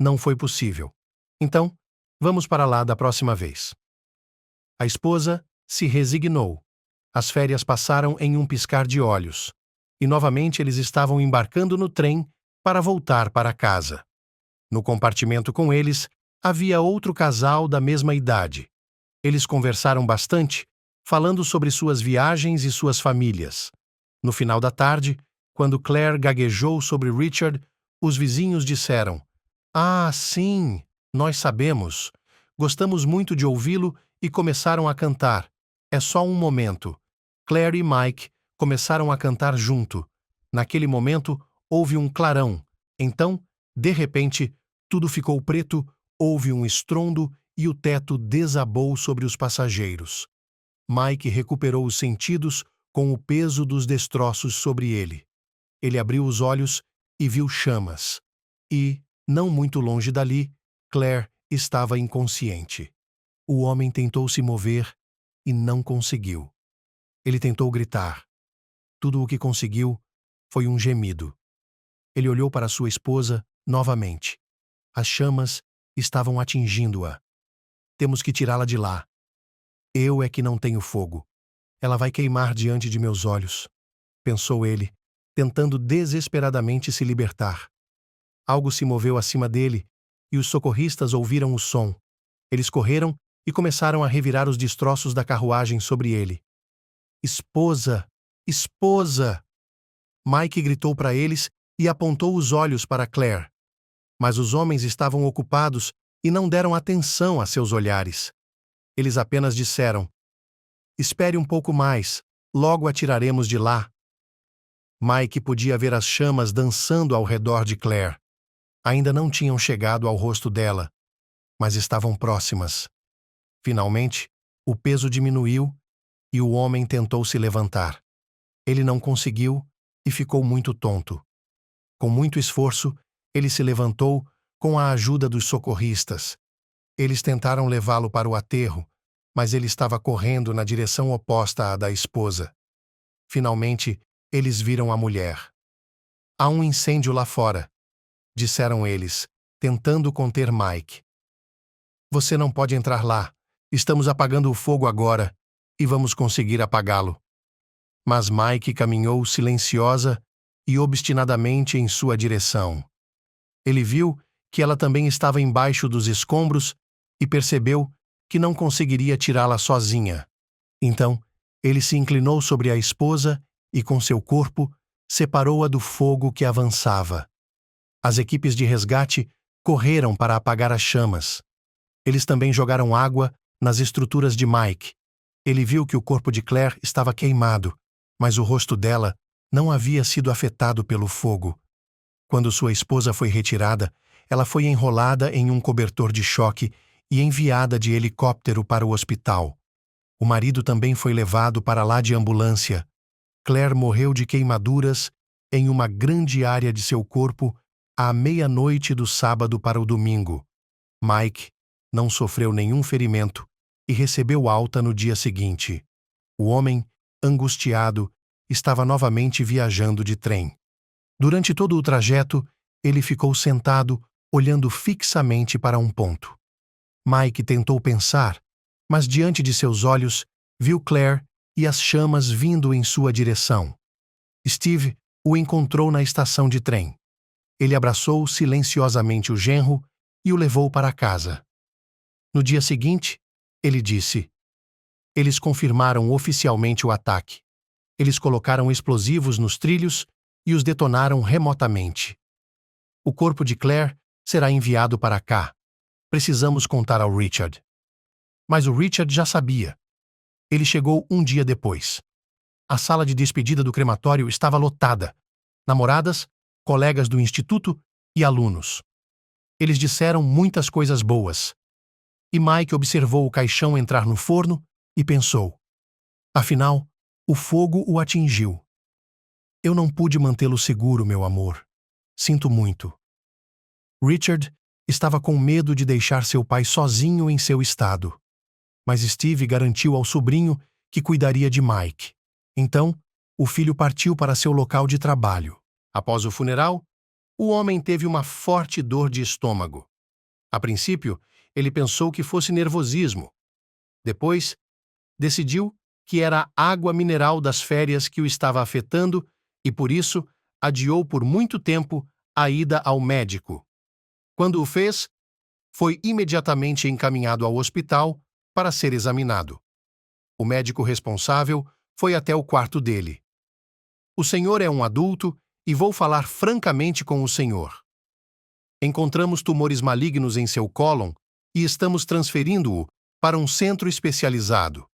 não foi possível. Então, vamos para lá da próxima vez. A esposa se resignou. As férias passaram em um piscar de olhos. E novamente eles estavam embarcando no trem para voltar para casa. No compartimento com eles, havia outro casal da mesma idade. Eles conversaram bastante, falando sobre suas viagens e suas famílias. No final da tarde, quando Claire gaguejou sobre Richard, os vizinhos disseram: Ah, sim, nós sabemos. Gostamos muito de ouvi-lo e começaram a cantar. É só um momento. Claire e Mike começaram a cantar junto. Naquele momento, houve um clarão. Então, de repente, tudo ficou preto, houve um estrondo e o teto desabou sobre os passageiros. Mike recuperou os sentidos com o peso dos destroços sobre ele. Ele abriu os olhos e viu chamas. E, não muito longe dali, Claire estava inconsciente. O homem tentou se mover e não conseguiu. Ele tentou gritar. Tudo o que conseguiu foi um gemido. Ele olhou para sua esposa novamente. As chamas estavam atingindo-a. Temos que tirá-la de lá. Eu é que não tenho fogo. Ela vai queimar diante de meus olhos, pensou ele, tentando desesperadamente se libertar. Algo se moveu acima dele e os socorristas ouviram o som. Eles correram e começaram a revirar os destroços da carruagem sobre ele. Esposa! Esposa! Mike gritou para eles e apontou os olhos para Claire. Mas os homens estavam ocupados e não deram atenção a seus olhares. Eles apenas disseram: Espere um pouco mais, logo a tiraremos de lá. Mike podia ver as chamas dançando ao redor de Claire. Ainda não tinham chegado ao rosto dela, mas estavam próximas. Finalmente, o peso diminuiu e o homem tentou se levantar. Ele não conseguiu e ficou muito tonto. Com muito esforço, ele se levantou com a ajuda dos socorristas. Eles tentaram levá-lo para o aterro, mas ele estava correndo na direção oposta à da esposa. Finalmente, eles viram a mulher. Há um incêndio lá fora, disseram eles, tentando conter Mike. Você não pode entrar lá. Estamos apagando o fogo agora e vamos conseguir apagá-lo. Mas Mike caminhou silenciosa e obstinadamente em sua direção. Ele viu que ela também estava embaixo dos escombros e percebeu que não conseguiria tirá-la sozinha. Então, ele se inclinou sobre a esposa e, com seu corpo, separou-a do fogo que avançava. As equipes de resgate correram para apagar as chamas. Eles também jogaram água nas estruturas de Mike. Ele viu que o corpo de Claire estava queimado, mas o rosto dela não havia sido afetado pelo fogo. Quando sua esposa foi retirada, ela foi enrolada em um cobertor de choque e enviada de helicóptero para o hospital. O marido também foi levado para lá de ambulância. Claire morreu de queimaduras em uma grande área de seu corpo à meia-noite do sábado para o domingo. Mike não sofreu nenhum ferimento e recebeu alta no dia seguinte. O homem, angustiado, estava novamente viajando de trem. Durante todo o trajeto, ele ficou sentado, olhando fixamente para um ponto. Mike tentou pensar, mas diante de seus olhos, viu Claire e as chamas vindo em sua direção. Steve o encontrou na estação de trem. Ele abraçou silenciosamente o genro e o levou para casa. No dia seguinte, ele disse: eles confirmaram oficialmente o ataque. Eles colocaram explosivos nos trilhos e os detonaram remotamente. O corpo de Claire será enviado para cá. Precisamos contar ao Richard. Mas o Richard já sabia. Ele chegou um dia depois. A sala de despedida do crematório estava lotada. Namoradas, colegas do instituto e alunos. Eles disseram muitas coisas boas. E Mike observou o caixão entrar no forno e pensou: afinal, o fogo o atingiu. Eu não pude mantê-lo seguro, meu amor. Sinto muito. Richard estava com medo de deixar seu pai sozinho em seu estado. Mas Steve garantiu ao sobrinho que cuidaria de Mike. Então, o filho partiu para seu local de trabalho. Após o funeral, o homem teve uma forte dor de estômago. A princípio, ele pensou que fosse nervosismo. Depois, decidiu que era a água mineral das férias que o estava afetando e, por isso, adiou por muito tempo a ida ao médico. Quando o fez, foi imediatamente encaminhado ao hospital para ser examinado. O médico responsável foi até o quarto dele. O senhor é um adulto e vou falar francamente com o senhor. Encontramos tumores malignos em seu cólon e estamos transferindo-o para um centro especializado.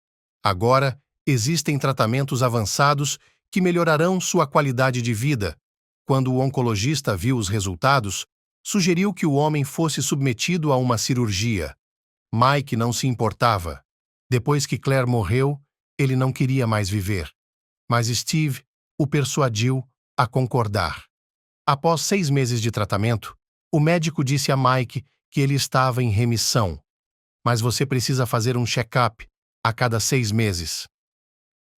Agora, existem tratamentos avançados que melhorarão sua qualidade de vida. Quando o oncologista viu os resultados, sugeriu que o homem fosse submetido a uma cirurgia. Mike não se importava. Depois que Claire morreu, ele não queria mais viver. Mas Steve o persuadiu a concordar. Após 6 meses de tratamento, o médico disse a Mike que ele estava em remissão. Mas você precisa fazer um check-up a cada 6 meses.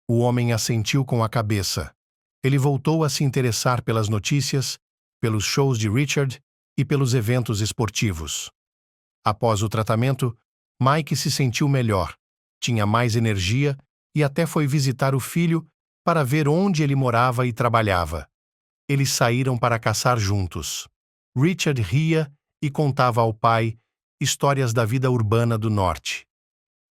O homem assentiu com a cabeça. Ele voltou a se interessar pelas notícias, pelos shows de Richard e pelos eventos esportivos. Após o tratamento, Mike se sentiu melhor, tinha mais energia e até foi visitar o filho para ver onde ele morava e trabalhava. Eles saíram para caçar juntos. Richard ria e contava ao pai histórias da vida urbana do norte.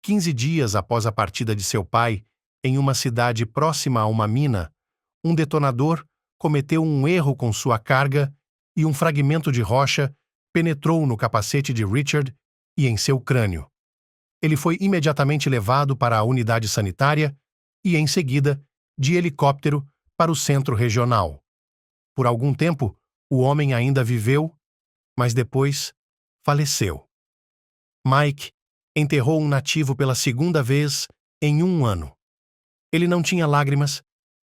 15 dias após a partida de seu pai, em uma cidade próxima a uma mina, um detonador cometeu um erro com sua carga e um fragmento de rocha penetrou no capacete de Richard e em seu crânio. Ele foi imediatamente levado para a unidade sanitária e, em seguida, de helicóptero para o centro regional. Por algum tempo, o homem ainda viveu, mas depois faleceu. Mike enterrou um nativo pela segunda vez em 1 ano. Ele não tinha lágrimas,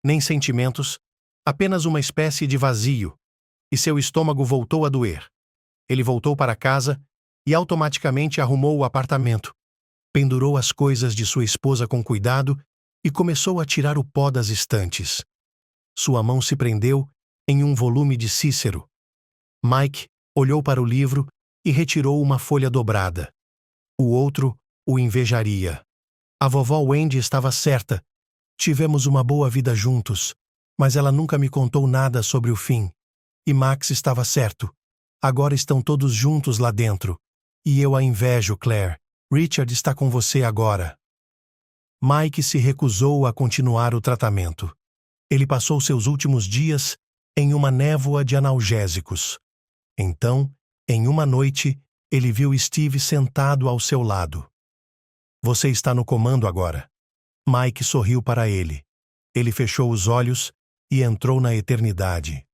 nem sentimentos, apenas uma espécie de vazio, e seu estômago voltou a doer. Ele voltou para casa e automaticamente arrumou o apartamento, pendurou as coisas de sua esposa com cuidado e começou a tirar o pó das estantes. Sua mão se prendeu em um volume de Cícero. Mike olhou para o livro e retirou uma folha dobrada. O outro o invejaria. A vovó Wendy estava certa. Tivemos uma boa vida juntos, mas ela nunca me contou nada sobre o fim. E Max estava certo. Agora estão todos juntos lá dentro. E eu a invejo, Claire. Richard está com você agora. Mike se recusou a continuar o tratamento. Ele passou seus últimos dias em uma névoa de analgésicos. Então, em uma noite, ele viu Steve sentado ao seu lado. Você está no comando agora. Mike sorriu para ele. Ele fechou os olhos e entrou na eternidade.